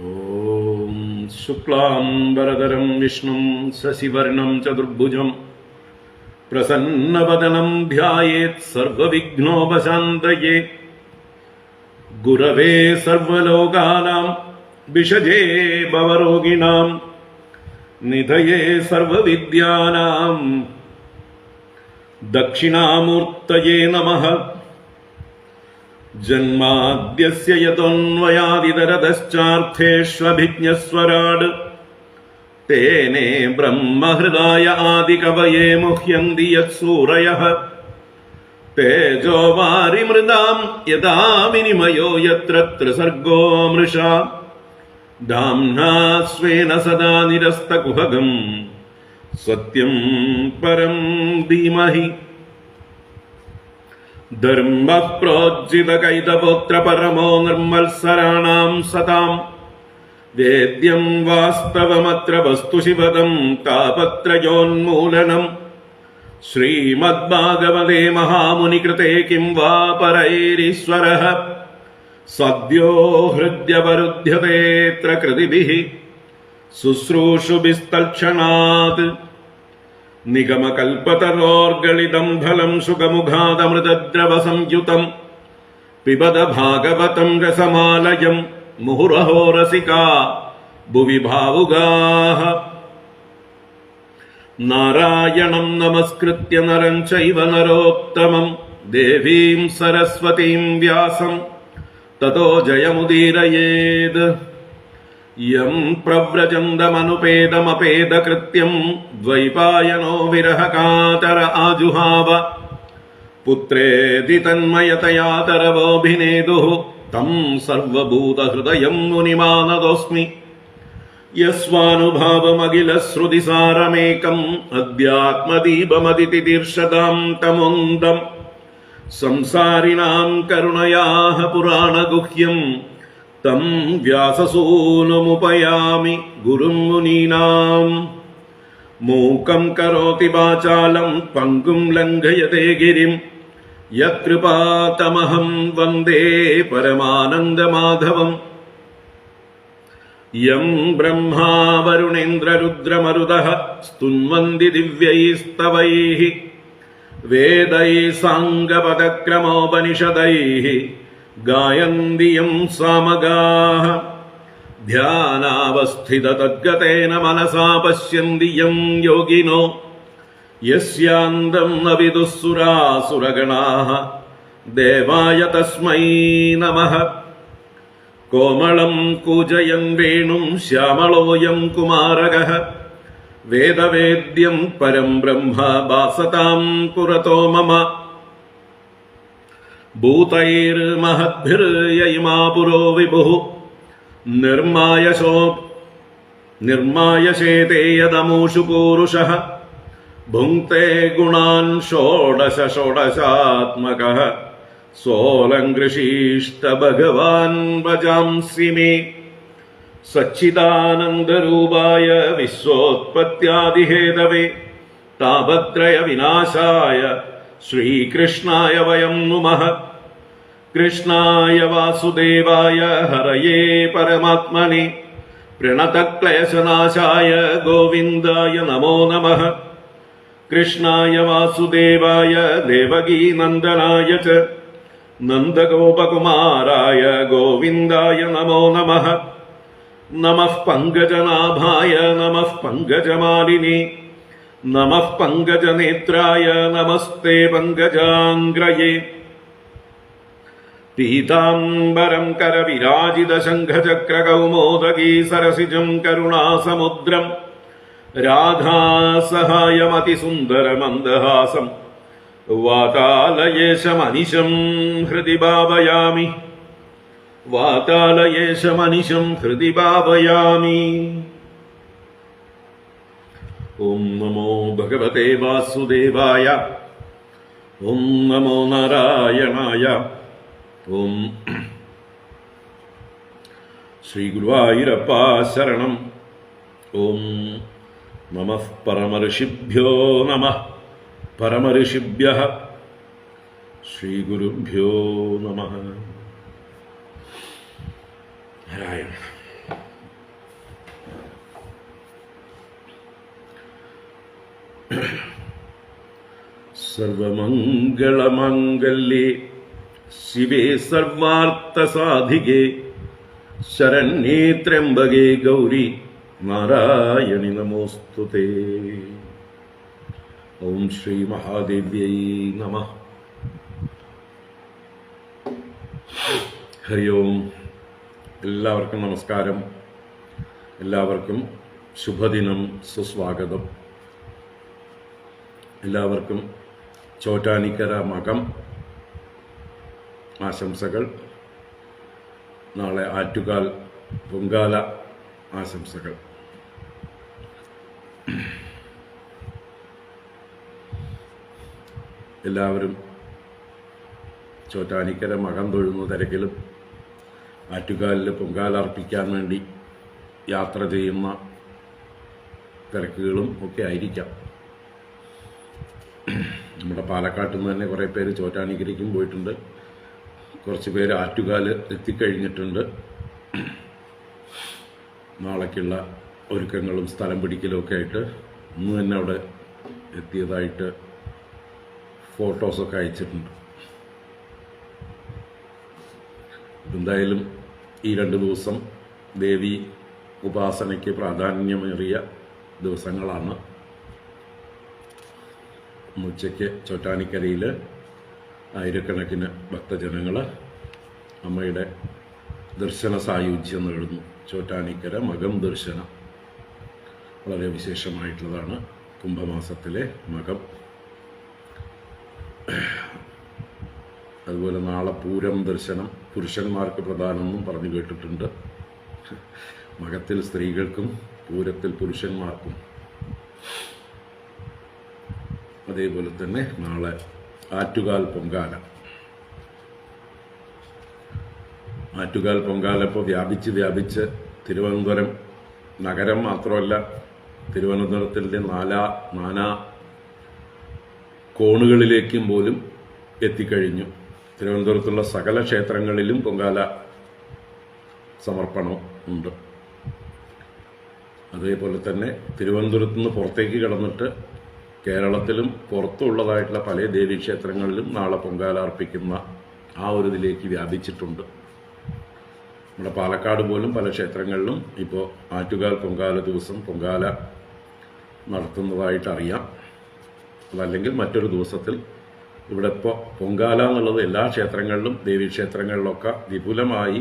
ഓം ശുക്ലാംബരധരം വിഷ്ണും ശശിവർണം ചതുർഭുജം പ്രസന്നവദനം ധ്യായേത് സർവവിഘ്നോപശാന്തയേ. ഗുരവേ സർവലോകാനാം വിഷജേ ഭവരോഗിണാം നിധയേ സർവവിദ്യാനാം ദക്ഷിണാമൂർത്തയേ നമഃ. ജന്മാദ്യസ്യ യതോന്വയാദിതരതശ്ചാർത്ഥേഷ്വഭിജ്ഞസ്വരാട് തേനേ ബ്രഹ്മഹൃദായ ആദികവയേ മുഹ്യന്തി യത്സൂരയഃ. തേജോ വാരിമൃതാം യഥാ വിനിമയോ യത്ര ത്രിസർഗോ മൃഷാ ധാംനാ സ്വേന സദാ നിരസ്തകുഹകം സത്യം പരം ധീമഹി. ധർമ്മ പ്രോജ്ജിതകൈതപുത്ര പരമോ നിർമ്മത്സരാണാം സതാം വേദ്യം വാസ്തവമത്ര വസ്തു ശിവദം താപത്രയോന്മൂലനം. ശ്രീമദ്ഭാഗവതേ മഹാമുനികൃതേ കിം വാ പരൈരീശ്വരഃ സദ്യോ ഹൃദ്യവരുധ്യതേത്ര കൃതിഭിഃ ശുശ്രൂഷുഭിസ്തൽക്ഷണാത്. നിഗമകൽപതരോർഗളിതം ഫലം സുഖമുഖാദമൃതദ്രവസംയുതം പിബത ഭാഗവതം രസമാലയം മുഹുരഹോ രസികാ ഭുവി ഭാവുകാഃ. നാരായണം നമസ്കൃത്യ നരം ചൈവ നരോത്തമം ദേവീം സരസ്വതീം വ്യാസം തതോ ജയമുദീരയേത്. യം പ്രവ്രജന്തമനുപേതമപേതകൃത്യം ദ്വൈപായനോ വിരഹകാതര ആജുഹാവ. പുത്രേതി തന്മയതയാ തരവോഭിനേദുഃ തം സർവഭൂതഹൃദയം മുനിമാനതോസ്മി. യസ്വാനുഭാവമഖിലശ്രുതിസാരമേകം അധ്യാത്മദീപമതിതിദീർഷതാം തമോന്തം. സംസാരിണാം കരുണയാഃ പുരാണഗുഹ്യം തം വ്യാസസൂനുമുപയാമി ഗുരും മുനീനാം. മൂകം കരോതി വാചാലം പങ്കും ലംഘയതേ ഗിരിം യത്കൃപാതമഹം വന്ദേ പരമാനന്ദമാധവം. യം ബ്രഹ്മാ വരുണേന്ദ്രരുദ്രമരുതഃ സ്തുന്വന്തി ദിവ്യൈസ്തവൈഃ വേദൈഃ സാംഗപദക്രമോപനിഷദൈഃ ഗായന്തി യം സാമഗാഃ. ധ്യാനാവസ്ഥിതതദ്ഗതേന മനസാ പശ്യന്തി യം യോഗിനോ യസ്യാന്തം ന വിദുഃ സുരാസുരഗണാഃ ദേവായ തസ്മൈ നമഃ. കോമളം കൂജയൻ വേണും ശ്യാമളോയം കുമാരകഃ വേദവേദ്യം പരം ബ്രഹ്മ ഭാസതാം പുരതോ മമ. ഭൂതൈർമഹദ്ഭിർയയിമാ പുരോ വിഭുഃ നിർമായശേതേ യദമൂഷു പൂരുഷഃ ഭുങ്ക്തേ ഗുണാൻ ഷോഡശ ഷോഡശാത്മകഃ സോലങ്കൃഷീഷ്ട ഭഗവാൻ ഭജാംസി മേ. സച്ചിദാനന്ദരൂപായ വിശ്വോത്പത്യാദിഹേതവേ താപത്രയ വിനാശായ ശ്രീകൃഷ്ണായ വയം നുമഃ. കൃഷ്ണായ വാസുദേവായ ഹരയേ പരമാത്മനെ പ്രണതക്ലേശനാശായ ഗോവിന്ദായ നമോ നമഃ. കൃഷ്ണായ വാസുദേവായ ദേവകീനന്ദനായ ച നന്ദഗോപകുമാരായ ഗോവിന്ദായ നമോ നമഃ. നമഃ പങ്കജനാഭായ നമഃ പങ്കജമാലിനേ നമഃ പങ്കജനേത്രായ നമസ്തേ പങ്കജാംഗ്രയേ. പീതാംബരം കരവിരാജിതശംഖചക്രകൗമോദഗീ സരസിജം കരുണാസമുദ്രം രാധാസഹായമതിസുന്ദരമന്ദഹാസം വാതാലയേശമനിശം ഹൃദി ഭാവയാമി. വാതാലയേശമനിശം ഹൃദി ഭാവയാമി. ഓം നമോ ഭഗവതേ വാസുദേവായ. ഓം നമോ നാരായണായ. ഓം ശ്രീ ഗുരുവായൂരപ്പ ശരണം. ഓം നമഃ പരമഋഷിഭ്യോ നമഃ പരമഋഷിഭ്യഃ. ശ്രീ ഗുരുഭ്യോ നമഃ. നാരായണ. സർവമംഗളമംഗല്യേ ശിവേ സർവാർത്ഥസാധികേ ശരണ്യേ ത്രയംബകേ ഗൗരി നാരായണി നമോസ്തുതേ. ഓം ശ്രീ മഹാദേവ്യൈ നമഃ. ഹരി ഓം. എല്ലാവർക്കും നമസ്കാരം. എല്ലാവർക്കും ശുഭദിനം, സുസ്വാഗതം. എല്ലാവർക്കും ചോറ്റാനിക്കര മകം ആശംസകൾ. നാളെ ആറ്റുകാൽ പൊങ്കാല ആശംസകൾ. എല്ലാവരും ചോറ്റാനിക്കര മകം തൊഴുന്ന തിരക്കിലും ആറ്റുകാലിൽ പൊങ്കാല അർപ്പിക്കാൻ വേണ്ടി യാത്ര ചെയ്യുന്ന തിരക്കുകളും ഒക്കെ ആയിരിക്കാം. നമ്മുടെ പാലക്കാട്ടിൽ നിന്ന് തന്നെ കുറേ പേര് ചോറ്റാനിക്കരയ്ക്കും പോയിട്ടുണ്ട്. കുറച്ച് പേര് ആറ്റുകാൽ എത്തിക്കഴിഞ്ഞിട്ടുണ്ട്. നാളേക്കുള്ള ഒരുക്കങ്ങളും സ്ഥലം പിടിക്കലും ഒക്കെ ആയിട്ട് ഇന്ന് തന്നെ അവിടെ എത്തിയതായിട്ട് ഫോട്ടോസൊക്കെ അയച്ചിട്ടുണ്ട്. എന്തായാലും ഈ 2 ദിവസം ദേവി ഉപാസനയ്ക്ക് പ്രാധാന്യമേറിയ ദിവസങ്ങളാണ്. ഉച്ചയ്ക്ക് ചോറ്റാനിക്കരയിൽ ആയിരക്കണക്കിന് ഭക്തജനങ്ങൾ അമ്മയുടെ ദർശന സായുജ്യം നേടുന്നു. ചോറ്റാനിക്കര മകം ദർശനം വളരെ വിശേഷമായിട്ടുള്ളതാണ്. കുംഭമാസത്തിലെ മകം. അതുപോലെ നാളെ പൂരം ദർശനം പുരുഷന്മാർക്ക് പ്രധാനമെന്നും പറഞ്ഞു കേട്ടിട്ടുണ്ട്. മകത്തിൽ സ്ത്രീകൾക്കും പൂരത്തിൽ പുരുഷന്മാർക്കും. അതേപോലെ തന്നെ നാളെ ആറ്റുകാൽ പൊങ്കാല. ആറ്റുകാൽ പൊങ്കാല ഇപ്പോൾ വ്യാപിച്ച് തിരുവനന്തപുരം നഗരം മാത്രമല്ല, തിരുവനന്തപുരത്തിൻ്റെ നാനാ കോണുകളിലേക്കും പോലും എത്തിക്കഴിഞ്ഞു. തിരുവനന്തപുരത്തുള്ള സകല ക്ഷേത്രങ്ങളിലും പൊങ്കാല സമർപ്പണം ഉണ്ട്. അതേപോലെ തന്നെ തിരുവനന്തപുരത്ത് നിന്ന് പുറത്തേക്ക് കടന്നിട്ട് കേരളത്തിലും പുറത്തുള്ളതായിട്ടുള്ള പല ദേവീക്ഷേത്രങ്ങളിലും നാളെ പൊങ്കാല അർപ്പിക്കുന്ന ആ ഒരു ഇതിലേക്ക് വ്യാപിച്ചിട്ടുണ്ട്. നമ്മുടെ പാലക്കാട് പോലും പല ക്ഷേത്രങ്ങളിലും ഇപ്പോൾ ആറ്റുകാൽ പൊങ്കാല ദിവസം പൊങ്കാല നടത്തുന്നതായിട്ടറിയാം. അതല്ലെങ്കിൽ മറ്റൊരു ദിവസത്തിൽ. ഇവിടെ ഇപ്പോൾ പൊങ്കാല എന്നുള്ളത് എല്ലാ ക്ഷേത്രങ്ങളിലും ദേവീക്ഷേത്രങ്ങളിലൊക്കെ വിപുലമായി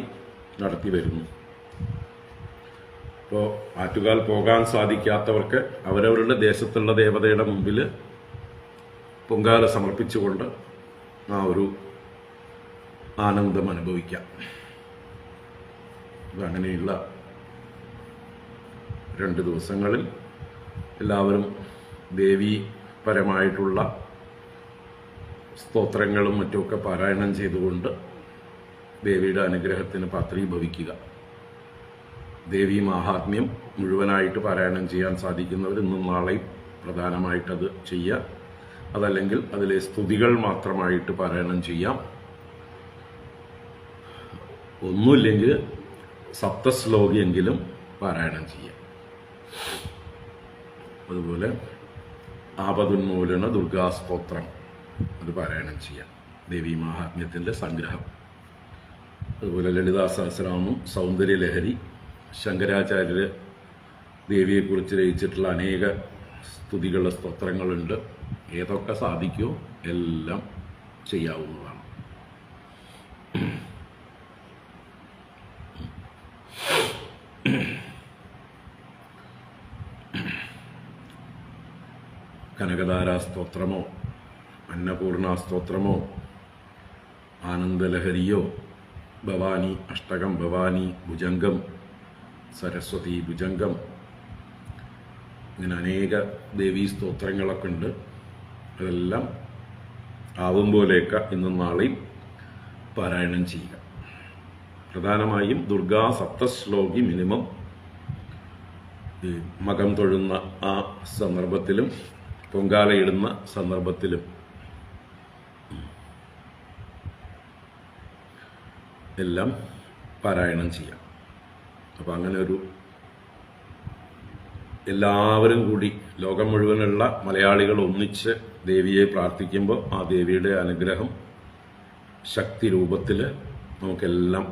നടത്തി വരുന്നു. ഇപ്പോൾ ആറ്റുകാൽ പോകാൻ സാധിക്കാത്തവർക്ക് അവരവരുടെ ദേശത്തുള്ള ദേവതയുടെ മുമ്പിൽ പൊങ്കാല സമർപ്പിച്ചുകൊണ്ട് ആ ഒരു ആനന്ദം അനുഭവിക്കാം. അങ്ങനെയുള്ള 2 ദിവസങ്ങളിൽ എല്ലാവരും ദേവീപരമായിട്ടുള്ള സ്തോത്രങ്ങളും മറ്റുമൊക്കെ പാരായണം ചെയ്തുകൊണ്ട് ദേവിയുടെ അനുഗ്രഹത്തിന് പാത്രീഭവിക്കുക. ദേവീ മാഹാത്മ്യം മുഴുവനായിട്ട് പാരായണം ചെയ്യാൻ സാധിക്കുന്നവർ ഇന്നും നാളെയും പ്രധാനമായിട്ടത് ചെയ്യുക. അതല്ലെങ്കിൽ അതിലെ സ്തുതികൾ മാത്രമായിട്ട് പാരായണം ചെയ്യാം. ഒന്നുമില്ലെങ്കിൽ സപ്തശ്ലോകിയെങ്കിലും പാരായണം ചെയ്യാം. അതുപോലെ ആപതുന്മൂലന ദുർഗാസ്തോത്രം അത് പാരായണം ചെയ്യാം. ദേവീ മാഹാത്മ്യത്തിൻ്റെ സംഗ്രഹം. അതുപോലെ ലളിതാ സഹസ്രനാമം, സൗന്ദര്യലഹരി, ശങ്കരാചാര്യർ ദേവിയെക്കുറിച്ച് രചിച്ചിട്ടുള്ള അനേക സ്തുതികളുടെ സ്തോത്രങ്ങളുണ്ട്. ഏതൊക്കെ സാധിക്കുമോ എല്ലാം ചെയ്യാവുന്നതാണ്. കനകധാരാ സ്തോത്രമോ അന്നപൂർണ സ്തോത്രമോ ആനന്ദലഹരിയോ ഭവാനി അഷ്ടകം, ഭവാനി ഭുജംഗം, സരസ്വതി ഭുജംഗം, ഇങ്ങനെ അനേക ദേവീ സ്തോത്രങ്ങളൊക്കെ ഉണ്ട്. അതെല്ലാം ആവും പോലെയൊക്കെ ഇന്നും നാളെയും പാരായണം ചെയ്യുക. പ്രധാനമായും ദുർഗാ സപ്തശ്ലോകി മിനിമം മകം തൊഴുന്ന ആ സന്ദർഭത്തിലും പൊങ്കാലയിടുന്ന സന്ദർഭത്തിലും എല്ലാം പാരായണം ചെയ്യാം. അപ്പോൾ അങ്ങനെ ഒരു എല്ലാവരും കൂടി ലോകം മുഴുവനുള്ള മലയാളികൾ ഒന്നിച്ച് ദേവിയെ പ്രാർത്ഥിക്കുമ്പോൾ ആ ദേവിയുടെ അനുഗ്രഹം ശക്തി രൂപത്തിൽ നമുക്കെല്ലാം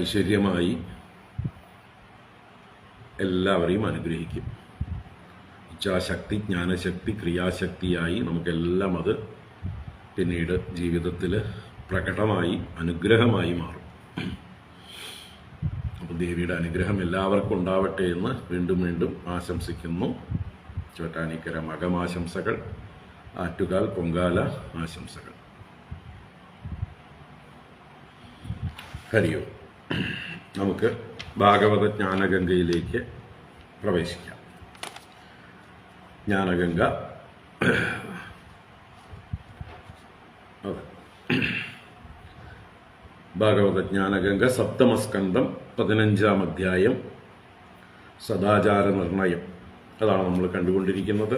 ഐശ്വര്യമായി എല്ലാവരെയും അനുഗ്രഹിക്കും. ഇച്ഛാശക്തി, ജ്ഞാനശക്തി, ക്രിയാശക്തിയായി നമുക്കെല്ലാം അത് പിന്നീട് ജീവിതത്തിൽ പ്രകടമായി അനുഗ്രഹമായി മാറും. അപ്പോൾ ദേവിയുടെ അനുഗ്രഹം എല്ലാവർക്കും ഉണ്ടാവട്ടെ എന്ന് വീണ്ടും വീണ്ടും ആശംസിക്കുന്നു. ചോറ്റാനിക്കര മകമാശംസകൾ, ആറ്റുകാൽ പൊങ്കാല ആശംസകൾ. ഹരിയോ. നമുക്ക് ഭാഗവത ജ്ഞാനഗംഗയിലേക്ക് പ്രവേശിക്കാം. ജ്ഞാനഗംഗ ഭാഗവത ജ്ഞാനഗംഗ സപ്തമസ്കന്ധം 15-ാം അധ്യായം സദാചാര നിർണയം. അതാണ് നമ്മൾ കണ്ടുകൊണ്ടിരിക്കുന്നത്.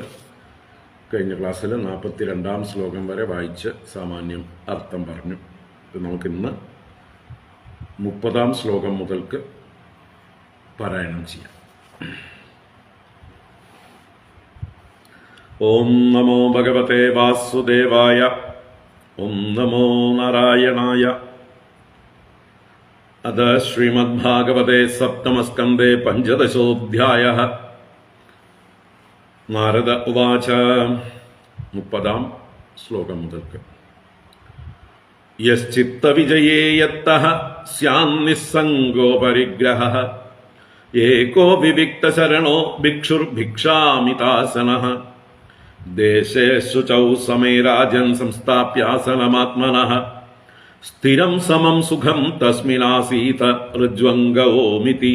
കഴിഞ്ഞ ക്ലാസ്സിൽ 42-ാം ശ്ലോകം വരെ വായിച്ച് സാമാന്യം അർത്ഥം പറഞ്ഞു. നമുക്കിന്ന് 30-ാം ശ്ലോകം മുതൽക്ക് പാരായണം ചെയ്യാം. ഓം നമോ ഭഗവതേ വാസുദേവായ. ഓം നമോ നാരായണായ. അത ശ്രീമദ്ഭാഗവതേ സപ്തമസ്കന്ധേ 15-ഓധ്യായഃ. നാരദ ഉവാച. 30-ാം ശ്ലോകം മുതൽക്ക്. യശ്ചിത്തവിജയേ യത്തഃ സ്യാന്നിസ്സംഗോ പരിഗ്രഹഃ ഏകോ വിവിക്തശരണോ ഭിക്ഷുർഭിക്ഷാമിതാസനഃ ദേശേ ശുചൗ സമേ രാജൻ സംസ്ഥാപ്യാസനമാത്മനഃ സ്ഥിരം സമം സുഖം തസ്മിനാസീത ഋജ്വംഗോമിതി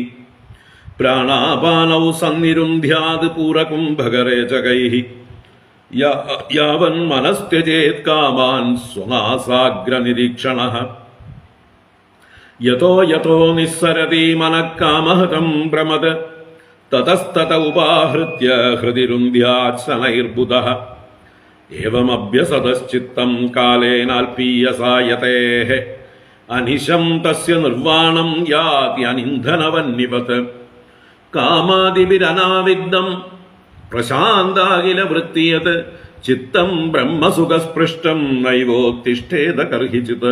പ്രാണാപാനൗ സന്നിരുന്ധ്യാത് പൂരകുംഭകരേചകൈഃ യാവൻ മനസ്ത്യജേത് കാമാൻ സ്വനാസാഗ്രനിരീക്ഷണഃ യതോ യതോ നിസ്സരതി മനഃകാമഹതം പ്രമദ തതസ്തത ഉപാഹൃത്യ ഹൃദിരുന്ധ്യാത് ശനൈർബുധഃ ഏവമഭ്യസതശ്ചിത്തം കാലേനാൽപീയസായതേഃ അനിശം തസ്യ നിർവാണം യാതി അനിന്ധനവന്നിവത് കാമാദിഭിരനാവിദ്ദം പ്രശാന്താഖില വൃത്തിയത് ചിത്തം ബ്രഹ്മസുഖസ്പൃഷ്ടം നൈവോത്തിഷ്ഠേത കർഹിചിത്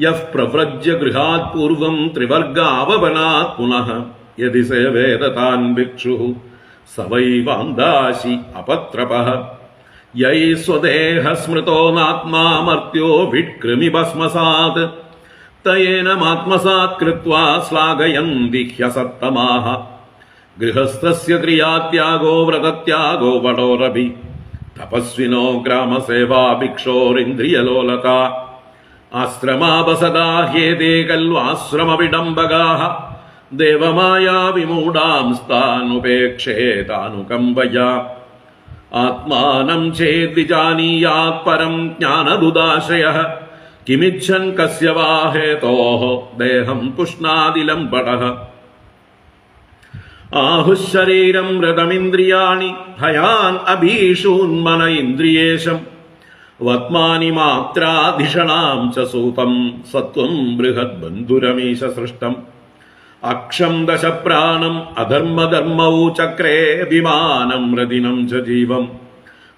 യഃ പ്രവ്രജ്യ ഗൃഹാത് പൂർവം ത്രിവർഗാവപനാത് പുനഃ യദി സേവേത താൻ ഭിക്ഷുഃ സ വൈ വാന്ദാശി അപത്രപഃ യൈ സ്വദേഹ സ്മൃതോ നാത്മാ മർത്യോ വിക്രമി ഭസ്മസാത് തയേനമാത്മസാത് കൃത്വാ ശ്ലാഘയന്തി ഹ്യസത്തമാഃ ഗൃഹസ്ഥസ്യ ക്രിയാത്യാഗോ വ്രതത്യാഗോ വടോരഭി തപസ്വിനോ ഗ്രാമസേവാ ഭിക്ഷോരിന്ദ്രിയലോലത ആശ്രമാപസദാ ഹ്യേതേ ഖൽവാശ്രമവിഡംബകാഃ ദേവമായാ വിമൂഢാംസ്താനുപേക്ഷേതാനുകമ്പയാ ആത്മാനം ചേദ്വിജാനീയാത് പരം ജ്ഞാനദുദാശയഃ കിമിച്ഛൻ കസ്യ വാ ഹേതോഃ ദേഹം പുഷ്ണാദിലംബടഃ ആഹുശരീരം രഥമിന്ദ്രിയാണി ഭയാൻ അഭീഷൂന്മന ഇന്ദ്രിയേശം വത്മാനി മാത്രാധിഷണാം ച സൂതം സത്വം ബൃഹദ്ബന്ധുരമീശ സൃഷ്ടം അക്ഷം ദശപ്രാണം അധർമ്മധർമ്മൗ ചക്രേ വിമാനം രതിനം ച ജീവം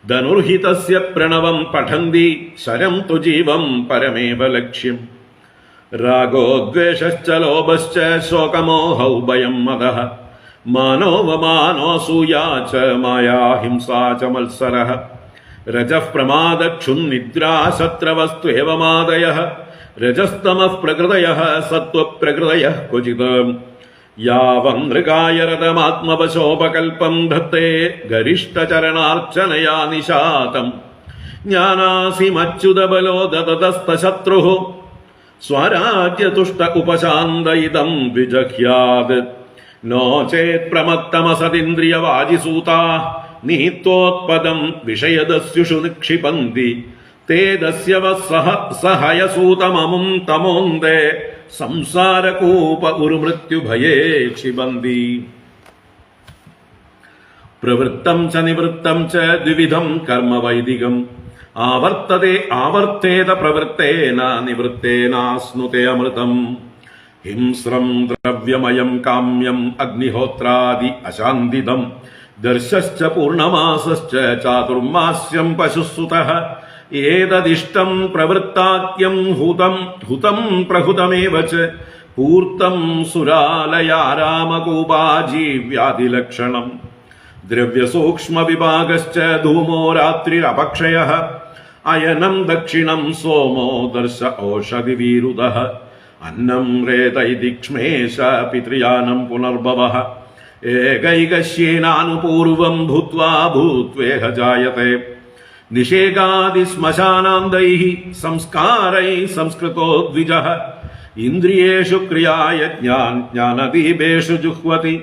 ധനുർഹിതസ്യ പ്രണവം പഠന്തി ശരം തു ജീവം പരമേവ ലക്ഷ്യം രാഗോദ്വേഷശ്ച ലോഭശ്ച ശോകമോഹൗ ഭയം മദഃ മാനോവമാനോസൂയാ ച മായാ ഹിംസാ ച മത്സരഃ രജഃ പ്രമാദക്ഷുന്നിദ്രാ ശത്രവസ്ത്വേവമാദയഃ രജസ്തമഃ പ്രകൃതയഃ സത്വപ്രകൃതയഃ ക്വചിത് യാവൻ നൃകായ രഥമാത്മവശോപകൽപം ധത്തേ ഗരിഷ്ഠചരണാർച്ചനയാ നിശാതം ജ്ഞാനാസിമച്യുതബലോ ദതതസ്തശത്രുഃ സ്വരാജ്യതുഷ്ട ഉപശാന്ത ഇദം വിജഹ്യാത് നോ ചേത് പ്രമത്തമസതിന്ദ്രിയവാജിസൂതാ നീത്വോത്പദം വിഷയദസ്യുഷു നിക്ഷിപന്തി തേ ദസ്യവ സഹയസൂതമമും തമോന്തേ സംസാരകൂപ ഉരുമൃത്യുഭയേ ക്ഷിബന്തി പ്രവൃത്തം ച നിവൃത്തം ച ദ്വിവിധം കർമ്മ വൈദികം ആവർത്തതേ ആവർത്തേത പ്രവൃത്തേന നിവൃത്തേനാസ്നുതേ അമൃതം ഹിംസ്രം ദ്രവ്യമയം കാമ്യം അഗ്നിഹോത്രാദി അശാന്തിദം ദർശശ്ച പൂർണമാസശ്ച ചാതുർമാസ്യം പശുസുതഃ ഏതദിഷ്ടം പ്രവൃത്താത്യം ഹുതം പ്രഹുതമേവ ച പൂർത്തം സുരാലയാരാമകൂപാജീവ്യാദിലക്ഷണം ദ്രവ്യസൂക്ഷ്മവിഭാഗശ്ച ധൂമോ രാത്രിരപക്ഷയഃ അയനം ദക്ഷിണം സോമോ ദർശ ഓഷധിവിരുദഃ അന്നം രേതൈതിക്ഷ്മേശ പിതൃയാനം പുനർഭവഃ ഏകൈകശ്യേനാനുപൂർവം ഭൂത്വാ ഭൂത്വേഹ ജായത്തെ നിഷേകാദിശ്മശാനാന്തൈഃ സംസ്കാരൈഃ സംസ്കൃതോ ദ്വിജഃ ഇന്ദ്രിയേഷു ക്രിയായ ജ്ഞാനദീപേഷു ജുഹ്വതി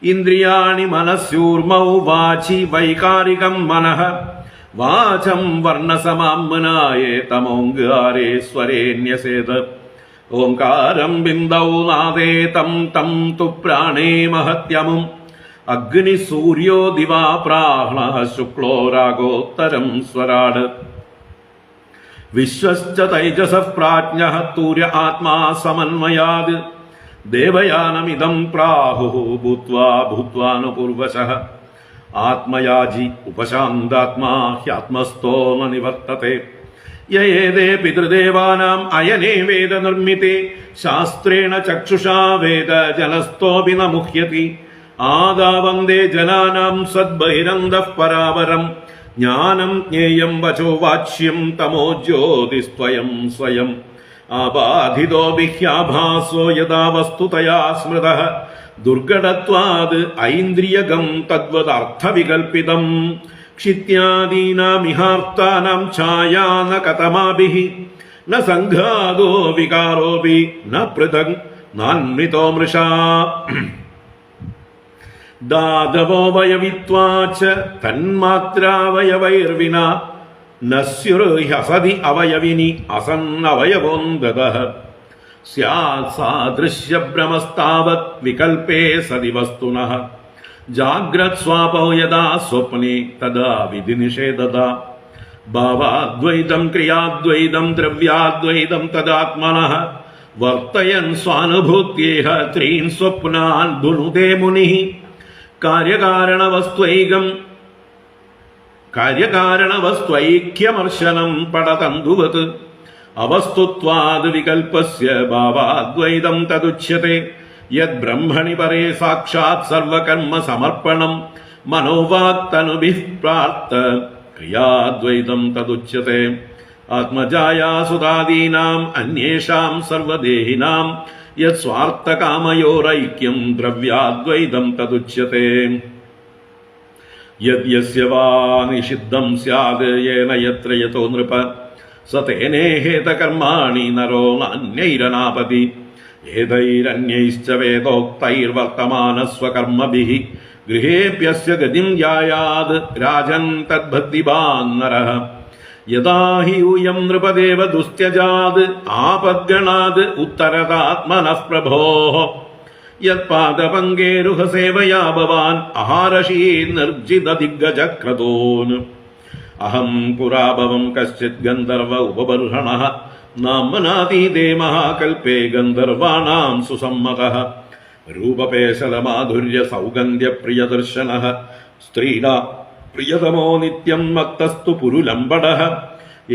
ഇന്ദ്രിയാണി മനസ്യൂർമൗ വാചി വൈകാരികം മനഃ വാചം വർണ്ണസമാമ്നായേ തമോങ്കാരേ സ്വരേണ്യസേത് ഓംകാരം ബിന്ദൗ നാദേ തം തം തു പ്രാണേ മഹത്യമും അഗ്നി സൂര്യോ ദിവാ പ്രാഹ്ണഃ ശുക്ലോ രാഗോത്തരം സ്വരാട് വിശ്വശ്ച തൈജസഃ പ്രാജ്ഞഃ തൂര്യ ആത്മാ സമന്വയാത് ദേവയാനമിദം പ്രാഹുഃ ഭൂത്വാ ഭൂത്വാനുപൂർവശഃ ആത്മയാജി ഉപശാന്താത്മാ ഹ്യാത്മസ്ഥോ ന നിവർത്തത്തെ യേദേ പിതൃദേവാനാം അയനേ വേദ നിർമ്മിതേ ശാസ്ത്രേണ ചക്ഷുഷാ വേദ ജനസ്ഥോപി ന മുഹ്യതി ആദാവന്ദേ ജനാനാം സദ്ബഹിരന്തഃ പരാവരം ജ്ഞാനം ജ്ഞേയം വചോ വാച്യം തമോ ജ്യോതിസ്ത്വയം സ്വയം ആബാധിതോ വിഹ്യാഭാസോ യഥാ വസ്തുതയാ സ്മൃതഃ ദുർഘടത്വാത് ഐന്ദ്രിയകം തദ്വദർത്ഥവികൽപ്പിതം ക്ഷിത്യാദീനാമിഹാർത്താനാം ഛായാ ന കതമാഭിഃ ന സംഘാതോ വികാരോപി ന പൃഥഗ് നാന്വിതോ മൃഷാ ദാദവോ വയവിത്വാച തന്മാത്രാവയവൈർവിനാ നസ്യുർഹ്യസതി അവയവിനി അസന്നവയവോന്തതഃ സ്യാത് സാദൃശ്യഭ്രമസ്താവത് വികൽപേ സതി വസ്തുനഃ ജാഗ്രത് സ്വാപോ യദാ സ്വപ്നെ തദാ വിധിനിഷേധത ഭാവാദ്വൈതം ക്രിയാദ്വൈതം ദ്രവ്യാദ്വൈതം തദാത്മനഃ വർത്തയൻ സ്വാനുഭൂത്യേഹ ത്രീൻ സ്വപ്നാൻ ധുനുതേ മുനിഃ കാര്യകാരണവസ്ത്വൈക്യമർശനം പടതന്തുവത് അവസ്തുത്വാദ് വികൽപസ്യ ഭാവാദ്വൈതം തദുച്യത്തെ യദ്ബ്രഹ്മണി പരേ സാക്ഷാത് സർവകർമ്മ സമർപ്പണം മനോവാക്തനുഭിഃ പ്രാർത്ഥ ക്രിയാദ്വൈതം തദുച്യത്തെ ആത്മജായാസുതാദീനാം അന്യേഷാം സർവദേഹിനാം യത് സ്വാർത്ഥകാമയോരൈക്യം ദ്രവ്യാദ്വൈതം തദുച്യത്തെ യദ്യസ്യ വാ നിഷിദ്ധം സ്യാത് യേന യത്ര യതോ നൃപ സ തേനേഹേതകർമാണി നരോ നാന്യൈരനാപതി ഏതൈരന്യൈശ്ച വേദോക്തൈർവർത്തമാനസ്വകർമ്മഭിഃ ഗൃഹേപ്യസ്യ ഗതിം യായാത് രാജൻ തദ്ഭക്തിവാൻ നരഃ യദാ ഹി യൂയം നൃപദേവ ദുസ്ത്യജാത് ആപദ്ഗണാത് ഉത്തരതാത്മനഃ പ്രഭോഃ യത്പാദപങ്കേരുഹസേവയാ ഭവാൻ അഹാരശീൻ നിർജിതദിഗ്ഗജക്രതോൻ അഹം പുരാഭവം കശ്ചിത് ഗന്ധർവ ഉപബർഹണഃ നാമനാതീതേ മഹാകൽപേ ഗന്ധർവാണാം സുസമ്മതഃ രൂപപേശലമാധുര്യ സൗഗന്ധ്യ പ്രിയദർശനഃ സ്ത്രീണാ പ്രിയതമോ നിത്യം മക്തസ്തു പുരുലംബടഃ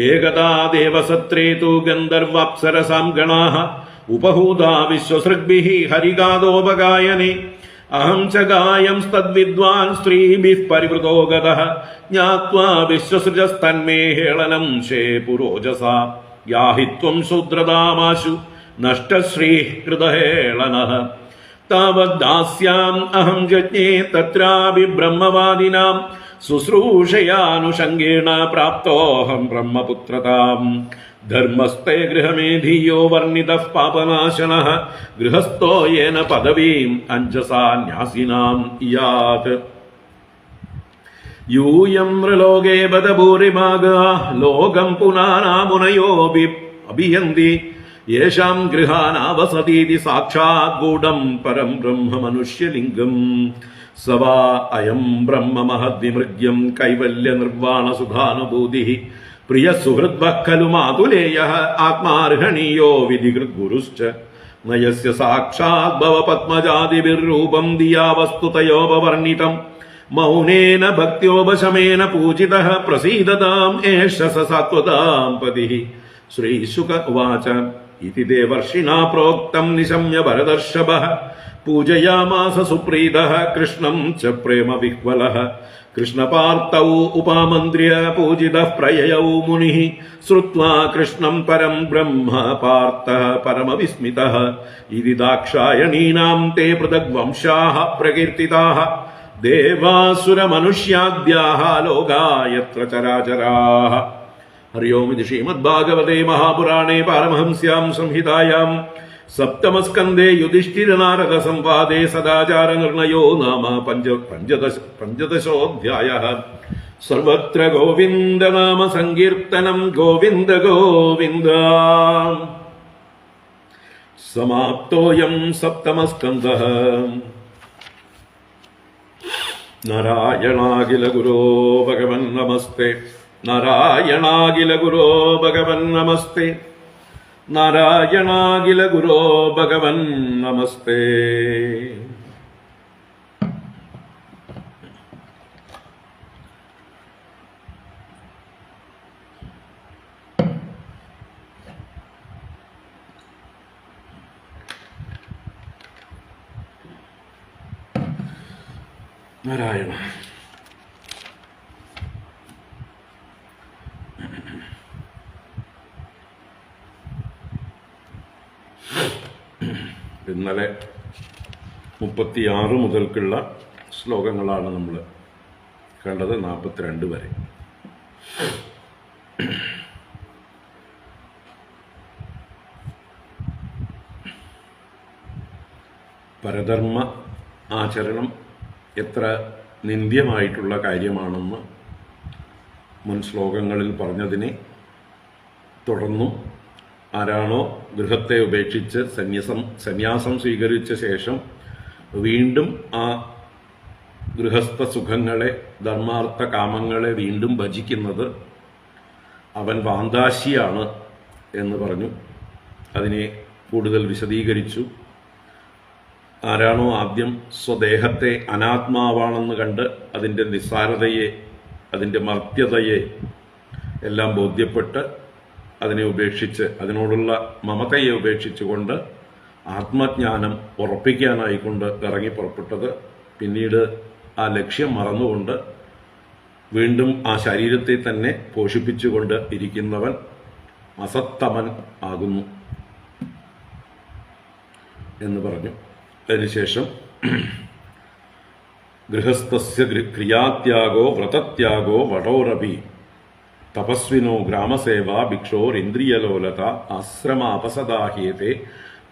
ഏകദാ ദേവസത്രേ തു ഗന്ധർവാപ്സരസാം ഗണാഃ ഉപഹൂതാ വിശ്വസൃഗ്ഭിഃ ഹരിഗാദോപഗായനെ അഹം ച ഗായംസ്തദ്വിദ്വാൻ സ്ത്രീഭിഃ പരിവൃതോ ഗതഃ ജ്ഞാത്വാ വിശ്വസൃജസ്തന്മേ ഹേളനം ശേ പുരോജസാ യാഹി ത്വം ശൂദ്രതാമാശു നഷ്ടശ്രീഃ കൃതഹേളനഃ താവദ്ദാസ്യാം അഹം ജജ്ഞേ തത്രാപി ബ്രഹ്മവാദിനാം ശുശ്രൂഷയാനുഷംഗേണ പ്രാപ്തോഹം ബ്രഹ്മപുത്രതാം ധർമ്മസ്തേ ഗൃഹമേധീയോ വർണ്ണിതഃ പാപനാശനഃ ഗൃഹസ്ഥോ യേന പദവീം അഞ്ജസാ ന്യാസിനാം യാത് യൂയം മൃലോകേ ബദഭൂരിഭാഗാഃ ലോകം പുനാനാമുനയോപി അഭിയന്തി യേഷാം ഗൃഹാനാവസതീതി സാക്ഷാത് ഗൂഢം പരം ബ്രഹ്മ മനുഷ്യലിംഗം സവാ അയം ബ്രഹ്മ മഹദ്വിമൃഗ്യം കൈവല്യ നിർവാണ സുഖാനുഭൂതിഃ പ്രിയ സുഹൃദ്വഃ ഖലു മാതുലേയഃ ആത്മാർഹണീയോ വിധികൃത് ഗുരുശ്ച നയസ്യ സാക്ഷാത് ഭവ പത്മജാതിഭിർരൂപം ദിയാ വസ്തുതയോപവർണിതം മൗനേന ഭക്ത്യോപശമേന പൂജിതഃ പ്രസീദതാം ഏഷ സ സാത്വതാം പതിഃ. ശ്രീശുക ഉവാച ഇതി ദേവർഷിണാ പ്രോക്തം നിശമ്യ ഭരതർഷഭഃ പൂജയാമാസ സുപ്രീതഃ കൃഷ്ണം ച പ്രേമ വിഹ്വലഃ. കൃഷ്ണപാർത്തൗ ഉപാമന്ത്ര്യ പൂജിതഃ പ്രയയൗ മുനിഃ ശ്രുത്വാ കൃഷ്ണം പരം ബ്രഹ്മ പാർത്ഥഃ പരമവിസ്മിതഃ. ഇതി ദാക്ഷായണീനാം തേ പൃഥഗ്വംശാഃ പ്രകീർത്തിതാഃ ദേവാസുരമനുഷ്യാദ്യാഃ ലോകാ യത്ര ചരാചരാഃ. ഹരി ഓം. ഇത് ശ്രീമദ്ഭാഗവതേ മഹാപുരാണേ പാരമഹംസ്യാം സംഹിതായാം സപ്തമസ്കന്ധേ യുധിഷ്ഠിരനാരദ സംവാദേ സദാചാര നിർണയോ നാമ പഞ്ചദശോऽധ്യായഃ. സർവത്ര ഗോവിന്ദനാമ സങ്കീർത്തനം ഗോവിന്ദ ഗോവിന്ദ. സമാപ്തോയം സപ്തമസ്കന്ധഃ. നാരായണാഖില ഗുരോ ഭഗവൻ നമസ്തേ. നാരായണാഖില ഗുരോ ഭഗവൻ നമസ്തേ. നാരായണാഖില ഗുരോ ഭഗവൻ നമസ്തേ. നാരായണ. ഇന്നലെ 36 മുതൽക്കുള്ള ശ്ലോകങ്ങളാണ് നമ്മൾ കണ്ടത്, 42 വരെ. പരധർമ്മ ആചരണം എത്ര നിന്ദ്യമായിട്ടുള്ള കാര്യമാണെന്ന് മുൻ ശ്ലോകങ്ങളിൽ പറഞ്ഞതിനെ തുടർന്നും ആരാണോ ഗൃഹത്തെ ഉപേക്ഷിച്ച് സന്യാസം സ്വീകരിച്ച ശേഷം വീണ്ടും ആ ഗൃഹസ്ഥ സുഖങ്ങളെ, ധർമാർത്ഥ കാമങ്ങളെ വീണ്ടും ഭജിക്കുന്നത് അവൻ വാന്താശിയാണ് എന്ന് പറഞ്ഞു. അതിനെ കൂടുതൽ വിശദീകരിച്ചു. ആരാണോ ആദ്യം സ്വദേഹത്തെ അനാത്മാവാണെന്ന് കണ്ട് അതിൻ്റെ നിസ്സാരതയെ, അതിൻ്റെ മർത്യതയെ എല്ലാം ബോധ്യപ്പെട്ട് അതിനെ ഉപേക്ഷിച്ച്, അതിനോടുള്ള മമതയെ ഉപേക്ഷിച്ചുകൊണ്ട് ആത്മജ്ഞാനം ഉറപ്പിക്കാനായിക്കൊണ്ട് ഇറങ്ങി പുറപ്പെട്ടത്, പിന്നീട് ആ ലക്ഷ്യം മറന്നുകൊണ്ട് വീണ്ടും ആ ശരീരത്തെ തന്നെ പോഷിപ്പിച്ചുകൊണ്ട് ഇരിക്കുന്നവൻ അസത്തമൻ ആകുന്നു എന്ന് പറഞ്ഞു. അതിനുശേഷം ഗൃഹസ്ഥസ്യ ക്രിയാത്യാഗോ വ്രതത്യാഗോ വടോരപി തപസ്വിനോ ഗ്രാമസേവ ഭിക്ഷോരിന്ദ്രിയലോലത ആശ്രമാപസദാഹ്യേതേ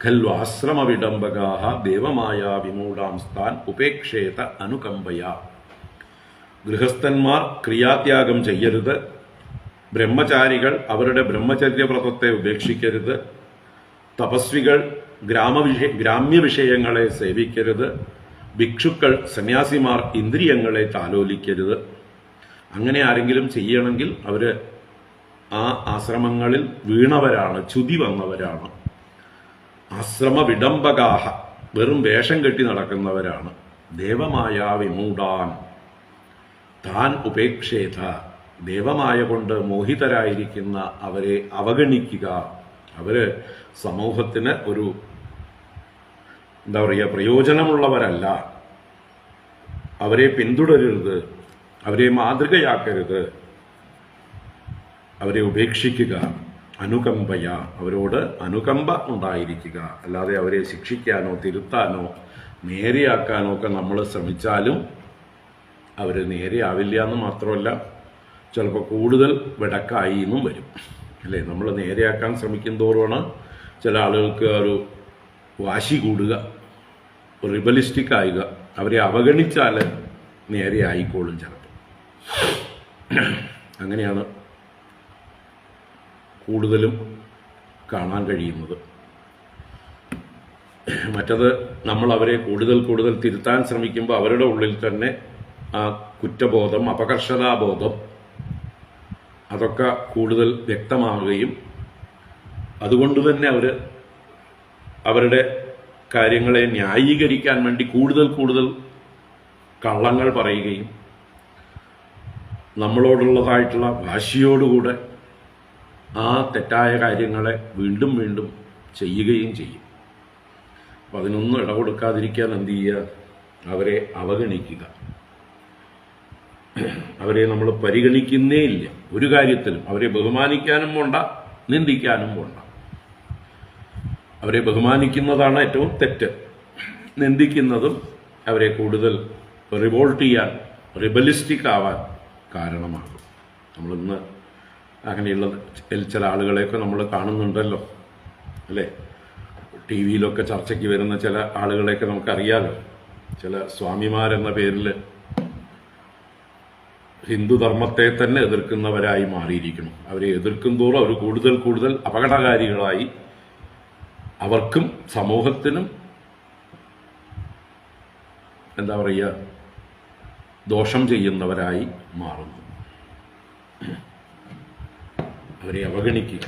ഖൽവ ആശ്രമവിഡംബകാഃ ദേവമായാ വിമൂഢാംസ്താൻ ഉപേക്ഷേത അനുകമ്പയ. ഗൃഹസ്ഥന്മാർ ക്രിയാത്യാഗം ചെയ്യരുത്, ബ്രഹ്മചാരികൾ അവരുടെ ബ്രഹ്മചര്യവ്രതത്തെ ഉപേക്ഷിക്കരുത്, തപസ്വികൾ ഗ്രാമ്യ വിഷയങ്ങളെ സേവിക്കരുത്, ഭിക്ഷുക്കൾ സന്യാസിമാർ ഇന്ദ്രിയങ്ങളെ താലോലിക്കരുത്. അങ്ങനെ ആരെങ്കിലും ചെയ്യണമെങ്കിൽ അവർ ആ ആശ്രമങ്ങളിൽ വീണവരാണ്, ചുതി വന്നവരാണ്. ആശ്രമ വിഡംബകാഹ, വെറും വേഷം കെട്ടി നടക്കുന്നവരാണ്. ദേവമായ വിമൂഢാൻ താൻ ഉപേക്ഷേത, ദേവമായ കൊണ്ട് മോഹിതരായിരിക്കുന്ന അവരെ അവഗണിക്കുക. അവര് സമൂഹത്തിന് ഒരു പ്രയോജനമുള്ളവരല്ല. അവരെ പിന്തുടരരുത്, അവരെ മാതൃകയാക്കരുത്, അവരെ ഉപേക്ഷിക്കുക. അനുകമ്പയ, അവരോട് അനുകമ്പ ഉണ്ടായിരിക്കുക. അല്ലാതെ അവരെ ശിക്ഷിക്കാനോ തിരുത്താനോ നേരെയാക്കാനോ ഒക്കെ നമ്മൾ ശ്രമിച്ചാലും അവർ നേരെയാവില്ല എന്ന് മാത്രമല്ല, ചിലപ്പോൾ കൂടുതൽ വെടക്കായി എന്നും വരും. അല്ലേ? നമ്മൾ നേരെയാക്കാൻ ശ്രമിക്കും തോറുമാണ് ചില ആളുകൾക്ക് ഒരു വാശി കൂടുക, റിബലിസ്റ്റിക് ആവുക. അവരെ അവഗണിച്ചാൽ നേരെ ആയിക്കോളും ചിലപ്പോൾ. അങ്ങനെയാണ് കൂടുതലും കാണാൻ കഴിയുന്നത്. മറ്റത് നമ്മൾ അവരെ കൂടുതൽ തിരുത്താൻ ശ്രമിക്കുമ്പോൾ അവരുടെ ഉള്ളിൽ തന്നെ ആ കുറ്റബോധം, അപകർഷതാബോധം അതൊക്കെ കൂടുതൽ വ്യക്തമാവുകയും അതുകൊണ്ട് തന്നെ അവർ അവരുടെ കാര്യങ്ങളെ ന്യായീകരിക്കാൻ വേണ്ടി കൂടുതൽ കൂടുതൽ കള്ളങ്ങൾ പറയുകയും നമ്മളോടുള്ളതായിട്ടുള്ള വാശിയോടുകൂടെ ആ തെറ്റായ കാര്യങ്ങളെ വീണ്ടും വീണ്ടും ചെയ്യുകയും ചെയ്യും. അപ്പം അതിനൊന്നും ഇടകൊടുക്കാതിരിക്കാൻ എന്ത് ചെയ്യുക? അവരെ അവഗണിക്കുക. അവരെ നമ്മൾ പരിഗണിക്കുന്നേ ഇല്ല ഒരു കാര്യത്തിലും. അവരെ ബഹുമാനിക്കാനും വേണ്ട, നിന്ദിക്കാനും വേണ്ട. അവരെ ബഹുമാനിക്കുന്നതാണ് ഏറ്റവും തെറ്റ്. നിന്ദിക്കുന്നതും അവരെ കൂടുതൽ റിവോൾട്ട് ചെയ്യാൻ, റിബലിസ്റ്റിക് ആവാൻ കാരണമാകും. നമ്മളിന്ന് അങ്ങനെയുള്ള ചില ആളുകളെയൊക്കെ നമ്മൾ കാണുന്നുണ്ടല്ലോ, അല്ലേ? ടി വിയിലൊക്കെ ചർച്ചയ്ക്ക് വരുന്ന ചില ആളുകളെയൊക്കെ നമുക്കറിയാലോ. ചില സ്വാമിമാരെന്ന പേരിൽ ഹിന്ദുധർമ്മത്തെ തന്നെ എതിർക്കുന്നവരായി മാറിയിരിക്കണം. അവരെ എതിർക്കും തോറും അവർ കൂടുതൽ കൂടുതൽ അപകടകാരികളായി അവർക്കും സമൂഹത്തിനും എന്താ പറയുക, ദോഷം ചെയ്യുന്നവരായി മാറുന്നു. അവരെ അവഗണിക്കുക.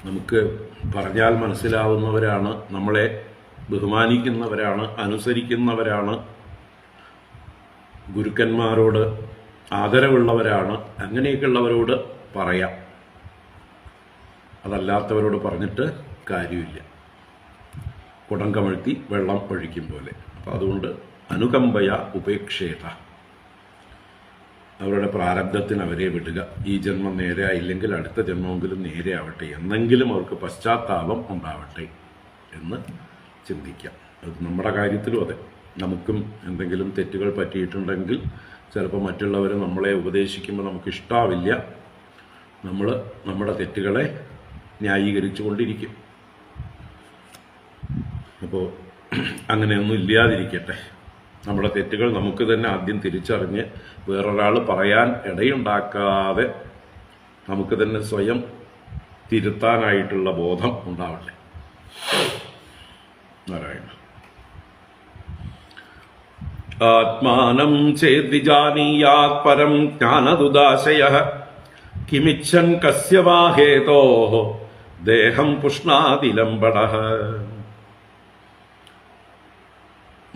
നമുക്ക് പറഞ്ഞാൽ മനസ്സിലാവുന്നവരാണ്, നമ്മളെ ബഹുമാനിക്കുന്നവരാണ്, അനുസരിക്കുന്നവരാണ്, ഗുരുക്കന്മാരോട് ആദരവുള്ളവരാണ്, അങ്ങനെയൊക്കെയുള്ളവരോട് പറയാം. അതല്ലാത്തവരോട് പറഞ്ഞിട്ട് കാര്യമില്ല. കുടം കമഴ്ത്തി വെള്ളം ഒഴിക്കും പോലെ. അപ്പം അതുകൊണ്ട് അനുകമ്പയ ഉപേക്ഷേത, അവരുടെ പ്രാരബ്ധത്തിന് അവരെ വിടുക. ഈ ജന്മം നേരെ ആയില്ലെങ്കിൽ അടുത്ത ജന്മമെങ്കിലും നേരെ ആവട്ടെ, എന്നെങ്കിലും അവർക്ക് പശ്ചാത്താപം ഉണ്ടാവട്ടെ എന്ന് ചിന്തിക്കാം. അത് നമ്മുടെ കാര്യത്തിലും അതെ. നമുക്കും എന്തെങ്കിലും തെറ്റുകൾ പറ്റിയിട്ടുണ്ടെങ്കിൽ ചിലപ്പോൾ മറ്റുള്ളവർ നമ്മളെ ഉപദേശിക്കുമ്പോൾ നമുക്ക് ഇഷ്ടാവില്ല. നമ്മൾ നമ്മുടെ തെറ്റുകളെ ന്യായീകരിച്ചു കൊണ്ടിരിക്കും. അപ്പോൾ അങ്ങനെയൊന്നും ഇല്ലാതിരിക്കട്ടെ. നമ്മുടെ തെറ്റുകൾ നമുക്ക് തന്നെ ആദ്യം തിരിച്ചറിഞ്ഞ് വേറൊരാൾ പറയാൻ ഇടയുണ്ടാക്കാതെ നമുക്ക് തന്നെ സ്വയം തിരുത്താനായിട്ടുള്ള ബോധം ഉണ്ടാവട്ടെ. നാരായണ. ആത്മാനം ചേദ്വിജാനീയാത് പരം ജ്ഞാനദുദാശയഃ കിമിച്ഛൻ കസ്യ വാ ഹേതോഃ ദേഹം പുഷ്ണാതി ലംബടഃ.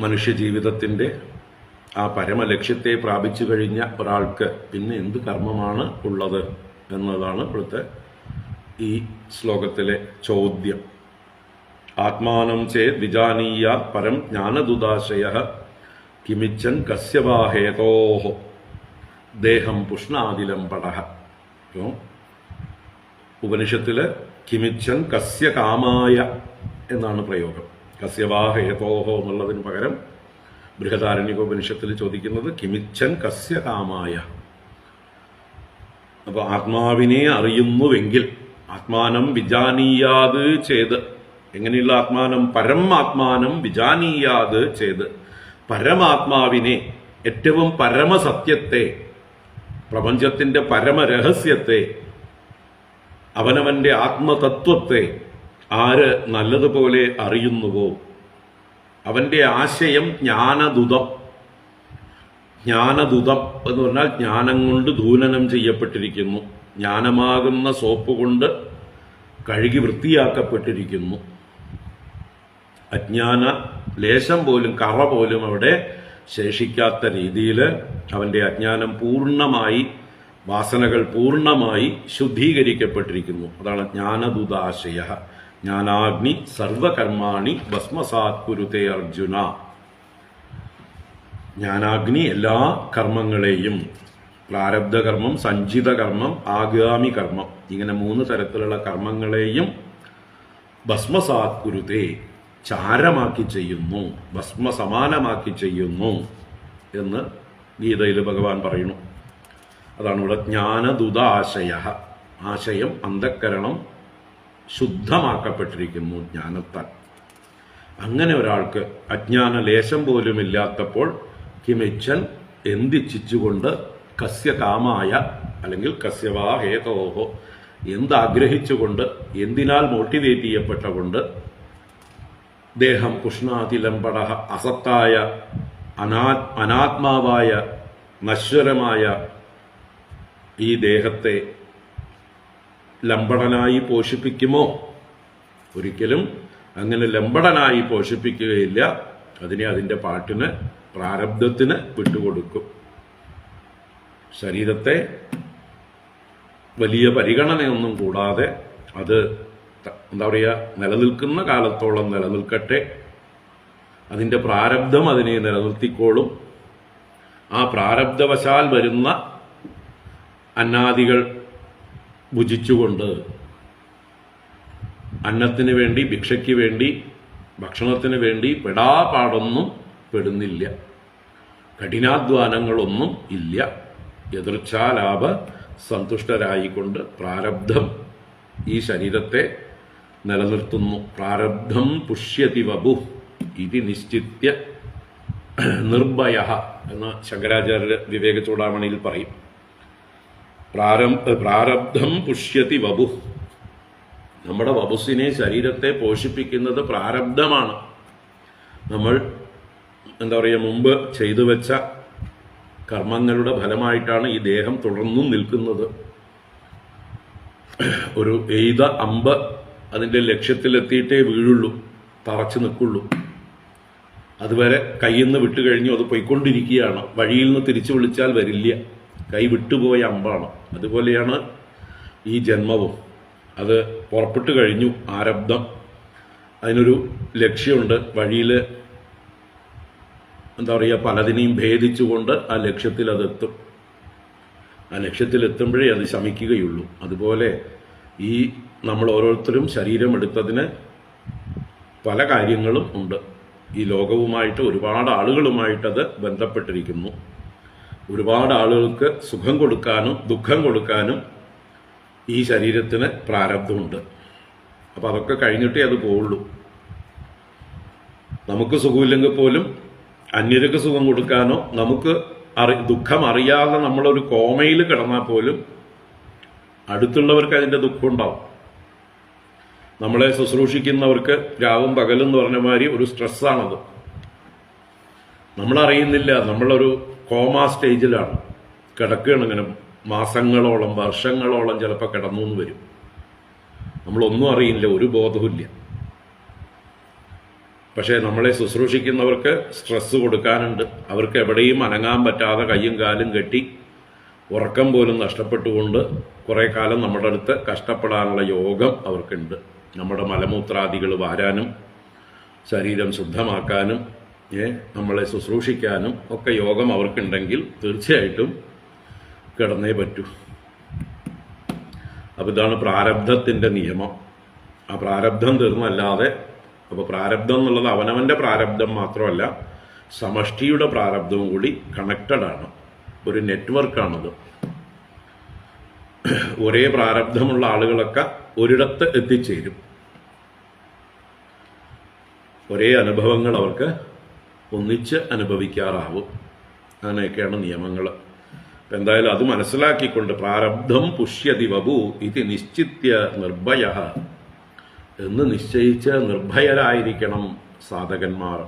മനുഷ്യജീവിതത്തിൻ്റെ ആ പരമലക്ഷ്യത്തെ പ്രാപിച്ചു കഴിഞ്ഞ ഒരാൾക്ക് പിന്നെ എന്ത് കർമ്മമാണ് ഉള്ളത് എന്നതാണ് ഇവിടുത്തെ ഈ ശ്ലോകത്തിലെ ചോദ്യം. ആത്മാനം ചേത് വിജാനീയാത് പരം ജ്ഞാനദുദാശയഃ കിമിച്ഛൻ കസ്യ വാ ഹേതോഃ ദേഹം പുഷ്ണാതി ലംബടഃ. ഉപനിഷത്തില് കിമിച്ഛൻ കസ്യ കാമായ എന്നാണ് പ്രയോഗം. കസ്യ വാ ഹേതോഃ എന്നുള്ളതിന് പകരം ബൃഹദാരണ്യകോപനിഷത്തിൽ ചോദിക്കുന്നത് കിമിച്ഛൻ കസ്യ കാമായ. അപ്പൊ ആത്മാവിനെ അറിയുന്നുവെങ്കിൽ, ആത്മാനം വിജാനീയാത് ചെയ്ത്, എങ്ങനെയുള്ള ആത്മാനം? പരമാത്മാനം വിജാനീയാത് ചെയ്ത്, പരമാത്മാവിനെ, ഏറ്റവും പരമസത്യത്തെ, പ്രപഞ്ചത്തിന്റെ പരമരഹസ്യത്തെ, അവനവന്റെ ആത്മതത്വത്തെ ആര് നല്ലതുപോലെ അറിയുന്നുവോ അവന്റെ ആശയം ജ്ഞാനദുതം. ജ്ഞാനദുതം എന്ന് പറഞ്ഞാൽ ജ്ഞാനം കൊണ്ട് ധൂനനം ചെയ്യപ്പെട്ടിരിക്കുന്നു, ജ്ഞാനമാകുന്ന സോപ്പ് കൊണ്ട് കഴുകി വൃത്തിയാക്കപ്പെട്ടിരിക്കുന്നു. അജ്ഞാന ലേശം പോലും, കറ പോലും അവിടെ ശേഷിക്കാത്ത രീതിയിൽ അവന്റെ അജ്ഞാനം പൂർണ്ണമായി, വാസനകൾ പൂർണ്ണമായി ശുദ്ധീകരിക്കപ്പെട്ടിരിക്കുന്നു. അതാണ് ജ്ഞാനദുദാശയ. ജ്ഞാനാഗ്നി സർവകർമാണി ഭസ്മസാത് കുരുതേ അർജുന. ജ്ഞാനാഗ്നി എല്ലാ കർമ്മങ്ങളെയും, പ്രാരബ്ധകർമ്മം, സഞ്ചിത കർമ്മം, ആഗാമി കർമ്മം, ഇങ്ങനെ 3 തരത്തിലുള്ള കർമ്മങ്ങളെയും ഭസ്മസാത് കുരുതേ, ചാരമാക്കി ചെയ്യുന്നു, ഭസ്മസമാനമാക്കി ചെയ്യുന്നു എന്ന് ഗീതയിൽ ഭഗവാൻ പറയുന്നു. അതാണ് ഇവിടെ ജ്ഞാനദുദാശയ. ആശയം, അന്ധക്കരണം ശുദ്ധമാക്കപ്പെട്ടിരിക്കുന്നു ജ്ഞാനത്താൽ. അങ്ങനെ ഒരാൾക്ക് അജ്ഞാന ലേശം പോലും ഇല്ലാത്തപ്പോൾ കിമിച്ഛൻ എന്തിച്ഛിച്ചുകൊണ്ട്, കസ്യ കാമായ അല്ലെങ്കിൽ കസ്യ വാ ഹേതോഹോ, എന്താഗ്രഹിച്ചുകൊണ്ട്, എന്തിനാൽ മോട്ടിവേറ്റ് ചെയ്യപ്പെട്ടുകൊണ്ട്, ദേഹം പുഷ്ണാതിലംബട അസത്തായ അനാത്മാവായ നശ്വരമായ ഈ ദേഹത്തെ ലംബടനായി പോഷിപ്പിക്കുമോ? ഒരിക്കലും അങ്ങനെ ലംബടനായി പോഷിപ്പിക്കുകയില്ല. അതിനെ അതിൻ്റെ പാട്ടിന് പ്രാരബ്ധത്തിന് വിട്ടുകൊടുക്കും. ശരീരത്തെ വലിയ പരിഗണനയൊന്നും കൂടാതെ അത് എന്താ പറയുക, നിലനിൽക്കുന്ന കാലത്തോളം നിലനിൽക്കട്ടെ, അതിൻ്റെ പ്രാരബ്ധം അതിനെ നിലനിർത്തിക്കോളും. ആ പ്രാരബ്ധവശാൽ വരുന്ന അന്നാദികൾ ഭുജിച്ചുകൊണ്ട് അന്നത്തിന് വേണ്ടി, ഭിക്ഷയ്ക്ക് വേണ്ടി, ഭക്ഷണത്തിന് വേണ്ടി പെടാപാടൊന്നും പെടുന്നില്ല. കഠിനാധ്വാനങ്ങളൊന്നും ഇല്ല. എതിർച്ഛാലാഭ സന്തുഷ്ടരായിക്കൊണ്ട് പ്രാരബ്ധം ഈ ശരീരത്തെ നിലനിർത്തുന്നു. പ്രാരബ്ധം പുഷ്യതി വപു ഇതി നിശ്ചിത്യ നിർഭയ എന്ന് ശങ്കരാചാര്യ വിവേക ചൂടാമണിയിൽ പറയും. പ്രാരബ്ധം പുഷ്യതി വപു. നമ്മുടെ വപുസിനെ, ശരീരത്തെ പോഷിപ്പിക്കുന്നത് പ്രാരബ്ധമാണ്. നമ്മൾ എന്താ പറയുക, മുമ്പ് ചെയ്തു വെച്ച കർമ്മങ്ങളുടെ ഫലമായിട്ടാണ് ഈ ദേഹം തുടർന്നും നിൽക്കുന്നത്. ഒരു എയ്ത അമ്പ് അതിൻ്റെ ലക്ഷ്യത്തിലെത്തിയിട്ടേ വീഴുള്ളൂ, തറച്ചു നിൽക്കുള്ളൂ. അതുവരെ കയ്യിൽ നിന്ന് വിട്ടു കഴിഞ്ഞു, അത് പോയിക്കൊണ്ടിരിക്കുകയാണ്. വഴിയിൽ നിന്ന് തിരിച്ചു വിളിച്ചാൽ വരില്ല, കൈ വിട്ടുപോയ അമ്പാണ്. അതുപോലെയാണ് ഈ ജന്മവും. അത് പുറപ്പെട്ടു കഴിഞ്ഞു, ആരബ്ധം. അതിനൊരു ലക്ഷ്യമുണ്ട്. വഴിയിൽ എന്താ പറയുക, പലതിനെയും ഭേദിച്ചുകൊണ്ട് ആ ലക്ഷ്യത്തിൽ അതെത്തും. ആ ലക്ഷ്യത്തിലെത്തുമ്പോഴേ അത് ശമിക്കുകയുള്ളൂ. അതുപോലെ ഈ നമ്മൾ ഓരോരുത്തരും ശരീരമെടുത്തതിന് പല കാര്യങ്ങളും ഉണ്ട്. ഈ ലോകവുമായിട്ട് ഒരുപാട് ആളുകളുമായിട്ടത് ബന്ധപ്പെട്ടിരിക്കുന്നു. ഒരുപാട് ആളുകൾക്ക് സുഖം കൊടുക്കാനും ദുഃഖം കൊടുക്കാനും ഈ ശരീരത്തിന് പ്രാരബ്ധമുണ്ട്. അപ്പം അതൊക്കെ കഴിഞ്ഞിട്ടേ അത് പോവുള്ളൂ. നമുക്ക് സുഖമില്ലെങ്കിൽ പോലും അന്യർക്ക് സുഖം കൊടുക്കാനോ, നമുക്ക് ദുഃഖം അറിയാതെ നമ്മളൊരു കോമയിൽ കിടന്നാൽ പോലും അടുത്തുള്ളവർക്ക് അതിൻ്റെ ദുഃഖം ഉണ്ടാവും. നമ്മളെ ശുശ്രൂഷിക്കുന്നവർക്ക് രാവും പകലും എന്ന് പറഞ്ഞ മാതിരി ഒരു സ്ട്രെസ്സാണത്. നമ്മളറിയുന്നില്ല, നമ്മളൊരു കോമ സ്റ്റേജിലാണ്, കിടക്കുകയാണ്. ഇങ്ങനെ മാസങ്ങളോളം വർഷങ്ങളോളം ചിലപ്പോൾ കിടന്നു എന്ന് വരും. നമ്മളൊന്നും അറിയില്ല, ഒരു ബോധവുമില്ല. പക്ഷേ നമ്മളെ ശുശ്രൂഷിക്കുന്നവർക്ക് സ്ട്രെസ് കൊടുക്കാനുണ്ട്. അവർക്ക് എവിടെയും അനങ്ങാൻ പറ്റാതെ കയ്യും കാലും കെട്ടി ഉറക്കം പോലും നഷ്ടപ്പെട്ടുകൊണ്ട് കുറേ കാലം നമ്മുടെ അടുത്ത് കഷ്ടപ്പെടാനുള്ള യോഗം അവർക്കുണ്ട്. നമ്മുടെ മലമൂത്രാദികൾ വാരാനും ശരീരം ശുദ്ധമാക്കാനും നമ്മളെ ശുശ്രൂഷിക്കാനും ഒക്കെ യോഗം അവർക്കുണ്ടെങ്കിൽ തീർച്ചയായിട്ടും കിടന്നേ പറ്റൂ. അപ്പോൾ ഇതാണ് പ്രാരബ്ധത്തിൻ്റെ നിയമം. ആ പ്രാരബ്ധം തീർന്നല്ലാതെ, അപ്പോൾ പ്രാരബ്ധം എന്നുള്ളത് അവനവൻ്റെ പ്രാരബ്ധം മാത്രമല്ല, സമഷ്ടിയുടെ പ്രാരബ്ധവും കൂടി കണക്റ്റഡ് ആണ്. ഒരു നെറ്റ്വർക്കാണത്. ഒരേ പ്രാരബ്ധമുള്ള ആളുകളൊക്കെ ഒരിടത്ത് എത്തിച്ചേരും. ഒരേ അനുഭവങ്ങൾ അവർക്ക് ഒന്നിച്ച് അനുഭവിക്കാറാവും. അങ്ങനെയൊക്കെയാണ് നിയമങ്ങൾ. അപ്പം എന്തായാലും അത് മനസ്സിലാക്കിക്കൊണ്ട് പ്രാരബ്ധം പുഷ്യതി വപു ഇത് നിശ്ചിത്യ നിർഭയ എന്ന് നിശ്ചയിച്ച് നിർഭയരായിരിക്കണം സാധകന്മാർ.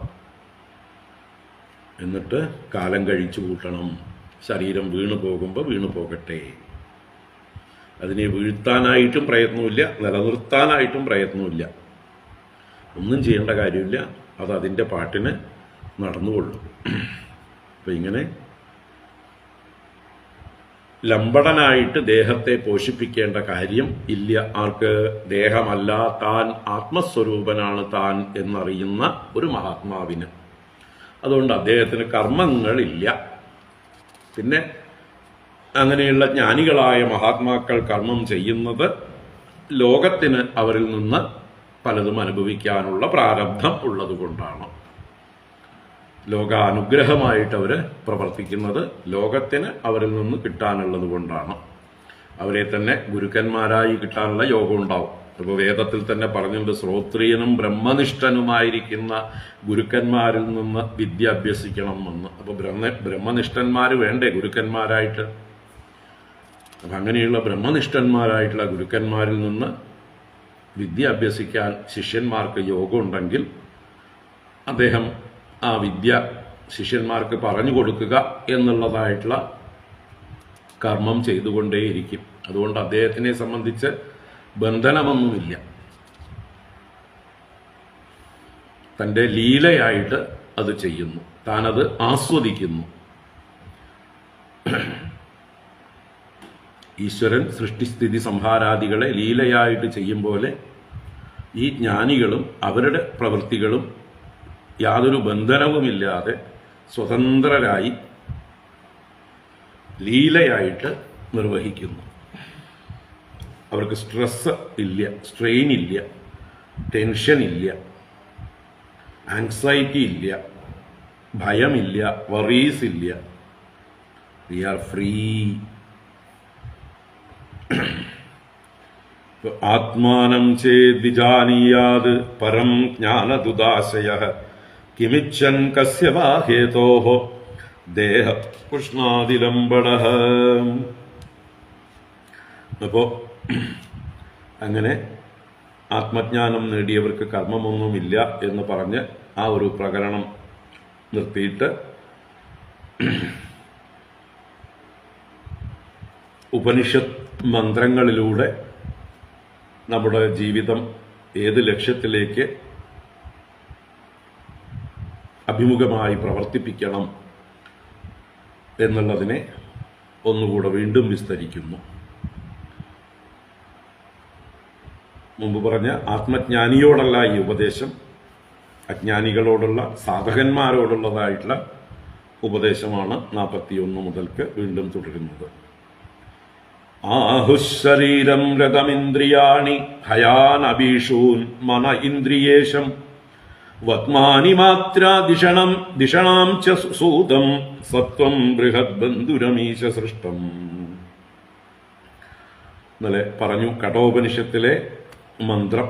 എന്നിട്ട് കാലം കഴിച്ചു കൂട്ടണം. ശരീരം വീണു പോകുമ്പോൾ വീണു പോകട്ടെ. അതിനെ വീഴ്ത്താനായിട്ടും പ്രയത്നമില്ല, നിലനിർത്താനായിട്ടും പ്രയത്നമില്ല. ഒന്നും ചെയ്യേണ്ട കാര്യമില്ല. അത് അതിൻ്റെ പാട്ടിന് നടന്നുകൊള്ളും. അപ്പം ഇങ്ങനെ ലംബടനായിട്ട് ദേഹത്തെ പോഷിപ്പിക്കേണ്ട കാര്യം ഇല്ല. ആർക്ക്? ദേഹമല്ല താൻ ആത്മസ്വരൂപനാണ് താൻ എന്നറിയുന്ന ഒരു മഹാത്മാവിന്. അതുകൊണ്ട് അദ്ദേഹത്തിന് കർമ്മങ്ങളില്ല. പിന്നെ അങ്ങനെയുള്ള ജ്ഞാനികളായ മഹാത്മാക്കൾ കർമ്മം ചെയ്യുന്നത് ലോകത്തിന് അവരിൽ നിന്ന് പലതും അനുഭവിക്കാനുള്ള പ്രാരബ്ധം ഉള്ളതുകൊണ്ടാണ്. ലോകാനുഗ്രഹമായിട്ട് അവർ പ്രവർത്തിക്കുന്നത് ലോകത്തിന് അവരിൽ നിന്ന് കിട്ടാനുള്ളത് കൊണ്ടാണ്. അവരെ തന്നെ ഗുരുക്കന്മാരായി കിട്ടാനുള്ള യോഗം ഉണ്ടാവും. ഇപ്പോൾ വേദത്തിൽ തന്നെ പറഞ്ഞിട്ടുണ്ട്, ശ്രോത്രിയനും ബ്രഹ്മനിഷ്ഠനുമായിരിക്കുന്ന ഗുരുക്കന്മാരിൽ നിന്ന് വിദ്യ അഭ്യസിക്കണം എന്ന്. അപ്പോൾ ബ്രഹ്മനിഷ്ഠന്മാർ വേണ്ടേ ഗുരുക്കന്മാരായിട്ട്? അപ്പം അങ്ങനെയുള്ള ബ്രഹ്മനിഷ്ഠന്മാരായിട്ടുള്ള ഗുരുക്കന്മാരിൽ നിന്ന് വിദ്യ അഭ്യസിക്കാൻ ശിഷ്യന്മാർക്ക് യോഗം ഉണ്ടെങ്കിൽ അദ്ദേഹം ആ വിദ്യ ശിഷ്യന്മാർക്ക് പറഞ്ഞു കൊടുക്കുക എന്നുള്ളതായിട്ടുള്ള കർമ്മം ചെയ്തുകൊണ്ടേയിരിക്കും. അതുകൊണ്ട് അദ്ദേഹത്തിനെ സംബന്ധിച്ച് ബന്ധനമൊന്നുമില്ല. തൻ്റെ ലീലയായിട്ട് അത് ചെയ്യുന്നു, താനത് ആസ്വദിക്കുന്നു. ഈശ്വരൻ സൃഷ്ടിസ്ഥിതി സംഹാരാദികളെ ലീലയായിട്ട് ചെയ്യും പോലെ ഈ ജ്ഞാനികളും അവരുടെ പ്രവൃത്തികളും യാതൊരു ബന്ധനവുമില്ലാതെ സ്വതന്ത്രരായി ലീലയായിട്ട് നിർവഹിക്കുന്നു. അവർക്ക് സ്ട്രെസ് ഇല്ല, സ്ട്രെയിൻ ഇല്ല, ടെൻഷൻ ഇല്ല, ആങ്സൈറ്റി ഇല്ല, ഭയമില്ല, വറീസ് ഇല്ല. We are free. ആത്മാനം ചേദ്വിജാനീയാത് പരം ജ്ഞാനദുദാശയഃ കിമിച്ഛൻ കസ്യ വാ ഹേതോഃ ദേഹ ഉഷ്ണാദിലംബണഃ. അപ്പോ അങ്ങനെ ആത്മജ്ഞാനം നേടിയവർക്ക് കർമ്മമൊന്നുമില്ല എന്ന് പറഞ്ഞ് ആ ഒരു പ്രകരണം നിർത്തിയിട്ട് ഉപനിഷത്ത് മന്ത്രങ്ങളിലൂടെ നമ്മുടെ ജീവിതം ഏത് ലക്ഷ്യത്തിലേക്ക് അഭിമുഖമായി പ്രവർത്തിപ്പിക്കണം എന്നുള്ളതിനെ ഒന്നുകൂടെ വീണ്ടും വിസ്തരിക്കുന്നു. മുമ്പ് പറഞ്ഞ ആത്മജ്ഞാനിയോടല്ല ഈ ഉപദേശം, അജ്ഞാനികളോടുള്ള സാധകന്മാരോടുള്ളതായിട്ടുള്ള ഉപദേശമാണ് 41 മുതൽക്ക് വീണ്ടും തുടരുന്നത്. ആഹുശരീരം രഥമിന്ദ്രിയാണി ഹയാനഭീഷൂൻ മന ഇന്ദ്രിയേശം വത്മാനി മാത്ര ദിഷണാം ച സൂതം സത്വം ബൃഹത് ബന്ധുരമീശ സൃഷ്ടം. ഇന്നലെ പറഞ്ഞു കഠോപനിഷത്തിലെ മന്ത്രം.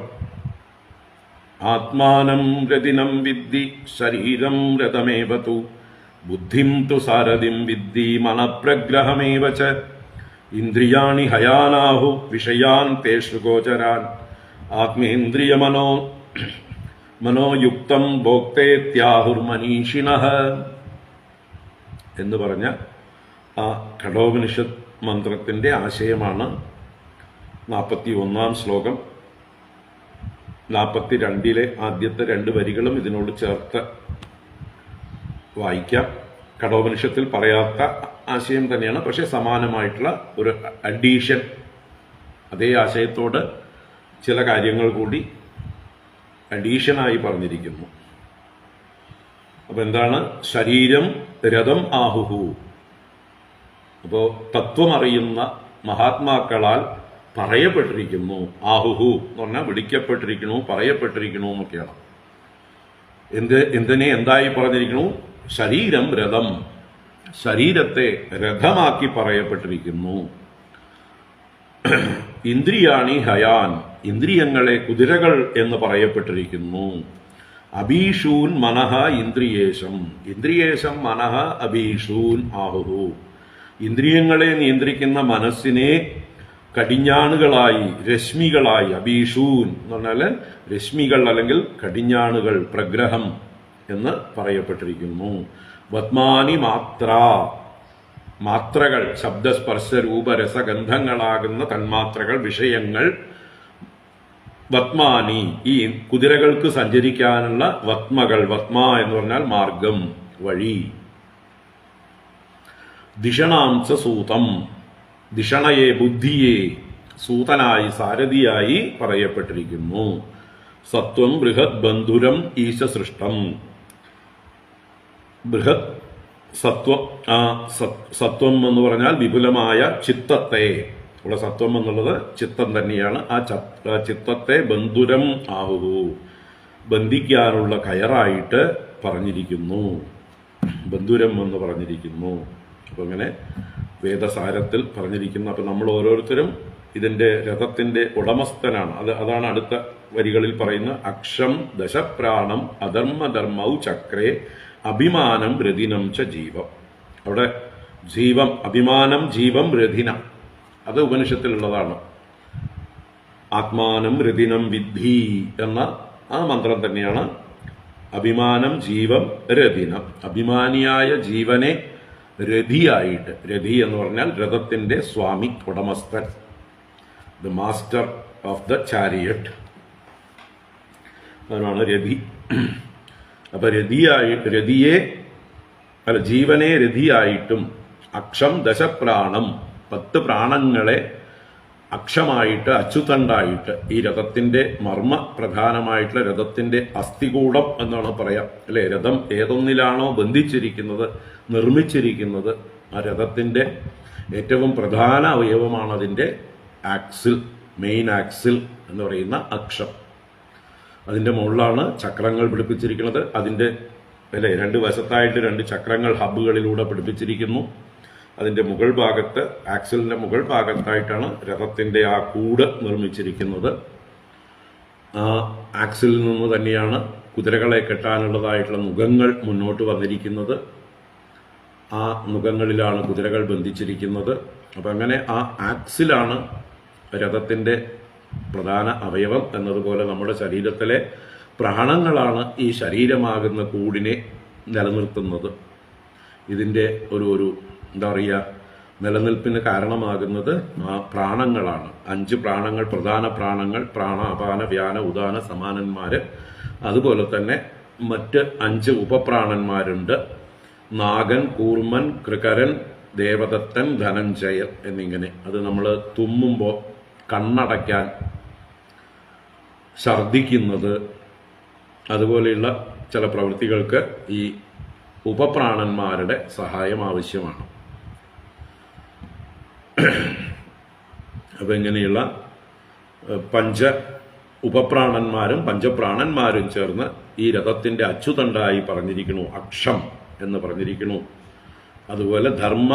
ആത്മാനം രതിനം വിദ്ധി ശരീരം രഥമേവ തു ബുദ്ധിം തു സാരഥിം വിദ്ധി മനഃപ്രഗ്രഹമേവ ച ഇന്ദ്രിയാണി ഹയാനാഹു വിഷയാൻ തേഷു ഗോചരാൻ ആത്മേന്ദ്രിയമനോ മനോയുക്തം ഭോക്തേത്യാഹുർമനീഷിണഃ എന്ന് പറഞ്ഞ ആ കഠോപനിഷത്ത് മന്ത്രത്തിന്റെ ആശയമാണ് 41 ശ്ലോകം. 42 ആദ്യത്തെ 2 വരികളും ഇതിനോട് ചേർത്ത് വായിക്കാം. കഠോപനിഷത്തിൽ പറയാത്ത ആശയം തന്നെയാണ്, പക്ഷെ സമാനമായിട്ടുള്ള ഒരു അഡീഷൻ, അതേ ആശയത്തോട് ചില കാര്യങ്ങൾ കൂടി അഡീഷനായി പറഞ്ഞിരിക്കുന്നു. അപ്പൊ എന്താണ്? ശരീരം രഥം ആഹുഹു. അപ്പോ തത്വം അറിയുന്ന മഹാത്മാക്കളാൽ പറയപ്പെട്ടിരിക്കുന്നു. ആഹുഹു എന്ന് പറഞ്ഞാൽ വിളിക്കപ്പെട്ടിരിക്കണു, പറയപ്പെട്ടിരിക്കണു എന്നൊക്കെയാണ്. എന്തിനെ എന്തായി പറഞ്ഞിരിക്കണു? ശരീരം രഥം, ശരീരത്തെ രഥമാക്കി പറയപ്പെട്ടിരിക്കുന്നു. ഇന്ദ്രിയാണി ഹയാൻ, ഇന്ദ്രിയങ്ങളെ കുതിരകൾ എന്ന് പറയപ്പെട്ടിരിക്കുന്നു. അഭീഷൂൻ മനഃ ഇന്ദ്രിയേശം, ഇന്ദ്രിയേശം മനഃ അഭീഷൂൻ ആഹുഹു. ഇന്ദ്രിയങ്ങളെ നിയന്ത്രിക്കുന്ന മനസ്സിനെ കടിഞ്ഞാണുകളായി, രശ്മികളായി, അഭീഷൂൻ എന്ന് പറഞ്ഞാൽ രശ്മികൾ അല്ലെങ്കിൽ കടിഞ്ഞാണുകൾ, പ്രഗ്രഹം എന്ന് പറയപ്പെട്ടിരിക്കുന്നു. വത്മാനി മാത്ര, മാത്രകൾ, ശബ്ദസ്പർശ രൂപരസഗന്ധങ്ങളാകുന്ന തന്മാത്രകൾ, വിഷയങ്ങൾ. വത്മാനി, ഈ കുതിരകൾക്ക് സഞ്ചരിക്കാനുള്ള വത്മകൾ. വത്മ എന്ന് പറഞ്ഞാൽ മാർഗം, വഴി. ദിഷണാംസ സൂതം, ദിഷണയെ, ബുദ്ധിയെ സൂതനായി, സാരഥിയായി പറയപ്പെട്ടിരിക്കുന്നു. സത്വം ബൃഹത് ബന്ധുരം ഈശ സൃഷ്ടം. ബൃഹത് സത്വം, സത്വം എന്ന് പറഞ്ഞാൽ വിപുലമായ ചിത്തത്തെ. ഇവിടെ സത്വം എന്നുള്ളത് ചിത്തം തന്നെയാണ്. ആ ചിത്തത്തെ ബന്ധുരം ആഹുഹു, ബന്ധിക്കാനുള്ള കയറായിട്ട് പറഞ്ഞിരിക്കുന്നു. ബന്ധുരം എന്ന് പറഞ്ഞിരിക്കുന്നു. അപ്പൊ അങ്ങനെ വേദസാരത്തിൽ പറഞ്ഞിരിക്കുന്നു. അപ്പൊ നമ്മൾ ഓരോരുത്തരും ഇതിന്റെ രഥത്തിന്റെ ഉടമസ്ഥനാണ്. അതാണ് അടുത്ത വരികളിൽ പറയുന്ന അക്ഷം ദശപ്രാണം അധർമ്മധർമ്മൗ ചക്രേ അഭിമാനം രഥിനം ച ജീവം. അവിടെ ജീവം, അഭിമാനം, ജീവം, രഥിനം, അത് ഉപനിഷത്തിലുള്ളതാണ്. ആത്മാനം രഥിനം വിദ്ധി എന്ന ആ മന്ത്രം തന്നെയാണ് അഭിമാനം ജീവം രഥിനം. അഭിമാനിയായ ജീവനെ രഥിയായിട്ട്, രഥി എന്ന് പറഞ്ഞാൽ രഥത്തിന്റെ സ്വാമി, ഉടമസ്ഥൻ, the master of the chariot, അതിനാണ് രഥി. അപ്പൊ ജീവനെ രഥിയായിട്ടും അക്ഷം ദശപ്രാണം 10 പ്രാണങ്ങളെ അക്ഷമായിട്ട്, അച്യുതണ്ടായിട്ട്, ഈ രഥത്തിന്റെ മർമ്മ പ്രധാനമായിട്ടുള്ള രഥത്തിന്റെ അസ്ഥികൂടം എന്നാണ് പറയാം അല്ലെ. രഥം ഏതൊന്നിലാണോ ബന്ധിച്ചിരിക്കുന്നത്, നിർമ്മിച്ചിരിക്കുന്നത്, ആ രഥത്തിന്റെ ഏറ്റവും പ്രധാന അവയവമാണ് അതിന്റെ ആക്സിൽ, മെയിൻ ആക്സിൽ എന്ന് പറയുന്ന അക്ഷം. അതിന്റെ മുകളിലാണ് ചക്രങ്ങൾ പിടിപ്പിച്ചിരിക്കുന്നത്. അതിന്റെ 2 വശത്തായിട്ട് 2 ചക്രങ്ങൾ ഹബ്ബുകളിലൂടെ പിടിപ്പിച്ചിരിക്കുന്നു. അതിന്റെ മുകൾ ഭാഗത്ത്, ആക്സിലിന്റെ മുകൾ ഭാഗത്തായിട്ടാണ് രഥത്തിന്റെ ആ കൂട് നിർമ്മിച്ചിരിക്കുന്നത്. ആ ആക്സിലിൽ നിന്ന് തന്നെയാണ് കുതിരകളെ കെട്ടാനുള്ളതായിട്ടുള്ള നുകങ്ങൾ മുന്നോട്ട് വന്നിരിക്കുന്നത്. ആ നുകങ്ങളിലാണ് കുതിരകൾ ബന്ധിച്ചിരിക്കുന്നത്. അപ്പം അങ്ങനെ ആ ആക്സിലാണ് രഥത്തിന്റെ പ്രധാന അവയവം. എന്നതുപോലെ നമ്മുടെ ശരീരത്തിലെ പ്രാണങ്ങളാണ് ഈ ശരീരമാകുന്ന കൂടിനെ നിലനിർത്തുന്നത്. ഇതിന്റെ ഒരു എന്താ പറയുക, നിലനിൽപ്പിന് കാരണമാകുന്നത് ആ പ്രാണങ്ങളാണ്. 5 പ്രാണങ്ങൾ, പ്രധാന പ്രാണങ്ങൾ, പ്രാണ, അപാന, വ്യാന, ഉദാന, സമാനന്മാര്. അതുപോലെ തന്നെ മറ്റ് 5 ഉപപ്രാണന്മാരുണ്ട്. നാഗൻ, കൂർമൻ, കൃകരൻ, ദേവദത്തൻ, ധനഞ്ജയൻ എന്നിങ്ങനെ. അത് നമ്മൾ തുമ്മുമ്പോൾ കണ്ണടയ്ക്കാൻ, ഛർദിക്കുന്നത്, അതുപോലെയുള്ള ചില പ്രവൃത്തികൾക്ക് ഈ ഉപപ്രാണന്മാരുടെ സഹായം ആവശ്യമാണ്. അപ്പൊ ഇങ്ങനെയുള്ള ഉപപ്രാണന്മാരും പഞ്ചപ്രാണന്മാരും ചേർന്ന് ഈ രഥത്തിന്റെ അച്യുതണ്ടായി പറഞ്ഞിരിക്കുന്നു, അക്ഷം എന്ന് പറഞ്ഞിരിക്കുന്നു. അതുപോലെ ധർമ്മ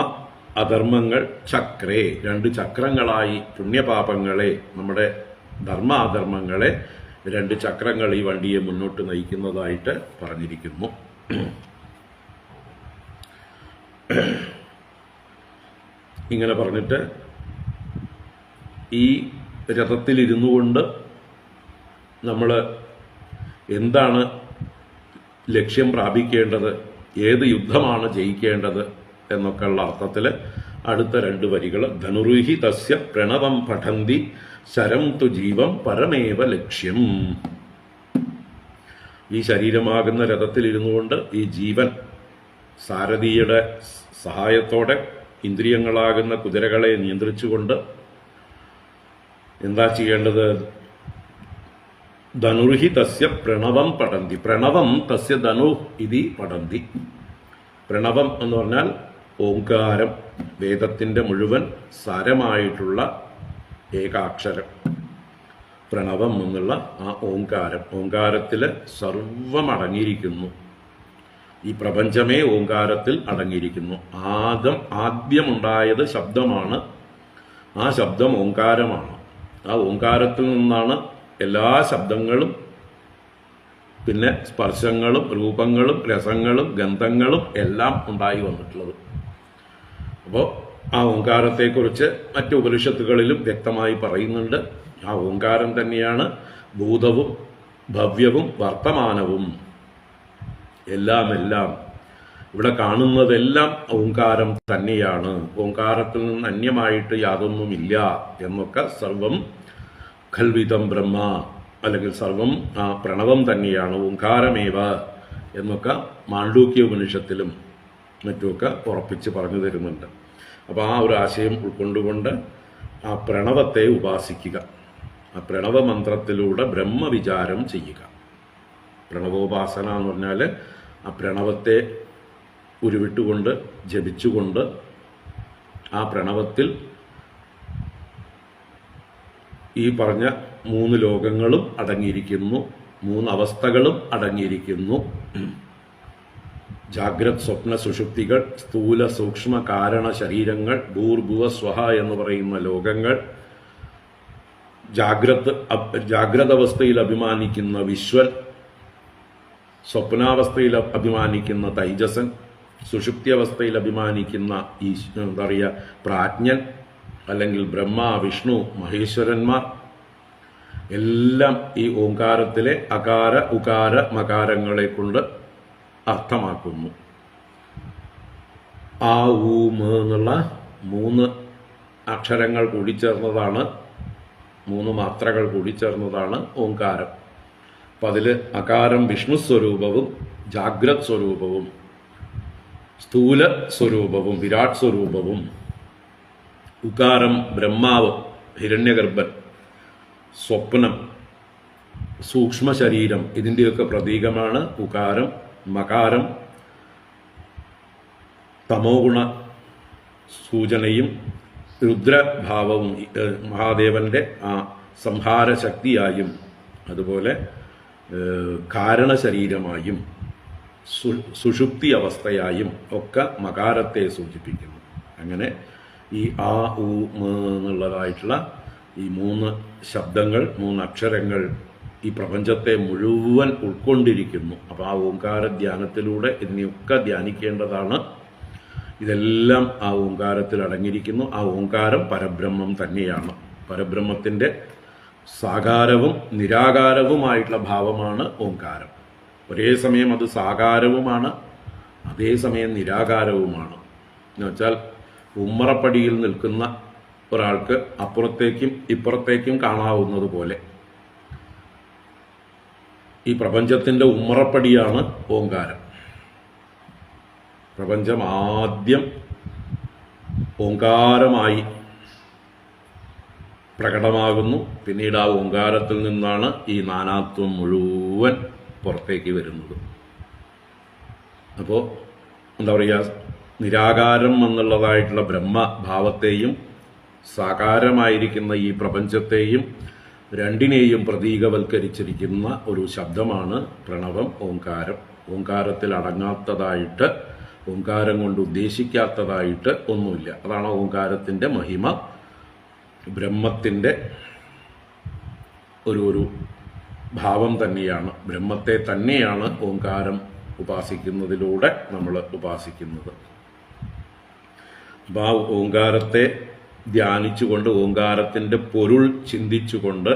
അധർമ്മങ്ങൾ ചക്രേ, 2 ചക്രങ്ങളായി പുണ്യപാപങ്ങളെ, നമ്മുടെ ധർമ്മ അധർമ്മങ്ങളെ 2 ചക്രങ്ങൾ ഈ വണ്ടിയെ മുന്നോട്ട് നയിക്കുന്നതായിട്ട് പറഞ്ഞിരിക്കുന്നു. ഇങ്ങനെ പറഞ്ഞിട്ട് ഈ രഥത്തിലിരുന്നു കൊണ്ട് നമ്മൾ എന്താണ് ലക്ഷ്യം പ്രാപിക്കേണ്ടത്, ഏത് യുദ്ധമാണ് ജയിക്കേണ്ടത് എന്നൊക്കെയുള്ള അർത്ഥത്തിൽ അടുത്ത 2 വരികൾ, ധനുർഹി തസ്യ പ്രണവം പഠന്തി ശരം തു ജീവം പരമേവ ലക്ഷ്യം. ഈ ശരീരമാകുന്ന രഥത്തിലിരുന്നു കൊണ്ട് ഈ ജീവൻ സാരഥിയുടെ സഹായത്തോടെ ഇന്ദ്രിയങ്ങളാകുന്ന കുതിരകളെ നിയന്ത്രിച്ചുകൊണ്ട് എന്താ ചെയ്യേണ്ടത്? ധനുർഹി തസ്യ പ്രണവം പഠന്തി. പ്രണവം തസ്യ ധനു ഇതി പഠന്തി. പ്രണവം എന്ന് പറഞ്ഞാൽ ഓംകാരം, വേദത്തിന്റെ മുഴുവൻ സാരമായിട്ടുള്ള ഏകാക്ഷരം പ്രണവം എന്നുള്ള ആ ഓംകാരം. ഓംകാരത്തിൽ സർവം അടങ്ങിയിരിക്കുന്നു. ഈ പ്രപഞ്ചമേ ഓംകാരത്തിൽ അടങ്ങിയിരിക്കുന്നു. ആദ്യമുണ്ടായത് ശബ്ദമാണ്. ആ ശബ്ദം ഓംകാരമാണ്. ആ ഓംകാരത്തിൽ നിന്നാണ് എല്ലാ ശബ്ദങ്ങളും, പിന്നെ സ്പർശങ്ങളും രൂപങ്ങളും രസങ്ങളും ഗന്ധങ്ങളും എല്ലാം ഉണ്ടായി വന്നിട്ടുള്ളത്. അപ്പോൾ ആ ഓംകാരത്തെക്കുറിച്ച് മറ്റു ഉപനിഷത്തുകളിലും വ്യക്തമായി പറയുന്നുണ്ട്. ആ ഓംകാരം തന്നെയാണ് ഭൂതവും ഭവ്യവും വർത്തമാനവും എല്ലാം. ഇവിടെ കാണുന്നതെല്ലാം ഓംകാരം തന്നെയാണ്. ഓംകാരത്തിൽ നിന്ന് അന്യമായിട്ട് യാതൊന്നുമില്ല എന്നൊക്കെ, സർവം ഖൽവിതം ബ്രഹ്മ, അല്ലെങ്കിൽ സർവം ആ പ്രണവം തന്നെയാണ്, ഓംകാരമേവ എന്നൊക്കെ മാണ്ഡൂക്യ ഉപനിഷത്തിലും മറ്റുമൊക്കെ ഉറപ്പിച്ച് പറഞ്ഞു തരുന്നുണ്ട്. അപ്പോൾ ആ ഒരു ആശയം ഉൾക്കൊണ്ടുകൊണ്ട് ആ പ്രണവത്തെ ഉപാസിക്കുക, ആ പ്രണവമന്ത്രത്തിലൂടെ ബ്രഹ്മവിചാരം ചെയ്യുക. പ്രണവോപാസന എന്ന് പറഞ്ഞാൽ ആ പ്രണവത്തെ ഉരുവിട്ടുകൊണ്ട് ജപിച്ചുകൊണ്ട് ആ പ്രണവത്തിൽ ഈ പറഞ്ഞ 3 ലോകങ്ങളും അടങ്ങിയിരിക്കുന്നു, 3 അവസ്ഥകളും അടങ്ങിയിരിക്കുന്നു. ജാഗ്രത്, സ്വപ്ന, സുഷുപ്തികൾ, സ്ഥൂല സൂക്ഷ്മ കാരണ ശരീരങ്ങൾ, ഭൂർഭുവ സ്വഹ എന്ന് പറയുന്ന ലോകങ്ങൾ, ജാഗ്രതവസ്ഥയിൽ അഭിമാനിക്കുന്ന വിശ്വൻ, സ്വപ്നാവസ്ഥയിൽ അഭിമാനിക്കുന്ന തൈജസൻ, സുഷുപ്തി അവസ്ഥയിൽ അഭിമാനിക്കുന്ന എന്താ പറയുക പ്രാജ്ഞൻ, അല്ലെങ്കിൽ ബ്രഹ്മ, വിഷ്ണു, മഹേശ്വരന്മാർ, എല്ലാം ഈ ഓംകാരത്തിലെ അകാര ഉകാര മകാരങ്ങളെ കൊണ്ട് അർത്ഥമാക്കുന്നു. ആ ഊ മ എന്നുള്ള 3 അക്ഷരങ്ങൾ കൂടിച്ചേർന്നതാണ്, 3 മാത്രകൾ കൂടിച്ചേർന്നതാണ് ഓംകാരം. അപ്പം അതിൽ അകാരം വിഷ്ണു സ്വരൂപവും ജാഗ്രത് സ്വരൂപവും സ്ഥൂല സ്വരൂപവും വിരാട് സ്വരൂപവും, ഉകാരം ബ്രഹ്മാവ് ഹിരണ്യഗർഭൻ സ്വപ്നം സൂക്ഷ്മ ശരീരം ഇതിൻ്റെയൊക്കെ പ്രതീകമാണ് ഉകാരം. മകാരം തമോ ഗുണ സൂചനയും രുദ്രഭാവവും മഹാദേവന്റെ ആ സംഹാര ശക്തിയായും അതുപോലെ കാരണശരീരമായും സുഷുപ്തി അവസ്ഥയായും ഒക്കെ മകാരത്തെ സൂചിപ്പിക്കുന്നു. അങ്ങനെ ഈ ആ ഉ മ എന്നുള്ളതായിട്ടുള്ള ഈ 3 ശബ്ദങ്ങൾ 3 അക്ഷരങ്ങൾ ഈ പ്രപഞ്ചത്തെ മുഴുവൻ ഉൾക്കൊണ്ടിരിക്കുന്നു. അപ്പോൾ ആ ഓംകാര ധ്യാനത്തിലൂടെ ഇതിനെയൊക്കെ ധ്യാനിക്കേണ്ടതാണ്. ഇതെല്ലാം ആ ഓംകാരത്തിൽ അടങ്ങിയിരിക്കുന്നു. ആ ഓംകാരം പരബ്രഹ്മം തന്നെയാണ്. പരബ്രഹ്മത്തിൻ്റെ സാകാരവും നിരാകാരവുമായിട്ടുള്ള ഭാവമാണ് ഓംകാരം. ഒരേ സമയം അത് സാകാരവുമാണ്, അതേസമയം നിരാകാരവുമാണ്. എന്നുവെച്ചാൽ ഉമ്മറപ്പടിയിൽ നിൽക്കുന്ന ഒരാൾക്ക് അപ്പുറത്തേക്കും ഇപ്പുറത്തേക്കും കാണാവുന്നത് പോലെ ഈ പ്രപഞ്ചത്തിൻ്റെ ഉമ്മറപ്പടിയാണ് ഓംകാരം. പ്രപഞ്ചം ആദ്യം ഓംകാരമായി പ്രകടമാകുന്നു. പിന്നീട് ആ ഓംകാരത്തിൽ നിന്നാണ് ഈ നാനാത്വം മുഴുവൻ പുറത്തേക്ക് വരുന്നത്. അപ്പോൾ എന്താ പറയുക, നിരാകാരം എന്നുള്ളതായിട്ടുള്ള ബ്രഹ്മഭാവത്തെയും സാകാരമായിരിക്കുന്ന ഈ പ്രപഞ്ചത്തെയും രണ്ടിനെയും പ്രതീകവൽക്കരിച്ചിരിക്കുന്ന ഒരു ശബ്ദമാണ് പ്രണവം, ഓംകാരം. ഓംകാരത്തിൽ അടങ്ങാത്തതായിട്ട്, ഓംകാരം കൊണ്ട് ഉദ്ദേശിക്കാത്തതായിട്ട് ഒന്നുമില്ല. അതാണ് ഓംകാരത്തിൻ്റെ മഹിമ. ബ്രഹ്മത്തിൻ്റെ ഒരു ഭാവം തന്നെയാണ്. ബ്രഹ്മത്തെ തന്നെയാണ് ഓംകാരം ഉപാസിക്കുന്നതിലൂടെ നമ്മൾ ഉപാസിക്കുന്നത്. അപ്പോൾ ആ ഓംകാരത്തെ ധ്യാനിച്ചുകൊണ്ട്, ഓംകാരത്തിൻ്റെ പൊരുൾ ചിന്തിച്ചുകൊണ്ട്,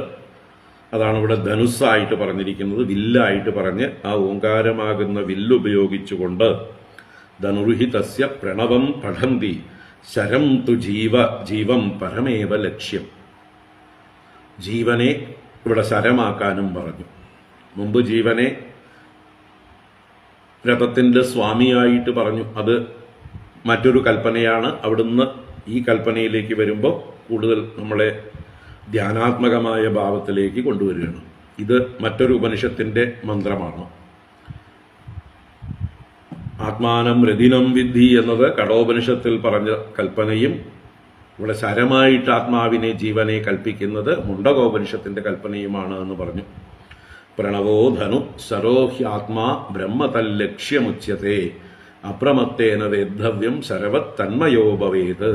അതാണ് ഇവിടെ ധനുസ്സായിട്ട് പറഞ്ഞിരിക്കുന്നത്, വില്ലായിട്ട് പറഞ്ഞ് ആ ഓംകാരമാകുന്ന വില്ലുപയോഗിച്ചുകൊണ്ട് ധനുർഹി തസ്യ പ്രണവം പഠന്തി ശരം തു ജീവം പരമേവ ലക്ഷ്യം. ജീവനെ ഇവിടെ ശരമാക്കാനും പറഞ്ഞു. മുമ്പ് ജീവനെ രഥത്തിൻ്റെ സ്വാമിയായിട്ട് പറഞ്ഞു. അത് മറ്റൊരു കൽപ്പനയാണ്. അവിടുന്ന് ഈ കൽപ്പനയിലേക്ക് വരുമ്പോൾ കൂടുതൽ നമ്മളെ ധ്യാനാത്മകമായ ഭാവത്തിലേക്ക് കൊണ്ടുവരികയാണ്. ഇത് മറ്റൊരു ഉപനിഷത്തിൻ്റെ മന്ത്രമാണ്. ആത്മാനം രതിനം വിദ്ധി എന്നത് കഠോപനിഷത്തിൽ പറഞ്ഞ കൽപ്പനയും ഇവിടെ ശരമായിട്ട് ആത്മാവിനെ ജീവനെ കൽപ്പിക്കുന്നത് മുണ്ടകോപനിഷത്തിന്റെ കൽപ്പനയുമാണ് എന്ന് പറഞ്ഞു. പ്രണവോ ധനു ശരോഹ്യാത്മാ ബ്രഹ്മതല്ലക്ഷ്യമുച്യത്തെ അപ്രമത്തേന വേദ്ധവ്യം ശരവത് തന്മയോ ഭവേത്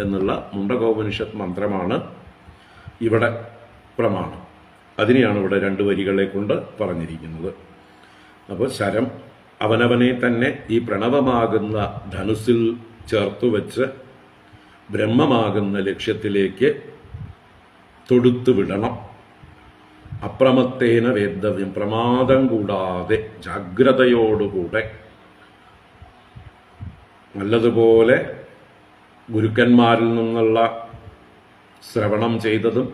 എന്നുള്ള മുണ്ടകോപനിഷത്ത് മന്ത്രമാണ് ഇവിടെ പ്രമാണം. അതിനെയാണ് ഇവിടെ 2 വരികളെ കൊണ്ട് പറഞ്ഞിരിക്കുന്നത്. അപ്പോൾ ശരം അവനവനെ തന്നെ ഈ പ്രണവമാകുന്ന ധനുസിൽ ചേർത്തുവെച്ച് ബ്രഹ്മമാകുന്ന ലക്ഷ്യത്തിലേക്ക് തൊടുത്തുവിടണം. അപ്രമത്തേന വേദ്ധവ്യം, പ്രമാദം കൂടാതെ ജാഗ്രതയോടുകൂടെ നല്ലതുപോലെ ഗുരുക്കന്മാരിൽ നിന്നുള്ള ശ്രവണം ചെയ്തതും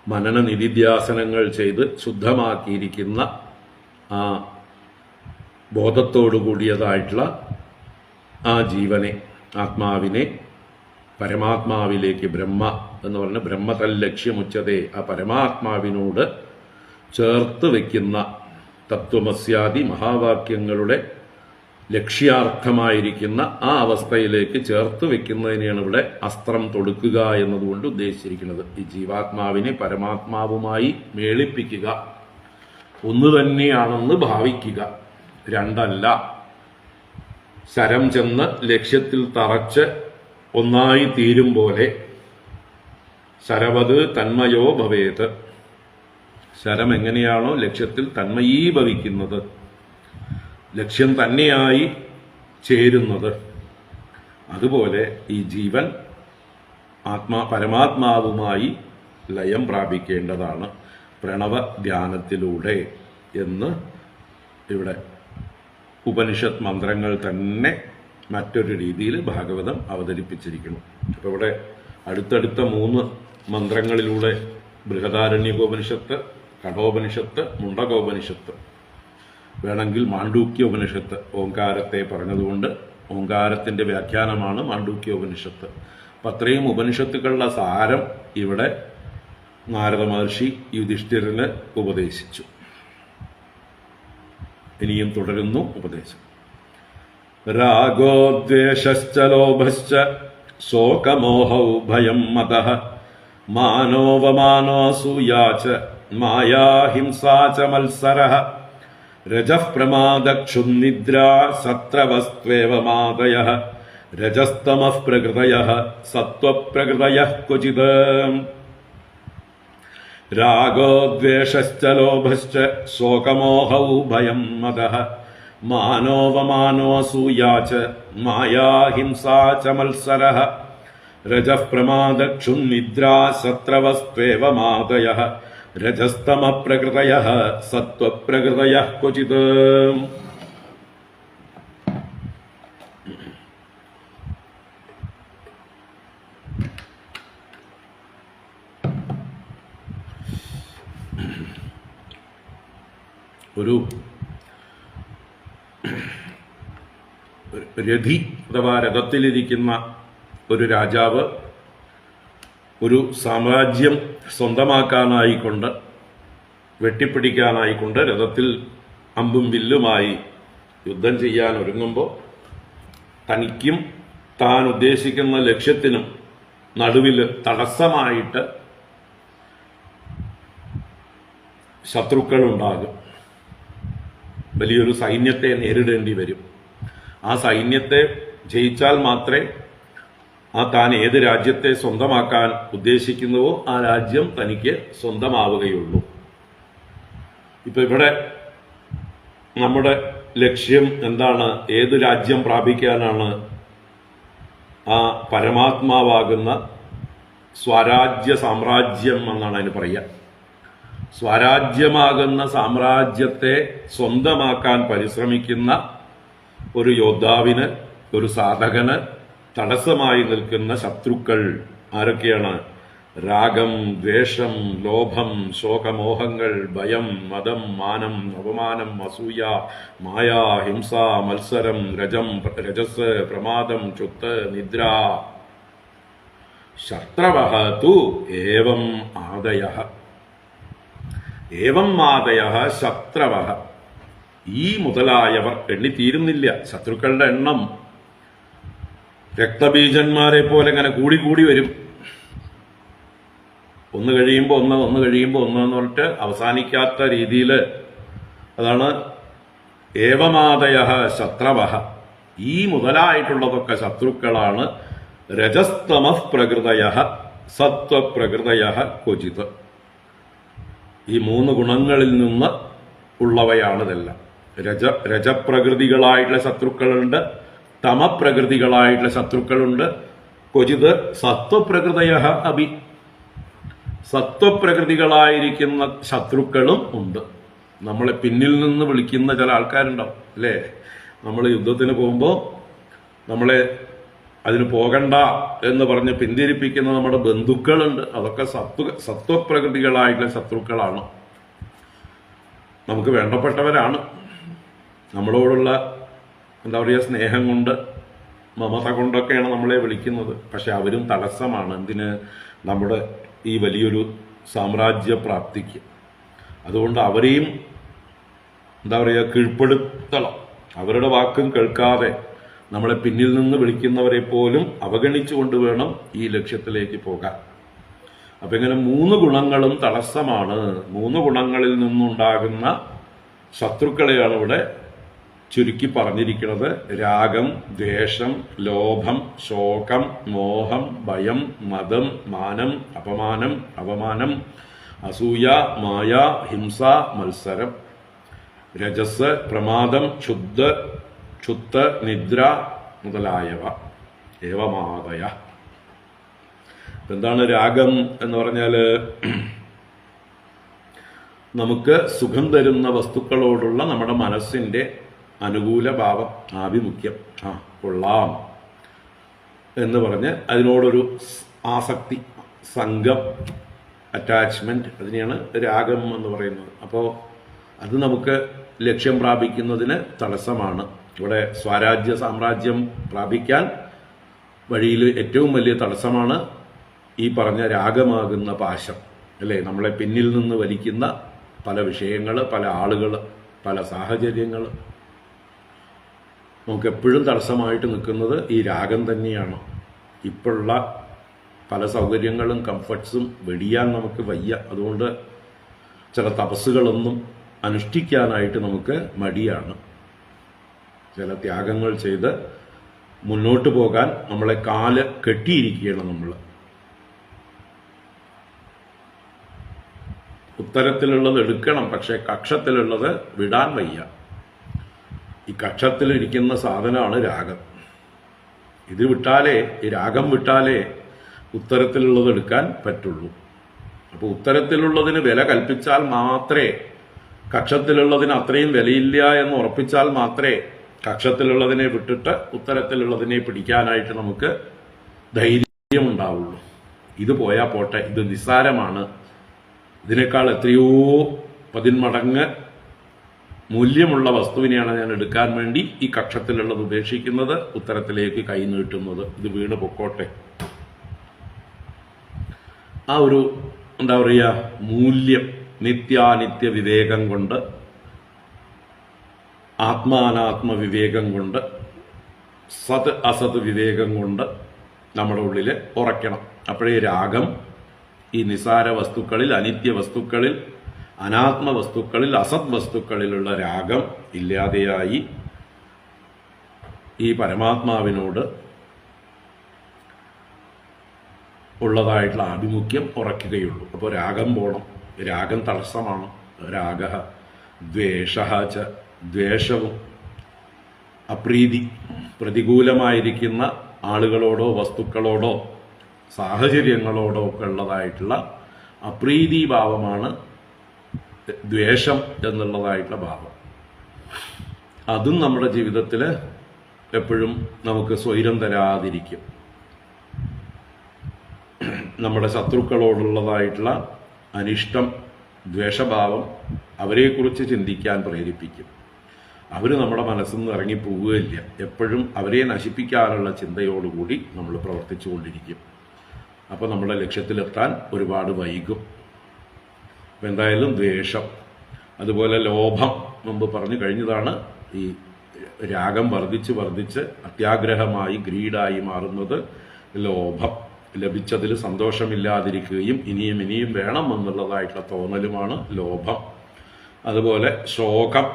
മനന നിധിധ്യാസനങ്ങൾ ചെയ്ത് ശുദ്ധമാക്കിയിരിക്കുന്ന ആ ബോധത്തോടു കൂടിയതായിട്ടുള്ള ആ ജീവനെ, ആത്മാവിനെ പരമാത്മാവിലേക്ക്, ബ്രഹ്മ എന്ന് പറഞ്ഞ ബ്രഹ്മതല്ലക്ഷ്യമുച്ചതേ, ആ പരമാത്മാവിനോട് ചേർത്ത് വയ്ക്കുന്ന തത്വമസ്യാദി മഹാവാക്യങ്ങളുടെ ലക്ഷ്യാർത്ഥമായിരിക്കുന്ന ആ അവസ്ഥയിലേക്ക് ചേർത്ത് വയ്ക്കുന്നതിനെയാണ് ഇവിടെ അസ്ത്രം തൊടുക്കുക എന്നതുകൊണ്ട് ഉദ്ദേശിച്ചിരിക്കുന്നത്. ഈ ജീവാത്മാവിനെ പരമാത്മാവുമായി മേളിപ്പിക്കുക, ഒന്ന് തന്നെയാണെന്ന് ഭാവിക്കുക, രണ്ടല്ല. ശരം ചെന്ന് ലക്ഷ്യത്തിൽ തറച്ച് ഒന്നായി തീരും പോലെ ശരവത് തന്മയോ ഭവേത്. ശരം എങ്ങനെയാണോ ലക്ഷ്യത്തിൽ തന്മയീഭവിക്കുന്നത്, ലക്ഷ്യം തന്നെയായി ചേരുന്നത്, അതുപോലെ ഈ ജീവൻ പരമാത്മാവുമായി ലയം പ്രാപിക്കേണ്ടതാണ്. പ്രണവ ധ്യാനത്തിലൂടെ എന്ന് ഇവിടെ ഉപനിഷത്ത് മന്ത്രങ്ങൾ തന്നെ മറ്റൊരു രീതിയിൽ ഭാഗവതം അവതരിപ്പിച്ചിരിക്കുന്നു. അപ്പോൾ ഇവിടെ അടുത്തടുത്ത 3 മന്ത്രങ്ങളിലൂടെ ബൃഹദാരണ്യകോപനിഷത്ത്, കഠോപനിഷത്ത്, മുണ്ടകോപനിഷത്ത്, വേണമെങ്കിൽ മാണ്ഡൂക്യോപനിഷത്ത് ഓങ്കാരത്തെ പറഞ്ഞതുകൊണ്ട് ഓങ്കാരത്തിൻ്റെ വ്യാഖ്യാനമാണ് മാണ്ഡൂക്യോപനിഷത്ത്. അപ്പം അത്രയും ഉപനിഷത്തുക്കളുടെ സാരം ഇവിടെ നാരദ മഹർഷി യുധിഷ്ഠിരന് ഉപദേശിച്ചു. ഇനിയും തുടരുന്നു ഉപദേശം. രാഗോദ്വേഷശ്ച ലോഭശ്ച ശോകമോഹൗ ഭയം മതഃ മാനോവമാനോऽസൂയാ ച മായാ ഹിംസാ ച മത്സരഃ രജഃ പ്രമാദക്ഷുന്നിദ്രാ സത്രവസ്ത്വേവ മാദയഃ രജസ്തമഃ പ്രകൃതയഃ സത്വപ്രകൃതയഃ ക്വചിത്. രാഗോദ്വേഷശ്ച ലോഭശ്ച ശോകമോഹൗ ഭയം മതഃ മാനോവമാനോऽസൂയാ ച മായാ ഹിംസാ ച മത്സരഃ രജഃ പ്രമാദക്ഷുന്നിദ്രാ സത്രവസ്ത്വേവ മാദയഃ രജസ്തമഃ പ്രകൃതയഃ സത്വപ്രകൃതയഃ ക്വചിത്. ഒരു രഥി അഥവാ രഥത്തിലിരിക്കുന്ന ഒരു രാജാവ് ഒരു സാമ്രാജ്യം സ്വന്തമാക്കാനായിക്കൊണ്ട് വെട്ടിപ്പിടിക്കാനായിക്കൊണ്ട് രഥത്തിൽ അമ്പും വില്ലുമായി യുദ്ധം ചെയ്യാൻ ഒരുങ്ങുമ്പോൾ തനിക്കും താൻ ഉദ്ദേശിക്കുന്ന ലക്ഷ്യത്തിനും നടുവിൽ തടസ്സമായിട്ട് ശത്രുക്കളുണ്ടാകും. വലിയൊരു സൈന്യത്തെ നേരിടേണ്ടി വരും. ആ സൈന്യത്തെ ജയിച്ചാൽ മാത്രമേ താൻ ഏത് രാജ്യത്തെ സ്വന്തമാക്കാൻ ഉദ്ദേശിക്കുന്നുവോ ആ രാജ്യം തനിക്ക് സ്വന്തമാവുകയുള്ളൂ. ഇപ്പൊ ഇവിടെ നമ്മുടെ ലക്ഷ്യം എന്താണ്? ഏത് രാജ്യം പ്രാപിക്കാനാണ്? ആ പരമാത്മാവാകുന്ന സ്വരാജ്യ സാമ്രാജ്യം എന്നാണ് അതിന് പറയുക. സ്വരാജ്യമാകുന്ന സാമ്രാജ്യത്തെ സ്വന്തമാക്കാൻ പരിശ്രമിക്കുന്ന ഒരു യോദ്ധാവിന്, ഒരു സാധകന് തടസ്സമായി നിൽക്കുന്ന ശത്രുക്കൾ ആരൊക്കെയാണ്? രാഗം, ദ്വേഷം, ലോഭം, ശോകമോഹങ്ങൾ, ഭയം, മദം, മാനം, അപമാനം, അസൂയ, മായ, ഹിംസ, മത്സരം, രജസ്, പ്രമാദം, ചുത്ത്, നിദ്ര. ശത്രവഃ തു ഏവം ആദയഃ. ഏവം ആദയഃ ശത്രവഃ. ഈ മുതലായവർ എണ്ണിത്തീരുന്നില്ല. ശത്രുക്കളുടെ എണ്ണം രക്തബീജന്മാരെ പോലെ ഇങ്ങനെ കൂടി വരും. ഒന്ന് കഴിയുമ്പോൾ ഒന്ന് എന്ന് പറഞ്ഞിട്ട് അവസാനിക്കാത്ത രീതിയിൽ. അതാണ് ഏവമാദയഃ ശത്രവഃ. ഈ മുതലായിട്ടുള്ളതൊക്കെ ശത്രുക്കളാണ്. രജസ്തമഃ പ്രകൃതയഃ സത്വപ്രകൃതയഃ ക്വചിത്. ഈ 3 ഗുണങ്ങളിൽ നിന്ന് ഉള്ളവയാണിതെല്ലാം. രജപ്രകൃതികളായിട്ടുള്ള ശത്രുക്കളുണ്ട്, തമപ്രകൃതികളായിട്ടുള്ള ശത്രുക്കളുണ്ട്. ക്വചിത് സത്വപ്രകൃതയഃ അഭി. സത്വപ്രകൃതികളായിരിക്കുന്ന ശത്രുക്കളും ഉണ്ട്. നമ്മളെ പിന്നിൽ നിന്ന് വിളിക്കുന്ന ചില ആൾക്കാരുണ്ടാവും അല്ലേ? നമ്മൾ യുദ്ധത്തിന് പോകുമ്പോൾ നമ്മളെ അതിന് പോകണ്ട എന്ന് പറഞ്ഞ് പിന്തിരിപ്പിക്കുന്ന നമ്മുടെ ബന്ധുക്കളുണ്ട്. അതൊക്കെ സത്വപ്രകൃതികളായിട്ടുള്ള ശത്രുക്കളാണ്. നമുക്ക് വേണ്ടപ്പെട്ടവരാണ്. നമ്മളോടുള്ള എന്താ പറയുക, സ്നേഹം കൊണ്ട്, മമത കൊണ്ടൊക്കെയാണ് നമ്മളെ വിളിക്കുന്നത്. പക്ഷെ അവരും തടസ്സമാണ്. എന്തിന്? നമ്മുടെ ഈ വലിയൊരു സാമ്രാജ്യപ്രാപ്തിക്ക്. അതുകൊണ്ട് അവരെയും എന്താ പറയുക, കീഴ്പ്പെടുത്തണം. അവരുടെ വാക്കും കേൾക്കാതെ നമ്മളെ പിന്നിൽ നിന്ന് വിളിക്കുന്നവരെ പോലും അവഗണിച്ചുകൊണ്ട് വേണം ഈ ലക്ഷ്യത്തിലേക്ക് പോകാൻ. അപ്പൊ ഇങ്ങനെ 3 ഗുണങ്ങളും തടസ്സമാണ്. 3 ഗുണങ്ങളിൽ നിന്നുണ്ടാകുന്ന ശത്രുക്കളെയാണ് ഇവിടെ ചുരുക്കി പറഞ്ഞിരിക്കുന്നത്. രാഗം, ദ്വേഷം, ലോഭം, ശോകം, മോഹം, ഭയം, മദം, മാനം, അപമാനം, അവമാനം, അസൂയ, മായ, ഹിംസ, മത്സരം, രജസ്, പ്രമാദം, ചുത്ത്, നിദ്ര മുതലായവ. ഏവമാദയ. എന്താണ് രാഗം എന്ന് പറഞ്ഞാൽ? നമുക്ക് സുഖം തരുന്ന വസ്തുക്കളോടുള്ള നമ്മുടെ മനസ്സിൻ്റെ അനുകൂല ഭാവം, ആഭിമുഖ്യം, കൊള്ളാം എന്ന് പറഞ്ഞ് അതിനോടൊരു ആസക്തി, സംഘം, അറ്റാച്ച്മെന്റ്, അതിനെയാണ് രാഗം എന്ന് പറയുന്നത്. അപ്പോൾ അത് നമുക്ക് ലക്ഷ്യം പ്രാപിക്കുന്നതിന് തടസ്സമാണ്. ഇവിടെ സ്വരാജ്യ സാമ്രാജ്യം പ്രാപിക്കാൻ വഴിയിൽ ഏറ്റവും വലിയ തടസ്സമാണ് ഈ പറഞ്ഞ രാഗമാകുന്ന പാശം, അല്ലേ? നമ്മളെ പിന്നിൽ നിന്ന് വലിക്കുന്ന പല വിഷയങ്ങൾ, പല ആളുകൾ, പല സാഹചര്യങ്ങൾ. നമുക്കെപ്പോഴും തടസ്സമായിട്ട് നിൽക്കുന്നത് ഈ രാഗം തന്നെയാണ്. ഇപ്പോഴുള്ള പല സൗകര്യങ്ങളും കംഫർട്ട്സും വെടിയാൻ നമുക്ക് വയ്യ. അതുകൊണ്ട് ചില തപസ്സുകളൊന്നും അനുഷ്ഠിക്കാനായിട്ട് നമുക്ക് മടിയാണ്. ചില ത്യാഗങ്ങൾ ചെയ്ത് മുന്നോട്ട് പോകാൻ നമ്മളെ കാല് കെട്ടിയിരിക്കുകയാണ് നമ്മൾ. ഉത്തരത്തിലുള്ളത് എടുക്കണം, പക്ഷെ കക്ഷത്തിലുള്ളത് വിടാൻ വയ്യ. ഈ കക്ഷത്തിലിരിക്കുന്ന സാധനമാണ് രാഗം. ഇത് വിട്ടാലേ, ഈ രാഗം വിട്ടാലേ ഉത്തരത്തിലുള്ളത് എടുക്കാൻ പറ്റുള്ളൂ. അപ്പോൾ ഉത്തരത്തിലുള്ളതിന് വില കൽപ്പിച്ചാൽ മാത്രമേ, കക്ഷത്തിലുള്ളതിന് അത്രയും വിലയില്ല എന്ന് ഉറപ്പിച്ചാൽ മാത്രമേ കക്ഷത്തിലുള്ളതിനെ വിട്ടിട്ട് ഉത്തരത്തിലുള്ളതിനെ പിടിക്കാനായിട്ട് നമുക്ക് ധൈര്യമുണ്ടാവുള്ളൂ. ഇത് പോയാൽ പോട്ടെ, ഇത് നിസ്സാരമാണ്, ഇതിനേക്കാൾ എത്രയോ 10 മടങ്ങ് മൂല്യമുള്ള വസ്തുവിനെയാണ് ഞാൻ എടുക്കാൻ വേണ്ടി ഈ കക്ഷത്തിലുള്ളത് ഉപേക്ഷിക്കുന്നത്, ഉത്തരത്തിലേക്ക് കൈ നീട്ടുന്നത്. ഇത് വീണ് പൊക്കോട്ടെ. ആ ഒരു എന്താ പറയുക, മൂല്യം, നിത്യാനിത്യ വിവേകം കൊണ്ട്, ആത്മാനാത്മ വിവേകം കൊണ്ട്, സത് അസത് വിവേകം കൊണ്ട് നമ്മുടെ ഉള്ളിൽ ഉറയ്ക്കണം. അപ്പോഴേ രാഗം ഈ നിസാര വസ്തുക്കളിൽ, അനിത്യ വസ്തുക്കളിൽ, അനാത്മ വസ്തുക്കളിൽ, അസത് വസ്തുക്കളിലുള്ള രാഗം ഇല്ലാതെയായി ഈ പരമാത്മാവിനോട് ഉള്ളതായിട്ടുള്ള ആഭിമുഖ്യം ഉറയ്ക്കുകയുള്ളൂ. അപ്പോൾ രാഗം പോണം. രാഗം തടസ്സമാണ്. രാഗ ദ്വേഷ ച, ദ്വേഷവും അപ്രീതി, പ്രതികൂലമായിരിക്കുന്ന ആളുകളോടോ വസ്തുക്കളോടോ സാഹചര്യങ്ങളോടോ ഒക്കെ ഉള്ളതായിട്ടുള്ള അപ്രീതി ഭാവമാണ് ദ്വേഷം എന്നുള്ളതായിട്ടുള്ള ഭാവം. അതും നമ്മുടെ ജീവിതത്തിൽ എപ്പോഴും നമുക്ക് സ്വൈരം തരാതിരിക്കും. നമ്മുടെ ശത്രുക്കളോടുള്ളതായിട്ടുള്ള അനിഷ്ടം, ദ്വേഷഭാവം അവരെക്കുറിച്ച് ചിന്തിക്കാൻ പ്രേരിപ്പിക്കും. അവർ നമ്മുടെ മനസ്സിൽ നിന്ന് ഇറങ്ങി പോവുകയില്ല. എപ്പോഴും അവരെ നശിപ്പിക്കാനുള്ള ചിന്തയോടുകൂടി നമ്മൾ പ്രവർത്തിച്ചു കൊണ്ടിരിക്കും. അപ്പോൾ നമ്മുടെ ലക്ഷ്യത്തിലെത്താൻ ഒരുപാട് വൈകും. അപ്പം എന്തായാലും ദ്വേഷം, അതുപോലെ ലോഭം മുമ്പ് പറഞ്ഞു കഴിഞ്ഞതാണ്. ഈ രാഗം വർദ്ധിച്ച് വർദ്ധിച്ച് അത്യാഗ്രഹമായി, ഗ്രീഡായി മാറുന്നത് ലോഭം. ലഭിച്ചതിൽ സന്തോഷമില്ലാതിരിക്കുകയും ഇനിയും ഇനിയും വേണം എന്നുള്ളതായിട്ടുള്ള തോന്നലുമാണ് ലോഭം. അതുപോലെ ശോകം.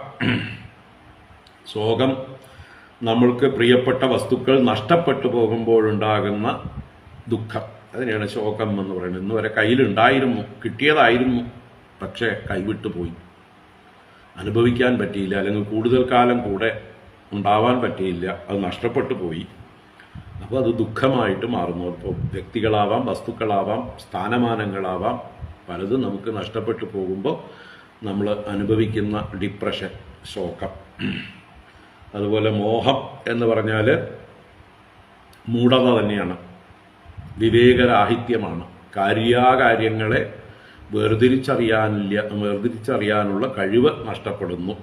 ശോകം നമ്മൾക്ക് പ്രിയപ്പെട്ട വസ്തുക്കൾ നഷ്ടപ്പെട്ടു പോകുമ്പോഴുണ്ടാകുന്ന ദുഃഖം, അതിനെയാണ് ശോകം എന്ന് പറയുന്നത്. ഇന്ന് വരെ കയ്യിലുണ്ടായിരുന്നു, കിട്ടിയതായിരുന്നു, പക്ഷേ കൈവിട്ടു പോയി, അനുഭവിക്കാൻ പറ്റിയില്ല, അല്ലെങ്കിൽ കൂടുതൽ കാലം കൂടെ ഉണ്ടാവാൻ പറ്റിയില്ല, അത് നഷ്ടപ്പെട്ടു പോയി. അപ്പോൾ അത് ദുഃഖമായിട്ട് മാറുന്നു. അപ്പോൾ വ്യക്തികളാവാം, വസ്തുക്കളാവാം, സ്ഥാനമാനങ്ങളാവാം, പലതും നമുക്ക് നഷ്ടപ്പെട്ടു പോകുമ്പോൾ നമ്മൾ അനുഭവിക്കുന്ന ഡിപ്രഷൻ, ശോകം. അതുപോലെ മോഹം എന്ന് പറഞ്ഞാൽ മൂഢത തന്നെയാണ്, വിവേകരാഹിത്യമാണ്. കാര്യങ്ങളെ വേർതിരിച്ചറിയാനുള്ള കഴിവ് നഷ്ടപ്പെടുന്നു,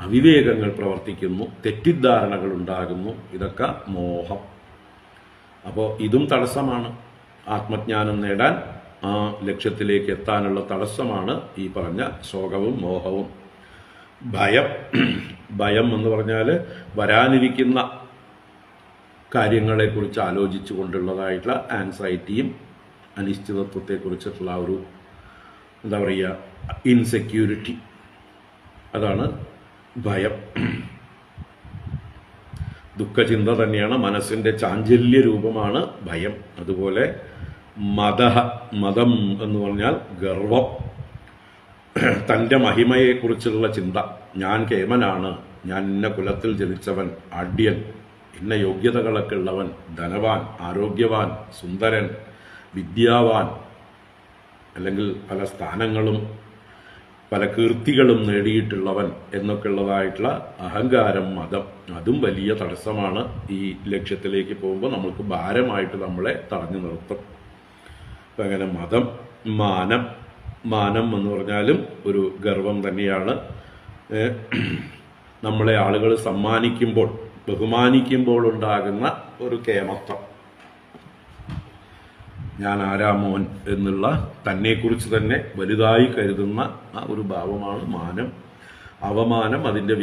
അവിവേകങ്ങൾ പ്രവർത്തിക്കുന്നു, തെറ്റിദ്ധാരണകൾ ഉണ്ടാകുന്നു. ഇതൊക്കെ മോഹം. അപ്പോൾ ഇതും തടസ്സമാണ്. ആത്മജ്ഞാനം നേടാൻ, ആ ലക്ഷ്യത്തിലേക്ക് എത്താനുള്ള തടസ്സമാണ് ഈ പറഞ്ഞ ശോകവും മോഹവും. ഭയം എന്ന് പറഞ്ഞാൽ വരാനിരിക്കുന്ന കാര്യങ്ങളെക്കുറിച്ച് ആലോചിച്ചു കൊണ്ടുള്ളതായിട്ടുള്ള ആൻസൈറ്റിയും അനിശ്ചിതത്വത്തെക്കുറിച്ചിട്ടുള്ള ഒരു എന്താ പറയുക, ഇൻസെക്യൂരിറ്റി, അതാണ് ഭയം. ദുഃഖചിന്ത തന്നെയാണ്, മനസ്സിൻ്റെ ചാഞ്ചല്യ രൂപമാണ് ഭയം. അതുപോലെ മതം എന്ന് പറഞ്ഞാൽ ഗർവം, തൻ്റെ മഹിമയെക്കുറിച്ചുള്ള ചിന്ത. ഞാൻ കേമനാണ്, ഞാൻ ഇന്ന കുലത്തിൽ ജനിച്ചവൻ, ആഢ്യൻ, ഇന്ന യോഗ്യതകളൊക്കെ ഉള്ളവൻ, ധനവാൻ, ആരോഗ്യവാൻ, സുന്ദരൻ, വിദ്യാവാൻ, അല്ലെങ്കിൽ പല സ്ഥാനങ്ങളും പല കീർത്തികളും നേടിയിട്ടുള്ളവൻ എന്നൊക്കെയുള്ളതായിട്ടുള്ള അഹങ്കാരം, മതം, അതും വലിയ തടസ്സമാണ്. ഈ ലക്ഷ്യത്തിലേക്ക് പോകുമ്പോൾ നമ്മൾക്ക് ഭാരമായിട്ട് നമ്മളെ തടഞ്ഞു നിർത്തും. അപ്പം അങ്ങനെ മതം, മാനം എന്ന് പറഞ്ഞാലും ഒരു ഗർവം തന്നെയാണ്. നമ്മളെ ആളുകൾ സമ്മാനിക്കുമ്പോൾ, ബഹുമാനിക്കുമ്പോൾ ഉണ്ടാകുന്ന ഒരു കേമത്വം, ഞാൻ ആരാമോൻ എന്നുള്ള തന്നെക്കുറിച്ച് തന്നെ വലുതായി കരുതുന്ന ആ ഒരു ഭാവമാണ് മാനം. അവമാനം അതിൻ്റെ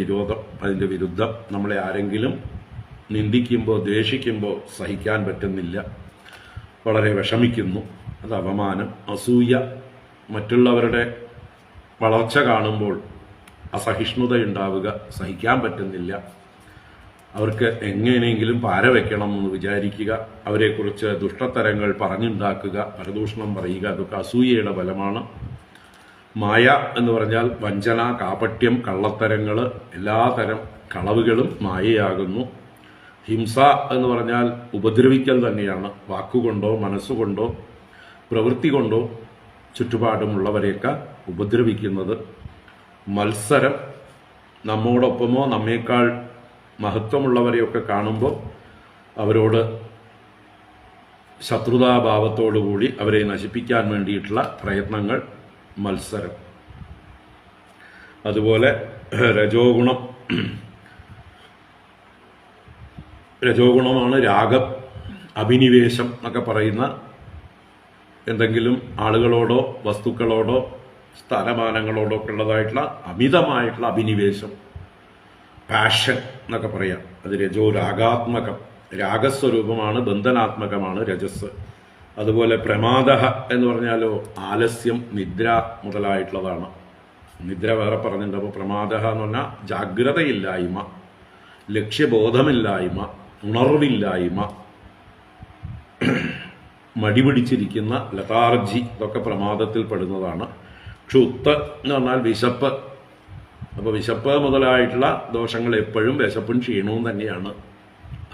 വിരുദ്ധം. നമ്മളെ ആരെങ്കിലും നിന്ദിക്കുമ്പോൾ, ദ്വേഷിക്കുമ്പോൾ സഹിക്കാൻ പറ്റുന്നില്ല, വളരെ വിഷമിക്കുന്നു, അത് അവമാനം. അസൂയ, മറ്റുള്ളവരുടെ വളർച്ച കാണുമ്പോൾ അസഹിഷ്ണുതയുണ്ടാവുക, സഹിക്കാൻ പറ്റുന്നില്ല, അവർക്ക് എങ്ങനെയെങ്കിലും പാര വയ്ക്കണം എന്ന് വിചാരിക്കുക, അവരെക്കുറിച്ച് ദുഷ്ടത്തരങ്ങൾ പറഞ്ഞുണ്ടാക്കുക, പരദൂഷണം പറയുക, അതൊക്കെ അസൂയയുടെ ഫലമാണ്. മായ എന്ന് പറഞ്ഞാൽ വഞ്ചന, കാപട്യം, കള്ളത്തരങ്ങൾ, എല്ലാതരം കളവുകളും മായയാകുന്നു. ഹിംസ എന്ന് പറഞ്ഞാൽ ഉപദ്രവിക്കൽ തന്നെയാണ്, വാക്കുകൊണ്ടോ മനസ്സുകൊണ്ടോ പ്രവൃത്തി കൊണ്ടോ ചുറ്റുപാടുമുള്ളവരെയൊക്കെ ഉപദ്രവിക്കുന്നത്. മത്സരം, നമ്മോടൊപ്പമോ നമ്മേക്കാൾ മഹത്വമുള്ളവരെയൊക്കെ കാണുമ്പോൾ അവരോട് ശത്രുതാഭാവത്തോടുകൂടി അവരെ നശിപ്പിക്കാൻ വേണ്ടിയിട്ടുള്ള പ്രയത്നങ്ങൾ, മത്സരം. അതുപോലെ രജോഗുണമാണ് രാഗം, അഭിനിവേശം എന്നൊക്കെ പറയുന്ന എന്തെങ്കിലും ആളുകളോടോ വസ്തുക്കളോടോ സ്ഥാനമാനങ്ങളോടോ ഒക്കെ ഉള്ളതായിട്ടുള്ള അമിതമായിട്ടുള്ള അഭിനിവേശം, പാഷൻ എന്നൊക്കെ പറയാം. അത് രജോരാഗാത്മകം, രാഗസ്വരൂപമാണ്, ബന്ധനാത്മകമാണ് രജസ്. അതുപോലെ പ്രമാദ എന്ന് പറഞ്ഞാലോ ആലസ്യം, നിദ്ര മുതലായിട്ടുള്ളതാണ്. നിദ്ര വേറെ പറഞ്ഞിട്ടുണ്ട്. അപ്പോൾ പ്രമാദ എന്ന് പറഞ്ഞാൽ ജാഗ്രതയില്ലായ്മ, ലക്ഷ്യബോധമില്ലായ്മ, ഉണർവില്ലായ്മ, മടിപിടിച്ചിരിക്കുന്ന ലതാർജി, ഇതൊക്കെ പ്രമാദത്തിൽ പെടുന്നതാണ്. ക്ഷുത്ത് എന്ന് പറഞ്ഞാൽ വിശപ്പ്. അപ്പോൾ വിശപ്പ് മുതലായിട്ടുള്ള ദോഷങ്ങൾ എപ്പോഴും വിശപ്പും ക്ഷീണവും തന്നെയാണ്.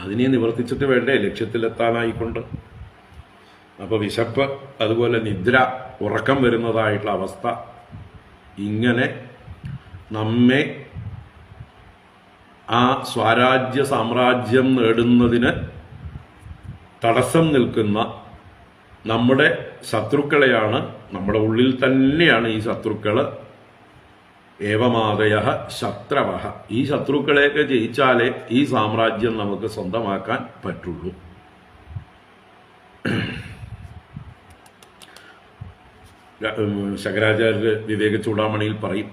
അതിനെ നിവർത്തിച്ചിട്ട് വേണ്ടേ ലക്ഷ്യത്തിലെത്താനായിക്കൊണ്ട്. അപ്പോൾ വിശപ്പ്, അതുപോലെ നിദ്ര, ഉറക്കം വരുന്നതായിട്ടുള്ള അവസ്ഥ, ഇങ്ങനെ നമ്മെ ആ സ്വരാജ്യ സാമ്രാജ്യം നേടുന്നതിന് തടസ്സം നിൽക്കുന്ന നമ്മുടെ ശത്രുക്കളെയാണ്, നമ്മുടെ ഉള്ളിൽ തന്നെയാണ് ഈ ശത്രുക്കൾ. ഏവമാദയ ശത്രവഹ, ഈ ശത്രുക്കളെയൊക്കെ ജയിച്ചാലേ ഈ സാമ്രാജ്യം നമുക്ക് സ്വന്തമാക്കാൻ പറ്റുള്ളൂ. ശങ്കരാചാര്യർ വിവേക ചൂടാമണിയിൽ പറയും,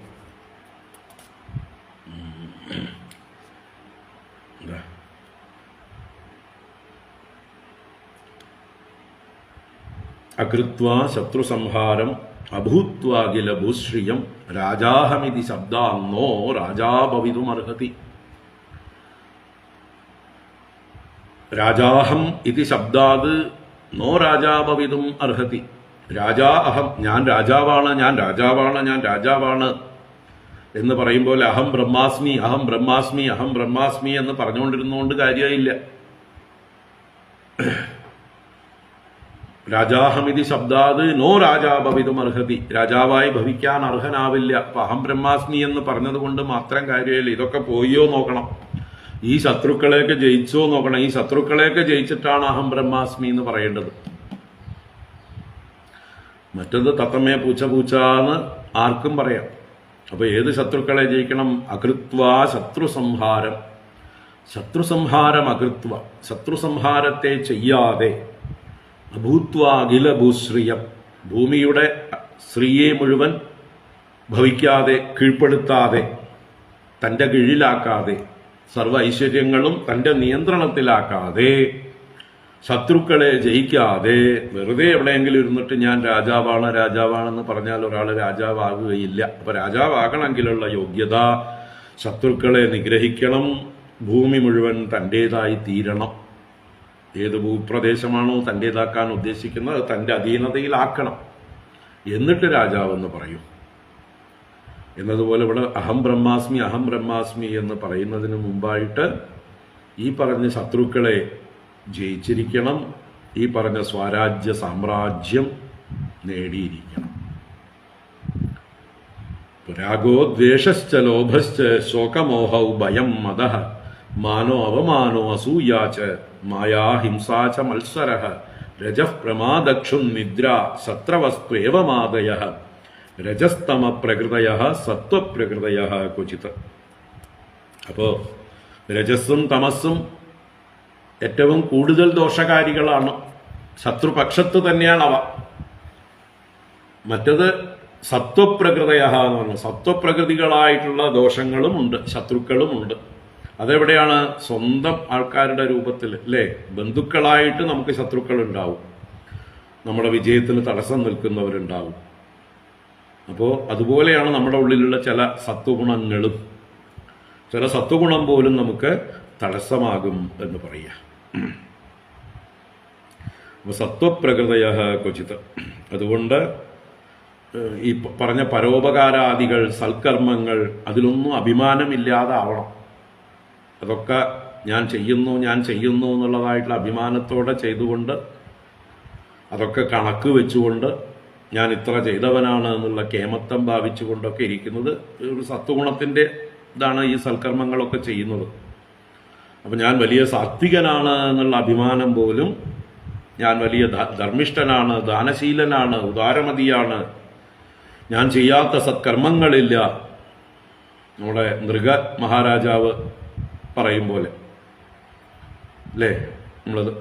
അകൃത്വാ ശത്രുസംഹാരം അഭൂത്വാഖില ഭൂശ്രിയം രാജാഹമിതി ശബ്ദാന്നോ രാജാ ഭവിതുമർഹതി. രാജാഹം ഇതി ശബ്ദാത് നോ രാജാ ഭവിതും അർഹതി. രാജാ അഹം, ഞാൻ രാജാവാണ്, ഞാൻ രാജാവാണ്, ഞാൻ രാജാവാണ് എന്ന് പറയുമ്പോൾ അഹം ബ്രഹ്മാസ്മി, അഹം ബ്രഹ്മാസ്മി, അഹം ബ്രഹ്മാസ്മി എന്ന് പറഞ്ഞുകൊണ്ടിരുന്നുകൊണ്ട് കാര്യമില്ല. രാജാഹമിതി ശബ്ദാത് നോ രാജാ ഭവിതും അർഹതി, രാജാവായി ഭവിക്കാൻ അർഹനാവില്ല. അപ്പൊ അഹം ബ്രഹ്മാസ്മി എന്ന് പറഞ്ഞത് കൊണ്ട് മാത്രം കാര്യമില്ല, ഇതൊക്കെ പോയോ നോക്കണം, ഈ ശത്രുക്കളെയൊക്കെ ജയിച്ചോ നോക്കണം. ഈ ശത്രുക്കളെയൊക്കെ ജയിച്ചിട്ടാണ് അഹം ബ്രഹ്മാസ്മി എന്ന് പറയേണ്ടത്. മറ്റത് തത്തമ്മയെ പൂച്ച എന്ന് ആർക്കും പറയാം. അപ്പൊ ഏത് ശത്രുക്കളെ ജയിക്കണം? അകൃത്വാ ശത്രുസംഹാരം, ശത്രുസംഹാരം അകൃത്വ, ശത്രുസംഹാരത്തെ ചെയ്യാതെ, അഭൂത്വാ അഖില ഭൂശ്രിയം, ഭൂമിയുടെ ശ്രീയെ മുഴുവൻ ഭവിക്കാതെ, കീഴ്പ്പെടുത്താതെ, തൻ്റെ കീഴിലാക്കാതെ, സർവ ഐശ്വര്യങ്ങളും തൻ്റെ നിയന്ത്രണത്തിലാക്കാതെ, ശത്രുക്കളെ ജയിക്കാതെ, വെറുതെ എവിടെയെങ്കിലും ഇരുന്നിട്ട് ഞാൻ രാജാവാണ് രാജാവാണെന്ന് പറഞ്ഞാൽ ഒരാൾ രാജാവാകുകയില്ല. അപ്പൊ രാജാവാകണമെങ്കിലുള്ള യോഗ്യത ശത്രുക്കളെ നിഗ്രഹിക്കണം, ഭൂമി മുഴുവൻ തൻ്റേതായി തീരണം. ഏത് ഭൂപ്രദേശമാണോ തൻ്റേതാക്കാൻ ഉദ്ദേശിക്കുന്നത് അത് തൻ്റെ അധീനതയിലാക്കണം, എന്നിട്ട് രാജാവെന്ന് പറയും. എന്നതുപോലെ ഇവിടെ അഹം ബ്രഹ്മാസ്മി, അഹം ബ്രഹ്മാസ്മി എന്ന് പറയുന്നതിന് മുമ്പായിട്ട് ഈ പറഞ്ഞ ശത്രുക്കളെ ജയിച്ചിരിക്കണം, ഈ പറഞ്ഞ സ്വരാജ്യ സാമ്രാജ്യം നേടിയിരിക്കണം. ഇപ്പൊ രാഗോ ദ്വേഷശ്ച ലോഭശ്ച ശോകമോഹൗ ഭയം മദഃ മാനോ അവമാനോ അസൂയാച മായാ ഹിംസാച മത്സരഃ രജഃ പ്രമാദക്ഷും നിദ്ര സത്രവസ്ത്വേവമാദയഃ രജസ്തമ പ്രകൃതയഃ സത്വപ്രകൃതയഃ ക്വചിത്. അപ്പോൾ രജസ്സും തമസ്സും ഏറ്റവും കൂടുതൽ ദോഷകാരികളാണ്. ശത്രുപക്ഷത്ത് തന്നെയാണ് അവ. മറ്റത് സത്വപ്രകൃതയ എന്ന് പറഞ്ഞു. സത്വപ്രകൃതികളായിട്ടുള്ള ദോഷങ്ങളും ഉണ്ട്, ശത്രുക്കളും ഉണ്ട്. അതെവിടെയാണ്? സ്വന്തം ആൾക്കാരുടെ രൂപത്തിൽ, അല്ലേ? ബന്ധുക്കളായിട്ട് നമുക്ക് ശത്രുക്കൾ ഉണ്ടാവും, നമ്മുടെ വിജയത്തിന് തടസ്സം നിൽക്കുന്നവരുണ്ടാവും. അപ്പോൾ അതുപോലെയാണ് നമ്മുടെ ഉള്ളിലുള്ള ചില സത്വഗുണങ്ങളും. ചില സത്വഗുണം പോലും നമുക്ക് തടസ്സമാകും എന്ന് പറയുക. അപ്പോൾ സത്വപ്രകൃതയ ക്വചിത്. അതുകൊണ്ട് ഈ പറഞ്ഞ പരോപകാരാദികൾ, സൽക്കർമ്മങ്ങൾ, അതിലൊന്നും അഭിമാനമില്ലാതെ ആവണം. അതൊക്കെ ഞാൻ ചെയ്യുന്നു എന്നുള്ളതായിട്ടുള്ള അഭിമാനത്തോടെ ചെയ്തുകൊണ്ട്, അതൊക്കെ കണക്ക് വെച്ചുകൊണ്ട്, ഞാൻ ഇത്ര ചെയ്തവനാണ് എന്നുള്ള കേമത്വം ഭാവിച്ചുകൊണ്ടൊക്കെ ഇരിക്കുന്നത് ഒരു സത്വഗുണത്തിൻ്റെ ഇതാണ് ഈ സൽക്കർമ്മങ്ങളൊക്കെ ചെയ്യുന്നത്. അപ്പം ഞാൻ വലിയ സാത്വികനാണ് എന്നുള്ള അഭിമാനം പോലും, ഞാൻ വലിയ ധർമ്മിഷ്ഠനാണ്, ദാനശീലനാണ്, ഉദാരമതിയാണ്, ഞാൻ ചെയ്യാത്ത സത്കർമ്മങ്ങളില്ല, നമ്മുടെ നൃഗ മഹാരാജാവ് പറയും പോലെ, അല്ലേ? നമ്മളത്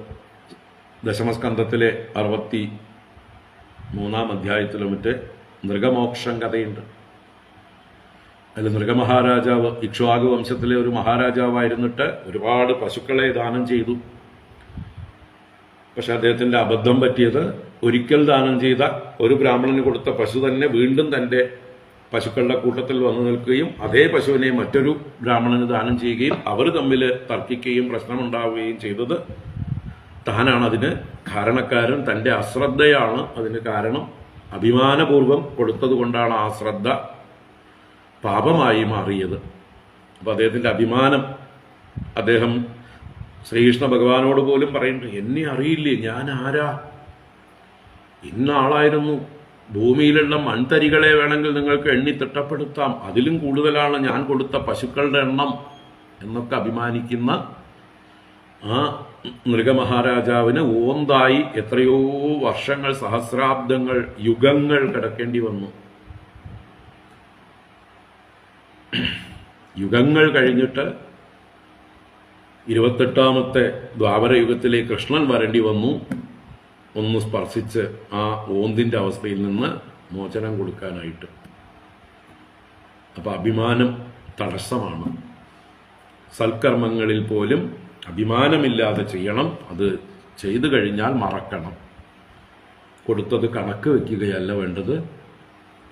ദശമസ്കന്ധത്തിലെ 63 അധ്യായത്തിലും മറ്റേ നൃഗമോക്ഷം കഥയുണ്ട്. അതിൽ നൃഗമഹാരാജാവ് ഇക്ഷ്വാകു വംശത്തിലെ ഒരു മഹാരാജാവായിരുന്നിട്ട് ഒരുപാട് പശുക്കളെ ദാനം ചെയ്തു. പക്ഷെ അദ്ദേഹത്തിന്റെ അബദ്ധം പറ്റിയത്, ഒരിക്കൽ ദാനം ചെയ്ത ഒരു ബ്രാഹ്മണന് കൊടുത്ത പശു തന്നെ വീണ്ടും തന്റെ പശുക്കളുടെ കൂട്ടത്തിൽ വന്നു നിൽക്കുകയും അതേ പശുവിനെ മറ്റൊരു ബ്രാഹ്മണന് ദാനം ചെയ്യുകയും അവർ തമ്മിൽ തർക്കിക്കുകയും പ്രശ്നമുണ്ടാവുകയും ചെയ്തത് താനാണ് അതിന് കാരണക്കാരൻ. തന്റെ അശ്രദ്ധയാണ് അതിന് കാരണം. അഭിമാനപൂർവം കൊടുത്തത് കൊണ്ടാണ് ആ ശ്രദ്ധ പാപമായി മാറിയത്. അപ്പൊ അദ്ദേഹത്തിന്റെ അഭിമാനം, അദ്ദേഹം ശ്രീകൃഷ്ണ ഭഗവാനോട് പോലും പറയുന്നുണ്ട്, എന്നെ അറിയില്ലേ, ഞാൻ ആരാ, ഇന്ന ആളായിരുന്നു, ഭൂമിയിലുള്ള മൺതരികളെ വേണമെങ്കിൽ നിങ്ങൾക്ക് എണ്ണി തിട്ടപ്പെടുത്താം, അതിലും കൂടുതലാണ് ഞാൻ കൊടുത്ത പശുക്കളുടെ എണ്ണം എന്നൊക്കെ അഭിമാനിക്കുന്ന ആ നൃഗമഹാരാജാവിന് ഓന്തായി എത്രയോ വർഷങ്ങൾ, സഹസ്രാബ്ദങ്ങൾ, യുഗങ്ങൾ കിടക്കേണ്ടി വന്നു. യുഗങ്ങൾ കഴിഞ്ഞിട്ട് 28ാമത്തെ ദ്വാപരയുഗത്തിലെ കൃഷ്ണൻ വരേണ്ടി വന്നു, ഒന്ന് സ്പർശിച്ച് ആ ഓന്തിന്റെ അവസ്ഥയിൽ നിന്ന് മോചനം കൊടുക്കാനായിട്ട്. അപ്പൊ അഭിമാനം തടസ്സമാണ്. സൽക്കർമ്മങ്ങളിൽ പോലും അഭിമാനമില്ലാതെ ചെയ്യണം. അത് ചെയ്തു കഴിഞ്ഞാൽ മറക്കണം. കൊടുത്തത് കണക്ക് വെക്കുകയല്ല വേണ്ടത്.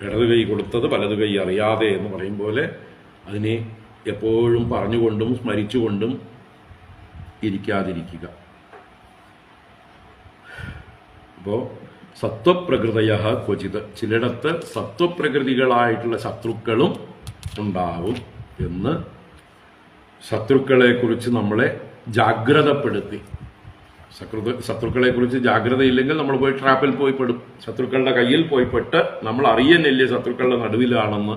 ഇടത് കൈ കൊടുത്തത് വലത് കൈ അറിയാതെ എന്ന് പറയും പോലെ അതിനെ എപ്പോഴും പറഞ്ഞുകൊണ്ടും സ്മരിച്ചുകൊണ്ടും ഇരിക്കാതിരിക്കുക. അപ്പോൾ സത്വപ്രകൃതയ ക്വചിത്, ചിലയിടത്ത് സത്വപ്രകൃതികളായിട്ടുള്ള ശത്രുക്കളും ഉണ്ടാവും എന്ന് ശത്രുക്കളെ കുറിച്ച് നമ്മളെ ജാഗ്രതപ്പെടുത്തി. ശത്രുക്കളെ കുറിച്ച് ജാഗ്രതയില്ലെങ്കിൽ നമ്മൾ പോയി ട്രാപ്പിൽ പോയി പെടും. ശത്രുക്കളുടെ കയ്യിൽ പോയി പെട്ട് നമ്മൾ അറിയുന്നില്ല ശത്രുക്കളുടെ നടുവിലാണെന്ന്.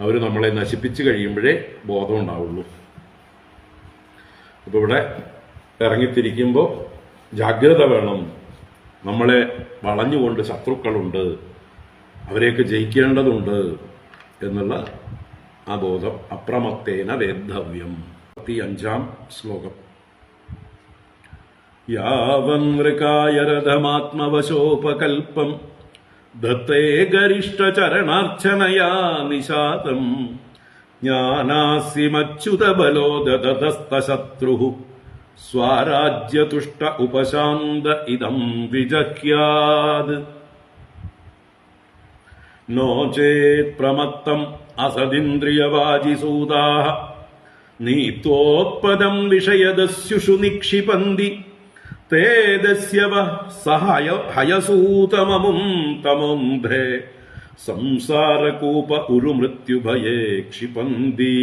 അവർ നമ്മളെ നശിപ്പിച്ചു കഴിയുമ്പോഴേ ബോധം ഉണ്ടാവുള്ളൂ. അപ്പൊ ഇവിടെ ഇറങ്ങിത്തിരിക്കുമ്പോൾ ജാഗ്രത വേണം. നമ്മളെ വളഞ്ഞുകൊണ്ട് ശത്രുക്കളുണ്ട്, അവരെയൊക്കെ ജയിക്കേണ്ടതുണ്ട് എന്നുള്ള ആ ബോധം അപ്രമത്തേന വേദ്ധവ്യം. 5-ാം ശ്ലോകം. യാവൻമൃകായ രഥമാത്മവശോപകൽപ്പം ദത്തേ ഗരിഷ്ഠചരണാർച്ചനയാ നിശാതം ജ്ഞാനാസ്യമച്യുതബലോദതസ്തശത്രുഃ സ്വാരാജ്യതുഷ്ട ഉപശാന്ത ഇദം വിജഹ്യാത് നോ ചേത് പ്രമത്തം അസദിന്ദ്രിയവാജിസൂതാഃ നീത്വോത്പദം വിഷയദസ്യുഷു നിക്ഷിപന്തി തേദസ്യവ ഹയസൂതമമും തമോന്ധേ സംസാരകൂപ ഉരുമൃത്യുഭയേ ക്ഷിപന്തി.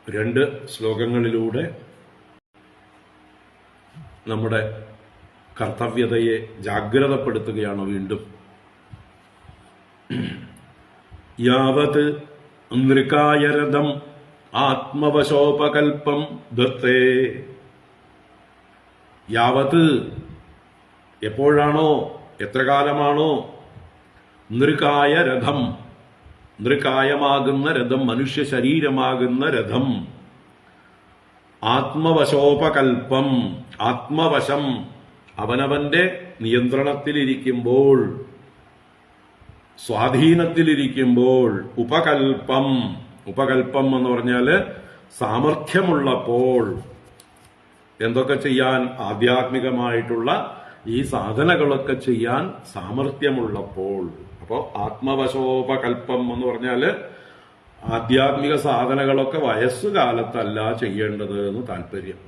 2 ശ്ലോകങ്ങളിലൂടെ നമ്മുടെ കർത്തവ്യതയെ ജാഗ്രതപ്പെടുത്തുകയാണ് വീണ്ടും. യാവത് നൃകായരഥം ആത്മവശോപകൽപ്പം ദത്തേ. യാവത് എപ്പോഴാണോ, എത്ര കാലമാണോ, നൃകായ രഥം, നൃകായമാകുന്ന രഥം, മനുഷ്യ ശരീരമാകുന്ന രഥം, ആത്മവശോപകൽപ്പം, ആത്മവശം, അവനവന്റെ നിയന്ത്രണത്തിലിരിക്കുമ്പോൾ, സ്വാധീനത്തിലിരിക്കുമ്പോൾ, ഉപകൽപ്പം, ഉപകൽപ്പം എന്ന് പറഞ്ഞാല് സാമർഥ്യമുള്ളപ്പോൾ എന്തൊക്കെ ചെയ്യാൻ, ആധ്യാത്മികമായിട്ടുള്ള ഈ സാധനകളൊക്കെ ചെയ്യാൻ സാമർഥ്യമുള്ളപ്പോൾ. അപ്പോ ആത്മവശോപകൽപ്പം എന്ന് പറഞ്ഞാല് ആധ്യാത്മിക സാധനകളൊക്കെ വയസ്സുകാലത്തല്ല ചെയ്യേണ്ടത് എന്ന് താല്പര്യം.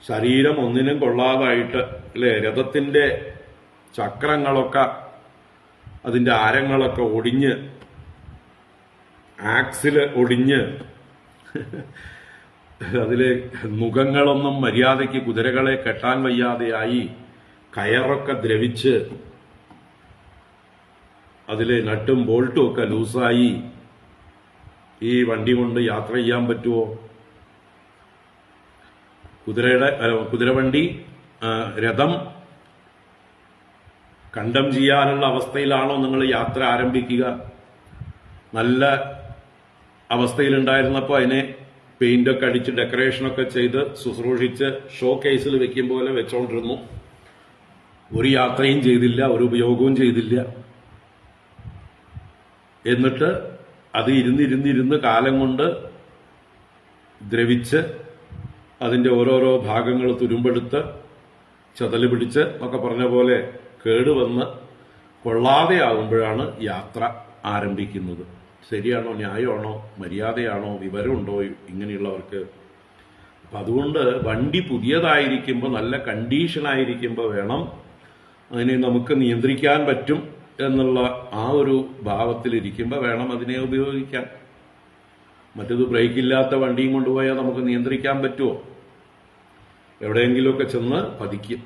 ശരീരം ഒന്നിനും കൊള്ളാതായിട്ട് അല്ലെ, രഥത്തിന്റെ ചക്രങ്ങളൊക്കെ, അതിന്റെ ആരങ്ങളൊക്കെ ഒടിഞ്ഞ്, ആക്സില് ഒടിഞ്ഞ്, അതിലെ നുഖങ്ങളൊന്നും മര്യാദയ്ക്ക് കുതിരകളെ കെട്ടാൻ വയ്യാതെയായി, കയറൊക്കെ ദ്രവിച്ച്, അതിലെ നട്ടും ബോൾട്ടും ഒക്കെ ലൂസായി, ഈ വണ്ടി കൊണ്ട് യാത്ര ചെയ്യാൻ പറ്റുമോ? കുതിരവണ്ടി, രഥം കണ്ടം ചെയ്യാനുള്ള അവസ്ഥയിലാണോ നിങ്ങൾ യാത്ര ആരംഭിക്കുക? നല്ല അവസ്ഥയിലുണ്ടായിരുന്നപ്പോൾ അതിനെ പെയിന്റൊക്കെ അടിച്ച് ഡെക്കറേഷനൊക്കെ ചെയ്ത് ശുശ്രൂഷിച്ച് ഷോ കേസിൽ വെക്കും പോലെ വെച്ചോണ്ടിരുന്നു. ഒരു യാത്രയും ചെയ്തില്ല, ഒരു ഉപയോഗവും ചെയ്തില്ല. എന്നിട്ട് അത് ഇരുന്നിരുന്നിരുന്ന് കാലം കൊണ്ട് ദ്രവിച്ച് അതിന്റെ ഓരോരോ ഭാഗങ്ങൾ തുരുമ്പെടുത്ത് ചതല് പിടിച്ച് ഒക്കെ പറഞ്ഞ പോലെ കേടുവന്ന് കൊള്ളാതെയാകുമ്പോഴാണ് യാത്ര ആരംഭിക്കുന്നത്. ശരിയാണോ, ന്യായമാണോ, മര്യാദയാണോ, വിവരമുണ്ടോ ഇങ്ങനെയുള്ളവർക്ക്? അപ്പൊ അതുകൊണ്ട് വണ്ടി പുതിയതായിരിക്കുമ്പോൾ, നല്ല കണ്ടീഷനായിരിക്കുമ്പോൾ വേണം അതിനെ നമുക്ക് നിയന്ത്രിക്കാൻ പറ്റും എന്നുള്ള ആ ഒരു ഭാവത്തിലിരിക്കുമ്പോൾ വേണം അതിനെ ഉപയോഗിക്കാൻ. മറ്റത് ബ്രേക്കില്ലാത്ത വണ്ടിയും കൊണ്ടുപോയാൽ നമുക്ക് നിയന്ത്രിക്കാൻ പറ്റുമോ? എവിടെയെങ്കിലുമൊക്കെ ചെന്ന് പതിക്കും.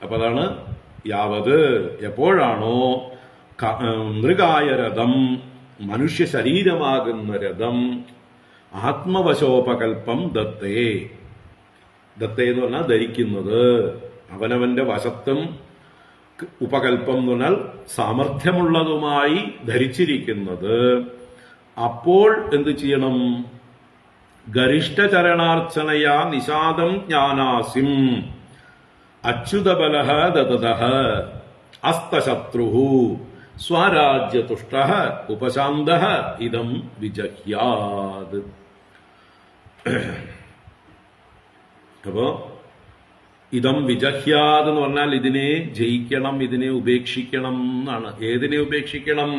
അപ്പൊ അതാണ് യാവത്, എപ്പോഴാണോ നൃകായ രഥം, മനുഷ്യ ശരീരമാകുന്ന രഥം, ആത്മവശോപകൽപ്പം ദത്തേ. ദത്തേ എന്ന് പറഞ്ഞാൽ ധരിക്കുന്നത്, അവനവന്റെ വശത്തും, ഉപകൽപ്പം എന്ന് പറഞ്ഞാൽ സാമർഥ്യമുള്ളതുമായി ധരിച്ചിരിക്കുന്നത്. അപ്പോൾ എന്ത് ചെയ്യണം? ഗരിഷ്ഠചരണാർച്ചനയാ നിഷാദം ജ്ഞാനാസിം അച്യുതബലഃ ദദതഃ അസ്തശത്രുഃ സ്വരാജ്യതുഷ്ടഃ ഉപശാന്തഃ ഇദം വിജഹ്യാത്. അപ്പോ ഇതം വിജഹ്യാത് എന്ന് പറഞ്ഞാൽ ഇതിനെ ജയിക്കണം, ഇതിനെ ഉപേക്ഷിക്കണം എന്നാണ്. ഏതിനെ ഉപേക്ഷിക്കണം?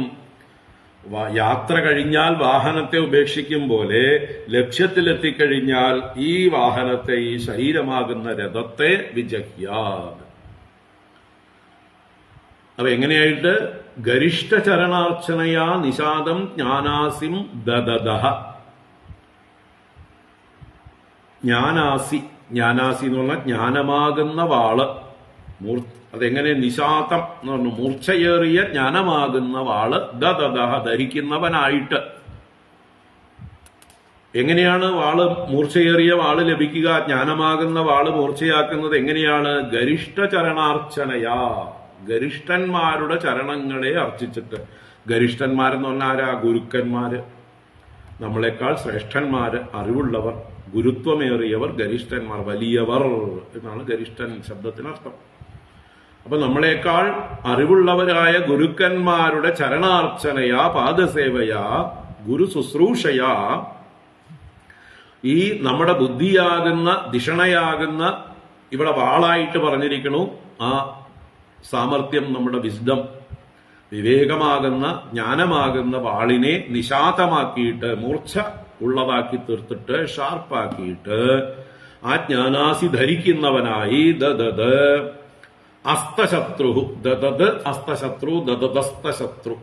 യാത്ര കഴിഞ്ഞാൽ വാഹനത്തെ ഉപേക്ഷിക്കും പോലെ ലക്ഷ്യത്തിലെത്തിക്കഴിഞ്ഞാൽ ഈ വാഹനത്തെ, ഈ ശരീരമാകുന്ന രഥത്തെ വിജഹ്യാത്. അപ്പൊ എങ്ങനെയായിട്ട്? ഗരിഷ്ഠ ചരണാർച്ചനയാ നിഷാദം ജ്ഞാനാസിം ദദതഃ. ജ്ഞാനാസി, ജ്ഞാനാസി എന്ന് പറഞ്ഞാൽ ജ്ഞാനമാകുന്ന വാള്. അതെങ്ങനെ? നിശാതം എന്ന് പറഞ്ഞു, മൂർച്ചയേറിയ ജ്ഞാനമാകുന്ന വാള് ദദതഃ, ധരിക്കുന്നവനായിട്ട്. എങ്ങനെയാണ് വാള്, മൂർച്ചയേറിയ വാള് ലഭിക്കുക? ജ്ഞാനമാകുന്ന വാള് മൂർച്ചയാക്കുന്നത് എങ്ങനെയാണ്? ഗരിഷ്ഠ ചരണാർച്ചനയാ, ഗരിഷ്ഠന്മാരുടെ ചരണങ്ങളെ അർച്ചിച്ചിട്ട്. ഗരിഷ്ഠന്മാരെന്ന് പറഞ്ഞാൽ ആരാ? ഗുരുക്കന്മാര്, നമ്മളെക്കാൾ ശ്രേഷ്ഠന്മാര്, അറിവുള്ളവർ, ഗുരുത്വമേറിയവർ, ഗരിഷ്ഠന്മാർ, വലിയവർ എന്നാണ് ഗരിഷ്ഠൻ ശബ്ദത്തിനർത്ഥം. അപ്പൊ നമ്മളെക്കാൾ അറിവുള്ളവരായ ഗുരുക്കന്മാരുടെ ചരണാർച്ചനയാ, പാദസേവയാ, ഗുരു ശുശ്രൂഷയാ, ഈ നമ്മുടെ ബുദ്ധിയാകുന്ന, ധിഷണയാകുന്ന, ഇവിടെ വാളായിട്ട് പറഞ്ഞിരിക്കണു ആ സാമർത്ഥ്യം, നമ്മുടെ വിസ്ഡം, വിവേകമാകുന്ന, ജ്ഞാനമാകുന്ന വാളിനെ നിശാതമാക്കിയിട്ട്, മൂർച്ച ഉള്ളതാക്കി തീർത്തിട്ട്, ഷാർപ്പാക്കിയിട്ട് ആ ജ്ഞാനാസി ധരിക്കുന്നവനായി ദദത് അസ്തശത്രു. ദദത് അസ്തശത്രു, ദദതസ്തശത്രു.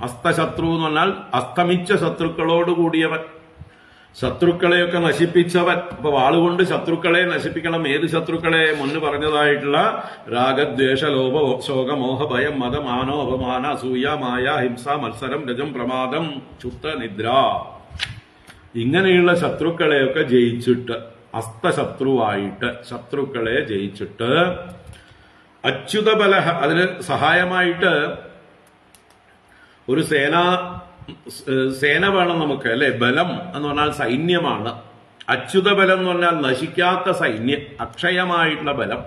അസ്തശത്രു എന്ന് പറഞ്ഞാൽ അസ്തമിച്ച ശത്രുക്കളോട് കൂടിയവൻ. ശത്രുക്കളെയൊക്കെ നശിപ്പിച്ചവൻ. അപ്പൊ വാളുകൊണ്ട് ശത്രുക്കളെ നശിപ്പിക്കണം. ഏത് ശത്രുക്കളെ? മുന്ന് പറഞ്ഞതായിട്ടുള്ള രാഗദ്വേഷ ലോഭ ശോക മോഹ ഭയം മത മാനോ അപമാന അസൂയ മായ ഹിംസ മത്സരം രജം പ്രമാദം ചുത്ത നിദ്ര, ഇങ്ങനെയുള്ള ശത്രുക്കളെയൊക്കെ ജയിച്ചിട്ട്, അസ്തശത്രുവായിട്ട് ശത്രുക്കളെ ജയിച്ചിട്ട്, അച്യുതബല, അതിന് സഹായമായിട്ട് ഒരു സേന വേണം നമുക്ക്, അല്ലെ? ബലം എന്ന് പറഞ്ഞാൽ സൈന്യമാണ്. അച്യുതബലം എന്ന് പറഞ്ഞാൽ നശിക്കാത്ത സൈന്യം, അക്ഷയമായിട്ടുള്ള ബലം,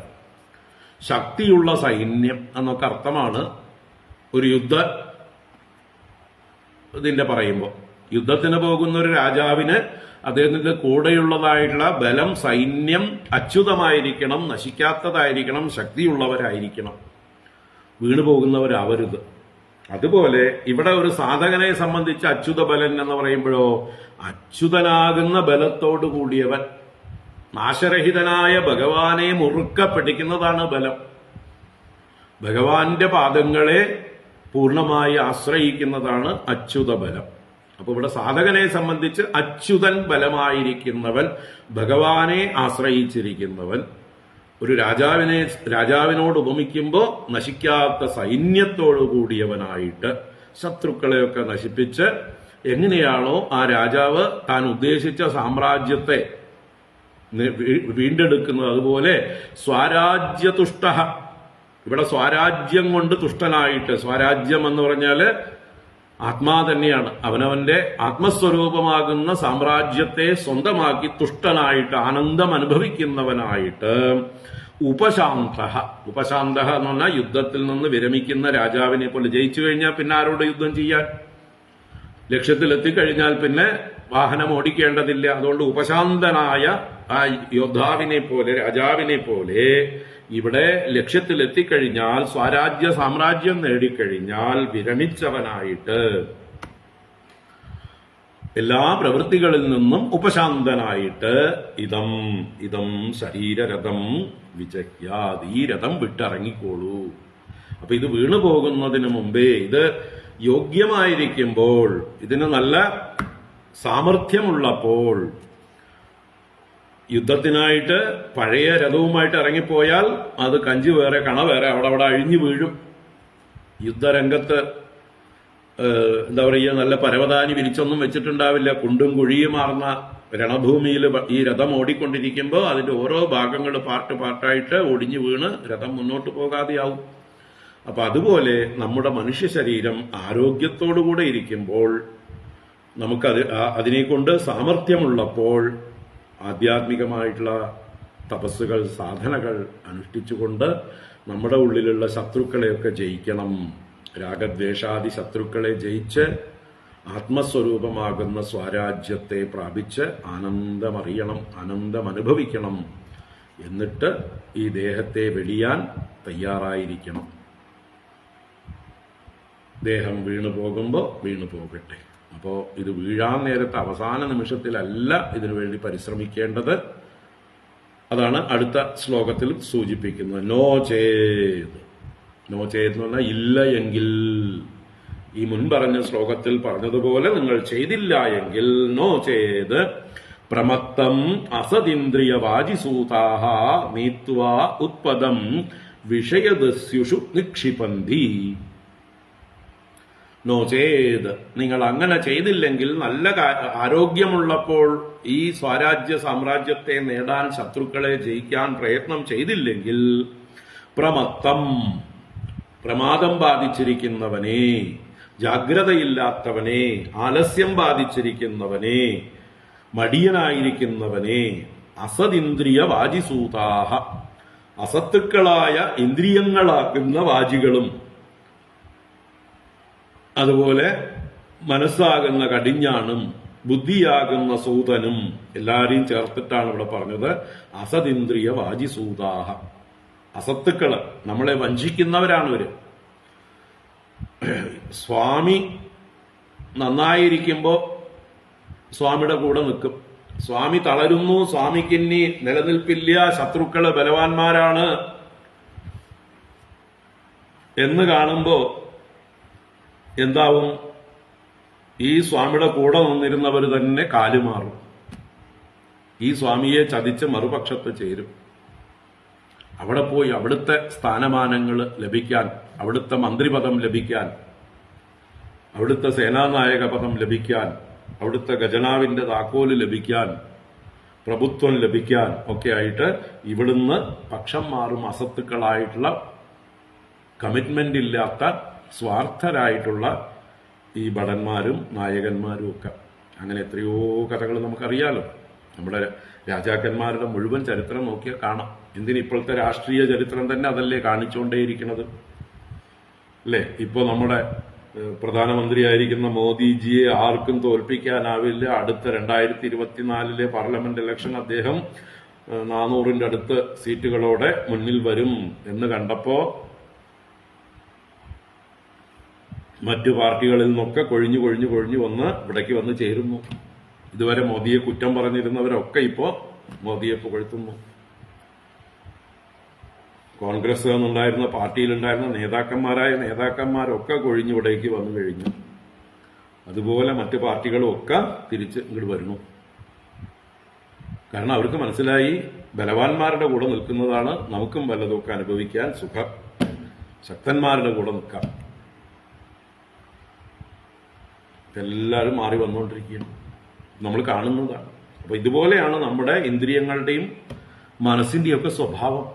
ശക്തിയുള്ള സൈന്യം എന്നൊക്കെ അർത്ഥമാണ് ഒരു ഇതിന്റെ പറയുമ്പോൾ. യുദ്ധത്തിന് പോകുന്ന ഒരു രാജാവിന് അദ്ദേഹത്തിന്റെ കൂടെയുള്ളതായിട്ടുള്ള ബലം, സൈന്യം അച്യുതമായിരിക്കണം, നശിക്കാത്തതായിരിക്കണം, ശക്തിയുള്ളവരായിരിക്കണം, വീണുപോകുന്നവരാവരുത്. അതുപോലെ ഇവിടെ ഒരു സാധകനെ സംബന്ധിച്ച് അച്യുത ബലൻ എന്ന് പറയുമ്പോഴോ, അച്യുതനാകുന്ന ബലത്തോടു കൂടിയവൻ, നാശരഹിതനായ ഭഗവാനെ മുറുക്ക പിടിക്കുന്നതാണ് ബലം. ഭഗവാന്റെ പാദങ്ങളെ പൂർണ്ണമായി ആശ്രയിക്കുന്നതാണ് അച്യുത ബലം. അപ്പൊ ഇവിടെ സാധകനെ സംബന്ധിച്ച് അച്യുതൻ ബലമായിരിക്കുന്നവൻ, ഭഗവാനെ ആശ്രയിച്ചിരിക്കുന്നവൻ, ഒരു രാജാവിനോട് ഉപമിക്കുമ്പോൾ നശിക്കാത്ത സൈന്യത്തോടു കൂടിയവനായിട്ട് ശത്രുക്കളെയൊക്കെ നശിപ്പിച്ച് എങ്ങനെയാണോ ആ രാജാവ് താൻ ഉദ്ദേശിച്ച സാമ്രാജ്യത്തെ വീണ്ടെടുക്കുന്നത്, അതുപോലെ സ്വരാജ്യതുഷ്ട, ഇവിടെ സ്വരാജ്യം കൊണ്ട് തുഷ്ടനായിട്ട്, സ്വരാജ്യം എന്ന് പറഞ്ഞാല് ആത്മാ തന്നെയാണ്, അവനവന്റെ ആത്മസ്വരൂപമാകുന്ന സാമ്രാജ്യത്തെ സ്വന്തമാക്കി തുഷ്ടനായിട്ട് ആനന്ദം അനുഭവിക്കുന്നവനായിട്ട്, ഉപശാന്ത എന്ന് പറഞ്ഞാൽ യുദ്ധത്തിൽ നിന്ന് വിരമിക്കുന്ന രാജാവിനെ പോലെ. ജയിച്ചു കഴിഞ്ഞാൽ പിന്നെ ആരോട് യുദ്ധം ചെയ്യാൻ? ലക്ഷ്യത്തിലെത്തിക്കഴിഞ്ഞാൽ പിന്നെ വാഹനം ഓടിക്കേണ്ടതില്ല. അതുകൊണ്ട് ഉപശാന്തനായ ആ യോദ്ധാവിനെ പോലെ, രാജാവിനെ പോലെ ഇവിടെ ലക്ഷ്യത്തിലെത്തിക്കഴിഞ്ഞാൽ, സ്വരാജ്യ സാമ്രാജ്യം നേടിക്കഴിഞ്ഞാൽ വിരമിച്ചവനായിട്ട്, എല്ലാ പ്രവൃത്തികളിൽ നിന്നും ഉപശാന്തനായിട്ട്, ഇതം ശരീരരഥം വിജഹ്യാത്, ഈ രഥം വിട്ടിറങ്ങിക്കോളൂ. അപ്പൊ ഇത് വീണു പോകുന്നതിന് മുമ്പേ, ഇത് യോഗ്യമായിരിക്കുമ്പോൾ, ഇതിന് നല്ല സാമർഥ്യമുള്ളപ്പോൾ, യുദ്ധത്തിനായിട്ട് പഴയ രഥവുമായിട്ട് ഇറങ്ങിപ്പോയാൽ അത് കഞ്ചി വേറെ കണ വേറെ അവിടെ അഴിഞ്ഞു വീഴും. യുദ്ധരംഗത്ത് എന്താ പറയുക, നല്ല പരവതാനി വിരിച്ചൊന്നും വെച്ചിട്ടുണ്ടാവില്ല. കുണ്ടും കുഴിയുമാർന്ന രണഭൂമിയിൽ ഈ രഥം ഓടിക്കൊണ്ടിരിക്കുമ്പോൾ അതിന്റെ ഓരോ ഭാഗങ്ങൾ പാർട്ടായിട്ട് ഒടിഞ്ഞു വീണ് രഥം മുന്നോട്ട് പോകാതെയാവും. അപ്പൊ അതുപോലെ നമ്മുടെ മനുഷ്യ ശരീരം ആരോഗ്യത്തോടുകൂടെ ഇരിക്കുമ്പോൾ, നമുക്കത് അതിനെക്കൊണ്ട് സാമർഥ്യമുള്ളപ്പോൾ, ആധ്യാത്മികമായിട്ടുള്ള തപസ്സുകൾ, സാധനകൾ അനുഷ്ഠിച്ചുകൊണ്ട് നമ്മുടെ ഉള്ളിലുള്ള ശത്രുക്കളെയൊക്കെ ജയിക്കണം. രാഗദ്വേഷാദി ശത്രുക്കളെ ജയിച്ച് ആത്മസ്വരൂപമാകുന്ന സ്വരാജ്യത്തെ പ്രാപിച്ച് ആനന്ദമറിയണം, ആനന്ദമനുഭവിക്കണം. എന്നിട്ട് ഈ ദേഹത്തെ വെടിയാൻ തയ്യാറായിരിക്കണം. ദേഹം വീണു പോകുമ്പോൾ വീണു പോകട്ടെ. അപ്പോൾ ഇത് വീഴാൻ നേരത്തെ അവസാന നിമിഷത്തിലല്ല ഇതിനു വേണ്ടി പരിശ്രമിക്കേണ്ടത്. അതാണ് അടുത്ത ശ്ലോകത്തിൽ സൂചിപ്പിക്കുന്നത്. നോ ചേത് എന്ന് പറഞ്ഞാൽ ഇല്ല എങ്കിൽ, ഈ മുൻപറഞ്ഞ ശ്ലോകത്തിൽ പറഞ്ഞതുപോലെ നിങ്ങൾ ചെയ്തില്ല എങ്കിൽ, നോ ചേത് പ്രമത്തം അസതിന്ദ്രിയ വാജിസൂതാഹ നീത്വാ ഉത്പദം വിഷയദസ്യുഷു നിക്ഷിപന്തി. നോ ചേത്, നിങ്ങൾ അങ്ങനെ ചെയ്തില്ലെങ്കിൽ, നല്ല ആരോഗ്യമുള്ളപ്പോൾ ഈ സ്വരാജ്യ സാമ്രാജ്യത്തെ നേടാൻ, ശത്രുക്കളെ ജയിക്കാൻ പ്രയത്നം ചെയ്തില്ലെങ്കിൽ, പ്രമത്തം, പ്രമാദം ബാധിച്ചിരിക്കുന്നവനെ, ജാഗ്രതയില്ലാത്തവനെ, ആലസ്യം ബാധിച്ചിരിക്കുന്നവനെ, മടിയനായിരിക്കുന്നവനെ, അസതിന്ദ്രിയ വാജിസൂതാഹ, അസത്തുക്കളായ ഇന്ദ്രിയങ്ങളാകുന്ന വാജികളും, അതുപോലെ മനസ്സാകുന്ന കടിഞ്ഞാണും ബുദ്ധിയാകുന്ന സൂതനും എല്ലാരെയും ചേർത്തിട്ടാണ് ഇവിടെ പറഞ്ഞത്. അസതിന്ദ്രിയ വാജിസൂതാഹ, അസത്തുക്കള്, നമ്മളെ വഞ്ചിക്കുന്നവരാണ് ഇവര്. സ്വാമി നന്നായിരിക്കുമ്പോ സ്വാമിയുടെ കൂടെ നിൽക്കും. സ്വാമി തളരുന്നു, സ്വാമിക്കിന്നി നിലനിൽപ്പില്ല, ശത്രുക്കള് ബലവാന്മാരാണ് എന്ന് കാണുമ്പോ എന്താവും? ഈ സ്വാമിയുടെ കൂടെ നിന്നിരുന്നവർ തന്നെ കാലുമാറും. ഈ സ്വാമിയെ ചതിച്ച് മറുപക്ഷത്ത് ചേരും. അവിടെ പോയി അവിടുത്തെ സ്ഥാനമാനങ്ങൾ ലഭിക്കാൻ, അവിടുത്തെ മന്ത്രിപദം ലഭിക്കാൻ, അവിടുത്തെ സേനാനായക പദം ലഭിക്കാൻ, അവിടുത്തെ ഖജനാവിന്റെ താക്കോല് ലഭിക്കാൻ, പ്രഭുത്വം ലഭിക്കാൻ ഒക്കെ ആയിട്ട് ഇവിടുന്ന് പക്ഷം മാറും അസത്തുക്കളായിട്ടുള്ള, കമ്മിറ്റ്മെന്റ് ഇല്ലാത്ത, സ്വാർത്ഥരായിട്ടുള്ള ഈ ഭടന്മാരും നായകന്മാരും ഒക്കെ. അങ്ങനെ എത്രയോ കഥകൾ നമുക്കറിയാലോ. നമ്മുടെ രാജാക്കന്മാരുടെ മുഴുവൻ ചരിത്രം നോക്കിയാൽ കാണാം. എന്തിന് ഇപ്പോഴത്തെ രാഷ്ട്രീയ ചരിത്രം തന്നെ അതല്ലേ കാണിച്ചുകൊണ്ടേയിരിക്കുന്നത്, അല്ലേ? ഇപ്പൊ നമ്മുടെ പ്രധാനമന്ത്രിയായിരിക്കുന്ന മോദിജിയെ ആർക്കും തോൽപ്പിക്കാനാവില്ല. അടുത്ത 2024 പാർലമെന്റ് ഇലക്ഷൻ അദ്ദേഹം 400ന്റെ അടുത്ത് സീറ്റുകളോടെ മുന്നിൽ വരും എന്ന് കണ്ടപ്പോ മറ്റു പാർട്ടികളിൽ നിന്നൊക്കെ കൊഴിഞ്ഞു വന്ന് ഇവിടേക്ക് വന്ന് ചേരുന്നു. ഇതുവരെ മോദിയെ കുറ്റം പറഞ്ഞിരുന്നവരൊക്കെ ഇപ്പോ മോദിയെ പുകഴ്ത്തുന്നു. കോൺഗ്രസ് എന്നുണ്ടായിരുന്ന പാർട്ടിയിലുണ്ടായിരുന്ന നേതാക്കന്മാരൊക്കെ കൊഴിഞ്ഞിവിടേക്ക് വന്നു കഴിഞ്ഞു. അതുപോലെ മറ്റു പാർട്ടികളും ഒക്കെ തിരിച്ച് ഇങ്ങോട്ട് വരുന്നു. കാരണം അവർക്ക് മനസ്സിലായി, ബലവാന്മാരുടെ കൂടെ നിൽക്കുന്നതാണ് നമുക്കും വല്ലതൊക്കെ അനുഭവിക്കാൻ സുഖം. ശക്തന്മാരുടെ കൂടെ നിൽക്കാം. എല്ലാവരും മാറി വന്നുകൊണ്ടിരിക്കുകയാണ്, നമ്മൾ കാണുന്നതാണ്. അപ്പൊ ഇതുപോലെയാണ് നമ്മുടെ ഇന്ദ്രിയങ്ങളുടെയും മനസ്സിന്റെയും ഒക്കെ സ്വഭാവം.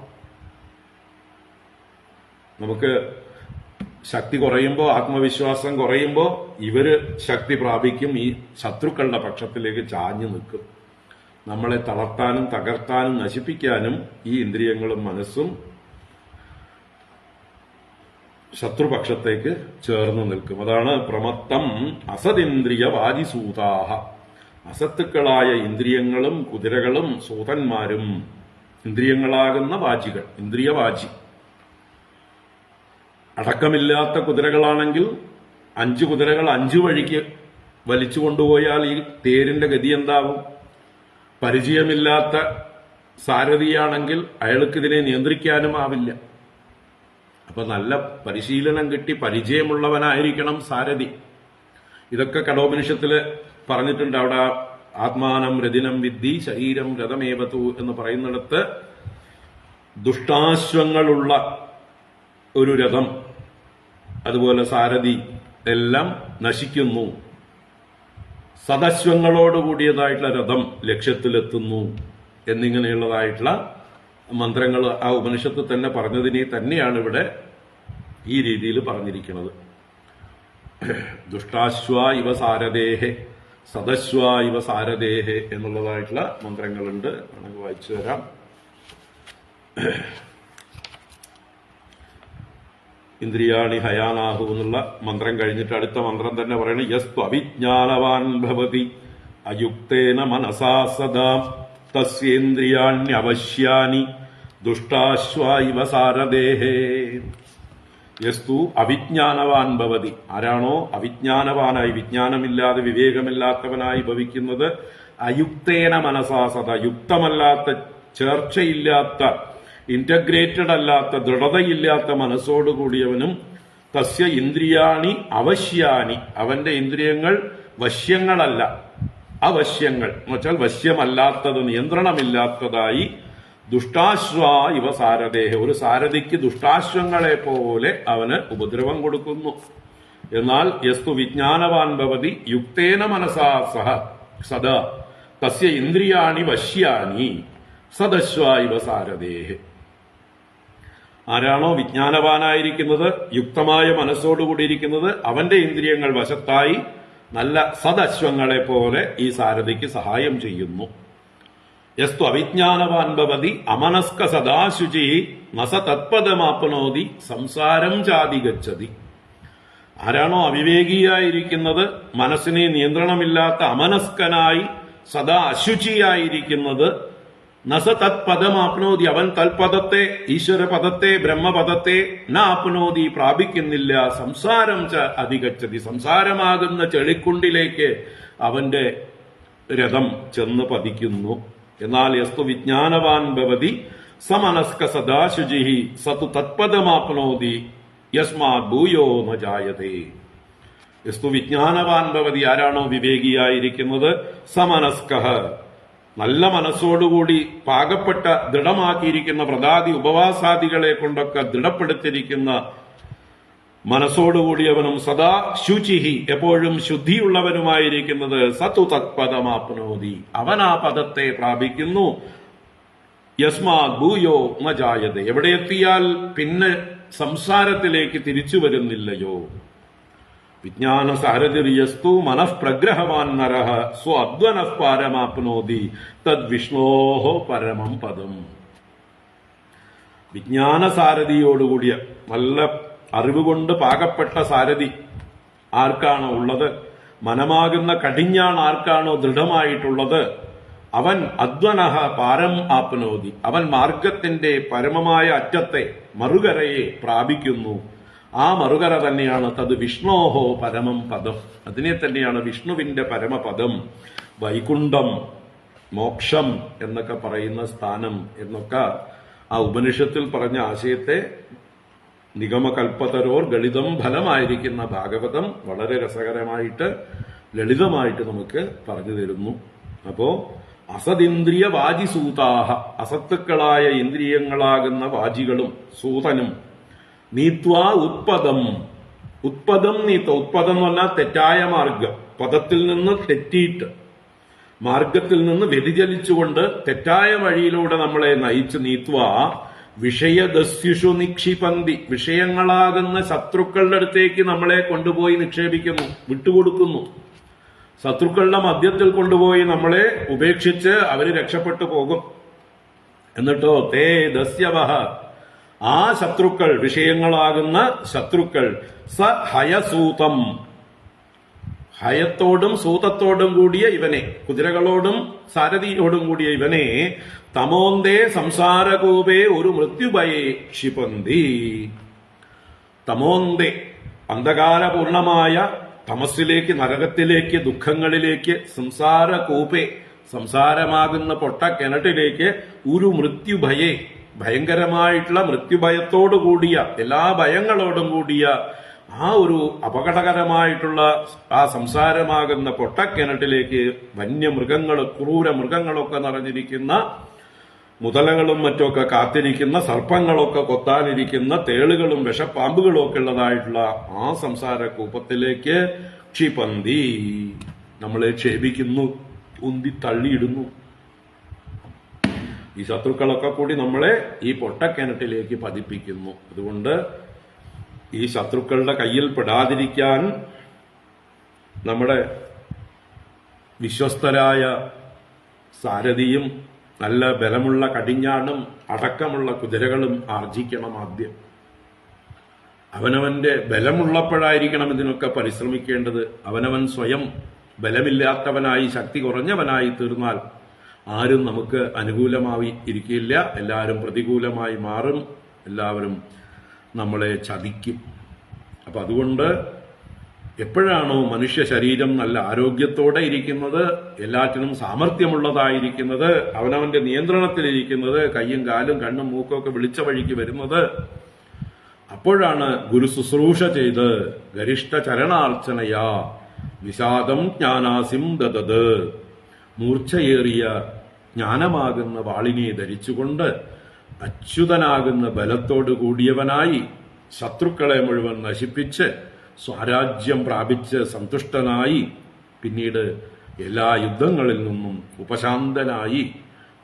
നമുക്ക് ശക്തി കുറയുമ്പോൾ, ആത്മവിശ്വാസം കുറയുമ്പോൾ ഇവര് ശക്തി പ്രാപിക്കും. ഈ ശത്രുക്കളുടെ പക്ഷത്തിലേക്ക് ചാഞ്ഞു നിൽക്കും. നമ്മളെ തളർത്താനും തകർത്താനും നശിപ്പിക്കാനും ഈ ഇന്ദ്രിയങ്ങളും മനസ്സും ശത്രുപക്ഷത്തേക്ക് ചേർന്ന് നിൽക്കും. അതാണ് പ്രമത്തം അസതിന്ദ്രിയ വാജിസൂതാഹ. അസത്തുക്കളായ ഇന്ദ്രിയങ്ങളും കുതിരകളും സൂതന്മാരും. ഇന്ദ്രിയങ്ങളാകുന്ന വാജികൾ, ഇന്ദ്രിയവാജി. അടക്കമില്ലാത്ത കുതിരകളാണെങ്കിൽ 5 കുതിരകൾ 5 വഴിക്ക് വലിച്ചു കൊണ്ടുപോയാൽ ഈ തേരിന്റെ ഗതി എന്താവും? പരിചയമില്ലാത്ത സാരഥിയാണെങ്കിൽ അയാൾക്ക് ഇതിനെ നിയന്ത്രിക്കാനും ആവില്ല. അപ്പൊ നല്ല പരിശീലനം കിട്ടി പരിചയമുള്ളവനായിരിക്കണം സാരഥി. ഇതൊക്കെ കഠോപനിഷത്തില് പറഞ്ഞിട്ടുണ്ട്. അവിടെ ആത്മാനം രഥിനം വിദ്ധി ശരീരം രഥമേവതു എന്ന് പറയുന്നിടത്ത് ദുഷ്ടാശ്വങ്ങളുള്ള ഒരു രഥം, അതുപോലെ സാരഥി എല്ലാം നശിക്കുന്നു. സദശ്വങ്ങളോടുകൂടിയതായിട്ടുള്ള രഥം ലക്ഷ്യത്തിലെത്തുന്നു എന്നിങ്ങനെയുള്ളതായിട്ടുള്ള മന്ത്രങ്ങൾ ആ ഉപനിഷത്ത് തന്നെ പറഞ്ഞതിനെ തന്നെയാണ് ഇവിടെ ഈ രീതിയിൽ പറഞ്ഞിരിക്കുന്നത്. ദുഷ്ടാശ്വ ഇവ സാരഥേഹേ സദശ്വ ഇവ സാരഥേഹേ എന്നുള്ളതായിട്ടുള്ള മന്ത്രങ്ങളുണ്ട്. നമുക്ക് വായിച്ചു തരാം. ഇന്ദ്രിയാണി ഹയാനാഹു എന്നുള്ള മന്ത്രം കഴിഞ്ഞിട്ട് അടുത്ത മന്ത്രം തന്നെ പറയണ യസ്തു അവിജ്ഞാനവാൻ ഭവതി അയുക്തേന മനസാ സദാ തസ്യേന്ദ്രിയാണ്യവശ്യാനി ദുഷ്ടാശ്വ ഇവ സാരഥേഹേ. യസ്തു അവിജ്ഞാനവാൻ ഭവതി. ആരാണോ അവിജ്ഞാനവാനായി, വിജ്ഞാനമില്ലാതെ വിവേകമില്ലാത്തവനായി ഭവിക്കുന്നത്, അയുക്തേന മനസാ സദാ, യുക്തമല്ലാത്ത, ചേർച്ചയില്ലാത്ത, ഇന്റഗ്രേറ്റഡ് അല്ലാത്ത, ദൃഢതയില്ലാത്ത മനസ്സോടുകൂടിയവനും തസ്യ ഇന്ദ്രിയാണി അവശ്യാനി, അവന്റെ ഇന്ദ്രിയങ്ങൾ വശ്യങ്ങളല്ല, അവശ്യങ്ങൾ എന്ന് വെച്ചാൽ വശ്യമല്ലാത്തത്, നിയന്ത്രണമില്ലാത്തതായി ദുഷ്ടാശ്വ ഇവ സാരഥേഹ, ഒരു സാരഥിക്ക് ദുഷ്ടാശ്വങ്ങളെ പോലെ അവന് ഉപദ്രവം കൊടുക്കുന്നു. എന്നാൽ യസ്തു വിജ്ഞാനവാൻ ഭവതി യുക്തേന മനസാ സഹ സദാ തസ്യ ഇന്ദ്രിയാണി വശ്യാനി സദശ്വ ഇവ സാരഥേഹ. ആരാണോ വിജ്ഞാനവാനായിരിക്കുന്നത്, യുക്തമായ മനസ്സോടുകൂടിയിരിക്കുന്നത്, അവന്റെ ഇന്ദ്രിയങ്ങൾ വശത്തായി നല്ല സദശ്വങ്ങളെ പോലെ ഈ സാരഥിക്ക് സഹായം ചെയ്യുന്നു. യസ്തു അവിജ്ഞാനവാൻ ഭവതി അമനസ്ക സദാശുചി നസ തത്പദമാപ്നോതി സംസാരം ചാതി ഗച്ഛതി. ആരാണോ അവിവേകിയായിരിക്കുന്നത്, മനസ്സിനെ നിയന്ത്രണമില്ലാത്ത അമനസ്കനായി സദാ അശുചിയായിരിക്കുന്നത്, നസ തത്പദമാപ്നോതി, അവൻ തൽപദത്തെ, ഈശ്വരപദത്തെ, ബ്രഹ്മപദത്തെ നാപ്നോതി, പ്രാപിക്കുന്നില്ല. സംസാരം ച അധിഗച്ഛതി, സംസാരമാകുന്ന ചെളിക്കുണ്ടിലേക്ക് അവന്റെ രഥം ചെന്ന് പതിക്കുന്നു. എന്നാൽ യസ്തു വിജ്ഞാനവാൻ ഭവതി സമനസ്ക സദാശുചി സതു തത്പദമാപ്നോതി യസ്മാ ഭൂയോ ന ജായതേ. യസ്തു വിജ്ഞാനവാൻ ഭവതി, ആരാണോ വിവേകിയായിരിക്കുന്നത്, സമനസ്ക, നല്ല മനസ്സോടുകൂടി പാകപ്പെട്ട ദൃഢമാക്കിയിരിക്കുന്ന വ്രതാദി ഉപവാസാദികളെ കൊണ്ടൊക്കെ ദൃഢപ്പെടുത്തിയിരിക്കുന്ന മനസ്സോടുകൂടിയവനും സദാ ശുചിഹി എപ്പോഴും ശുദ്ധിയുള്ളവനുമായിരിക്കുന്നത് സതു തത്പദമാപ്നോതി അവൻ ആ പദത്തെ പ്രാപിക്കുന്നു. യസ്മാത് ഭൂയോ ന ജായതേ എവിടെ എത്തിയാൽ പിന്നെ സംസാരത്തിലേക്ക് തിരിച്ചു വരുന്നില്ലയോ. വിജ്ഞാന സാരഥിർയസ്തു മനഃപ്രഗ്രഹവാൻ നരഃ സ്വ അദ്വനഃ പാരമാപ്നോതി തദ് വിഷ്ണോഹോ പരമം പദം. വിജ്ഞാന സാരഥിയോടുകൂടിയ നല്ല അറിവുകൊണ്ട് പാകപ്പെട്ട സാരഥി ആർക്കാണോ ഉള്ളത്, മനമാകുന്ന കടിഞ്ഞാൺ ആർക്കാണോ ദൃഢമായിട്ടുള്ളത്, അവൻ അദ്വനഃ പാരം ആപ്നോതി അവൻ മാർഗത്തിന്റെ പരമമായ അറ്റത്തെ മറുകരയെ പ്രാപിക്കുന്നു. ആ മറുകര തന്നെയാണ് തത് വിഷ്ണോഹോ പരമം പദം. അതിനെ തന്നെയാണ് വിഷ്ണുവിന്റെ പരമപദം. വൈകുണ്ഠം, മോക്ഷം എന്നൊക്കെ പറയുന്ന സ്ഥാനം എന്നൊക്കെ ആ ഉപനിഷത്തിൽ പറഞ്ഞ ആശയത്തെ നിഗമകൽപ്പതരോർ ഗളിതം ഫലമായിരിക്കുന്ന ഭാഗവതം വളരെ രസകരമായിട്ട് ലളിതമായിട്ട് നമുക്ക് പറഞ്ഞു തരുന്നു. അപ്പോ അസദിന്ദ്രിയ വാജിസൂതാഹ അസത്തുക്കളായ ഇന്ദ്രിയങ്ങളാകുന്ന വാജികളും സൂതനും നീത്വാ ഉത്പദം നീത്ത ഉത്പദം എന്ന് പറഞ്ഞാൽ തെറ്റായ മാർഗം, പദത്തിൽ നിന്ന് തെറ്റിയിട്ട് മാർഗത്തിൽ നിന്ന് വ്യതിചലിച്ചുകൊണ്ട് തെറ്റായ വഴിയിലൂടെ നമ്മളെ നയിച്ച് നീത്വാ വിഷയദസ്യുഷു നിക്ഷിപന്തി വിഷയങ്ങളാകുന്ന ശത്രുക്കളുടെ അടുത്തേക്ക് നമ്മളെ കൊണ്ടുപോയി നിക്ഷേപിക്കുന്നു, വിട്ടുകൊടുക്കുന്നു. ശത്രുക്കളുടെ മധ്യത്തിൽ കൊണ്ടുപോയി നമ്മളെ ഉപേക്ഷിച്ച് അവര് രക്ഷപ്പെട്ടു പോകും. എന്നിട്ടോ തേ ദസ്യവഹ ആ ശത്രുക്കൾ, വിഷയങ്ങളാകുന്ന ശത്രുക്കൾ സ ഹയസൂതം ഹയത്തോടും സൂതത്തോടും കൂടിയ ഇവനെ, കുതിരകളോടും സാരഥിയോടും കൂടിയ ഇവനെ തമോന്തേ സംസാരകൂപേ ഒരു മൃത്യുഭയേ ക്ഷിപന്തി. തമോന്തേ അന്ധകാരപൂർണമായ തമസ്സിലേക്ക്, നരകത്തിലേക്ക്, ദുഃഖങ്ങളിലേക്ക്, സംസാരകൂപേ സംസാരമാകുന്ന പൊട്ടക്കിണറ്റിലേക്ക്, ഒരു മൃത്യുഭയേ ഭയങ്കരമായിട്ടുള്ള മൃത്യുഭയത്തോടു കൂടിയ, എല്ലാ ഭയങ്ങളോടും കൂടിയ ആ ഒരു അപകടകരമായിട്ടുള്ള ആ സംസാരമാകുന്ന പൊട്ടക്കിണറ്റിലേക്ക് വന്യമൃഗങ്ങൾ, ക്രൂര മൃഗങ്ങളൊക്കെ നിറഞ്ഞിരിക്കുന്ന, മുതലകളും മറ്റൊക്കെ കാത്തിരിക്കുന്ന, സർപ്പങ്ങളൊക്കെ കൊത്താനിരിക്കുന്ന, തേളുകളും വിഷപ്പാമ്പുകളും ഒക്കെ ഉള്ളതായിട്ടുള്ള ആ സംസാര കൂപ്പത്തിലേക്ക് ക്ഷിപന്തി നമ്മളെ ക്ഷേപിക്കുന്നു, ഉന്തി തള്ളിയിടുന്നു. ഈ ശത്രുക്കളൊക്കെ കൂടി നമ്മളെ ഈ പൊട്ടക്കിണറ്റിലേക്ക് പതിപ്പിക്കുന്നു. അതുകൊണ്ട് ഈ ശത്രുക്കളുടെ കയ്യിൽ പെടാതിരിക്കാൻ നമ്മുടെ വിശ്വസ്തരായ സാരഥിയും നല്ല ബലമുള്ള കടിഞ്ഞാണും അടക്കമുള്ള കുതിരകളും ആർജിക്കണം. ആദ്യം അവനവന്റെ ബലമുള്ളപ്പോഴായിരിക്കണം ഇതിനൊക്കെ പരിശ്രമിക്കേണ്ടത്. അവനവൻ സ്വയം ബലമില്ലാത്തവനായി, ശക്തി കുറഞ്ഞവനായി തീർന്നാൽ ആരും നമുക്ക് അനുകൂലമായി ഇരിക്കില്ല. എല്ലാവരും പ്രതികൂലമായി മാറും, എല്ലാവരും നമ്മളെ ചതിക്കും. അപ്പൊ അതുകൊണ്ട് എപ്പോഴാണോ മനുഷ്യ ശരീരം നല്ല ആരോഗ്യത്തോടെ ഇരിക്കുന്നത്, എല്ലാറ്റിനും സാമർഥ്യമുള്ളതായിരിക്കുന്നത്, അവനവന്റെ നിയന്ത്രണത്തിലിരിക്കുന്നത്, കയ്യും കാലും കണ്ണും മൂക്കൊക്കെ വിളിച്ച വഴിക്ക് വരുന്നത്, അപ്പോഴാണ് ഗുരു ശുശ്രൂഷ ചെയ്ത് ഗരിഷ്ഠ ചരണാർച്ചനയാ വിഷാദം ജ്ഞാനാസിം ദദത് മൂർച്ചയേറിയ ജ്ഞാനമാകുന്ന വാളിനെ ധരിച്ചുകൊണ്ട് അച്യുതനാകുന്ന ബലത്തോടു കൂടിയവനായി ശത്രുക്കളെ മുഴുവൻ നശിപ്പിച്ച് സ്വരാജ്യം പ്രാപിച്ച് സന്തുഷ്ടനായി പിന്നീട് എല്ലാ യുദ്ധങ്ങളിൽ നിന്നും ഉപശാന്തനായി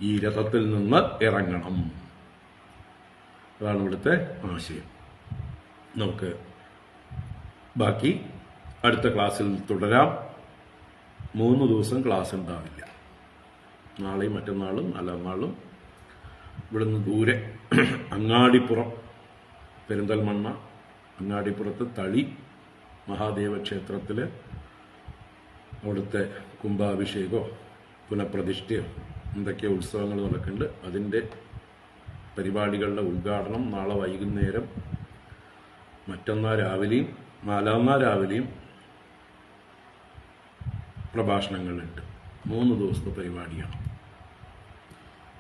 ഈ രഥത്തിൽ നിന്ന് ഇറങ്ങണം. അതാണ് ഇവിടുത്തെ ആശയം. നമുക്ക് ബാക്കി അടുത്ത ക്ലാസ്സിൽ തുടരാം. 3 ദിവസം ക്ലാസ് ഉണ്ടാവില്ല. നാളെയും മറ്റന്നാളും നാലാം ഇവിടുന്ന് ദൂരെ അങ്ങാടിപ്പുറം, പെരിന്തൽമണ്ണ അങ്ങാടിപ്പുറത്ത് തളി മഹാദേവ ക്ഷേത്രത്തിൽ അവിടുത്തെ കുംഭാഭിഷേകമോ പുനഃപ്രതിഷ്ഠയോ എന്തൊക്കെയോ ഉത്സവങ്ങൾ നടക്കുന്നുണ്ട്. അതിൻ്റെ പരിപാടികളുടെ ഉദ്ഘാടനം നാളെ വൈകുന്നേരം, മറ്റന്നാൾ രാവിലെയും നാലാം രാവിലെയും പ്രഭാഷണങ്ങളുണ്ട്. 3 ദിവസത്തെ പരിപാടിയാണ്.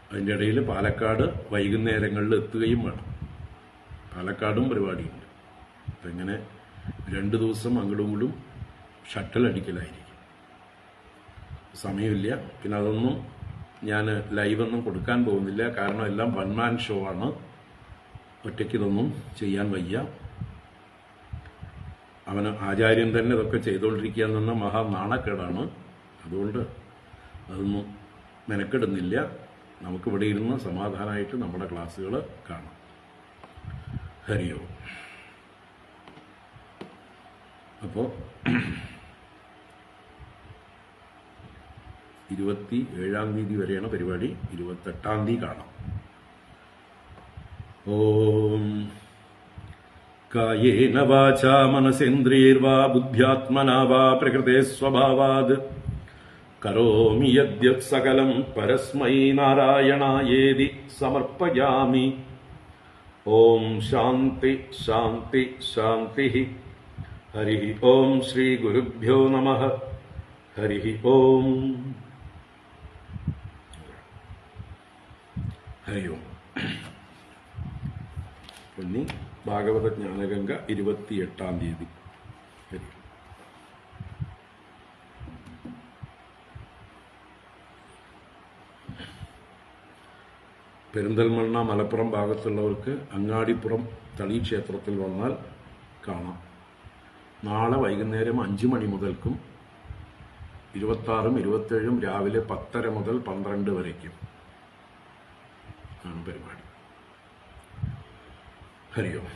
അതിൻ്റെ ഇടയിൽ പാലക്കാട് വൈകുന്നേരങ്ങളിൽ എത്തുകയും വേണം. പാലക്കാടും പരിപാടിയുണ്ട്. അപ്പം ഇങ്ങനെ 2 ദിവസം അങ്ങോട്ടും ഇങ്ങോട്ടും ഷട്ടൽ അടിക്കലായിരിക്കും. സമയമില്ല. പിന്നെ അതൊന്നും ഞാൻ ലൈവൊന്നും കൊടുക്കാൻ പോകുന്നില്ല. കാരണം എല്ലാം വൺമാൻ ഷോ ആണ്. ഒറ്റയ്ക്കിതൊന്നും ചെയ്യാൻ വയ്യ. അവന് ആചാര്യൻ തന്നെ ഇതൊക്കെ ചെയ്തുകൊണ്ടിരിക്കുക എന്ന മഹാ നാണക്കേടാണ്. അതുകൊണ്ട് അതൊന്നും മെനക്കെടുന്നില്ല. നമുക്കിവിടെ ഇരുന്ന് സമാധാനമായിട്ട് നമ്മുടെ ക്ലാസ്സുകൾ കാണാം. ഹരിയോ. അപ്പോൾ 27-ാം തീയതി വരെയാണ് പരിപാടി. 28-ാം തീയതി കാണാം. ഓം കായേന വാചാ മനസേന്ദ്രിയൈർവാ ബുദ്ധ്യാത്മനാ വാ പ്രകൃതേ സ്വഭാവാത് കരോമി യദ്യത് സകലം പരസ്മൈ നാരായണായേതി സമർപ്പയാമി. ഓം ശാന്തി ശാന്തി ശാന്തി. ഹരി ഓം ശ്രീ ഗുരുഭ്യോ നമഃ. ഹരി ഓം. ഹരി ഓം. ഇനി ഭാഗവത ജ്ഞാനഗംഗ 28-ാം തീയതി. ഹരി. പെരിന്തൽമണ്ണ മലപ്പുറം ഭാഗത്തുള്ളവർക്ക് അങ്ങാടിപ്പുറം തളി ക്ഷേത്രത്തിൽ വന്നാൽ കാണാം. നാളെ വൈകുന്നേരം 5 മണി മുതൽക്കും 26-ഉം 27-ഉം രാവിലെ 10:30 മുതൽ 12 വരയ്ക്കും ആണ് പരിപാടി. ഹരി ഓം.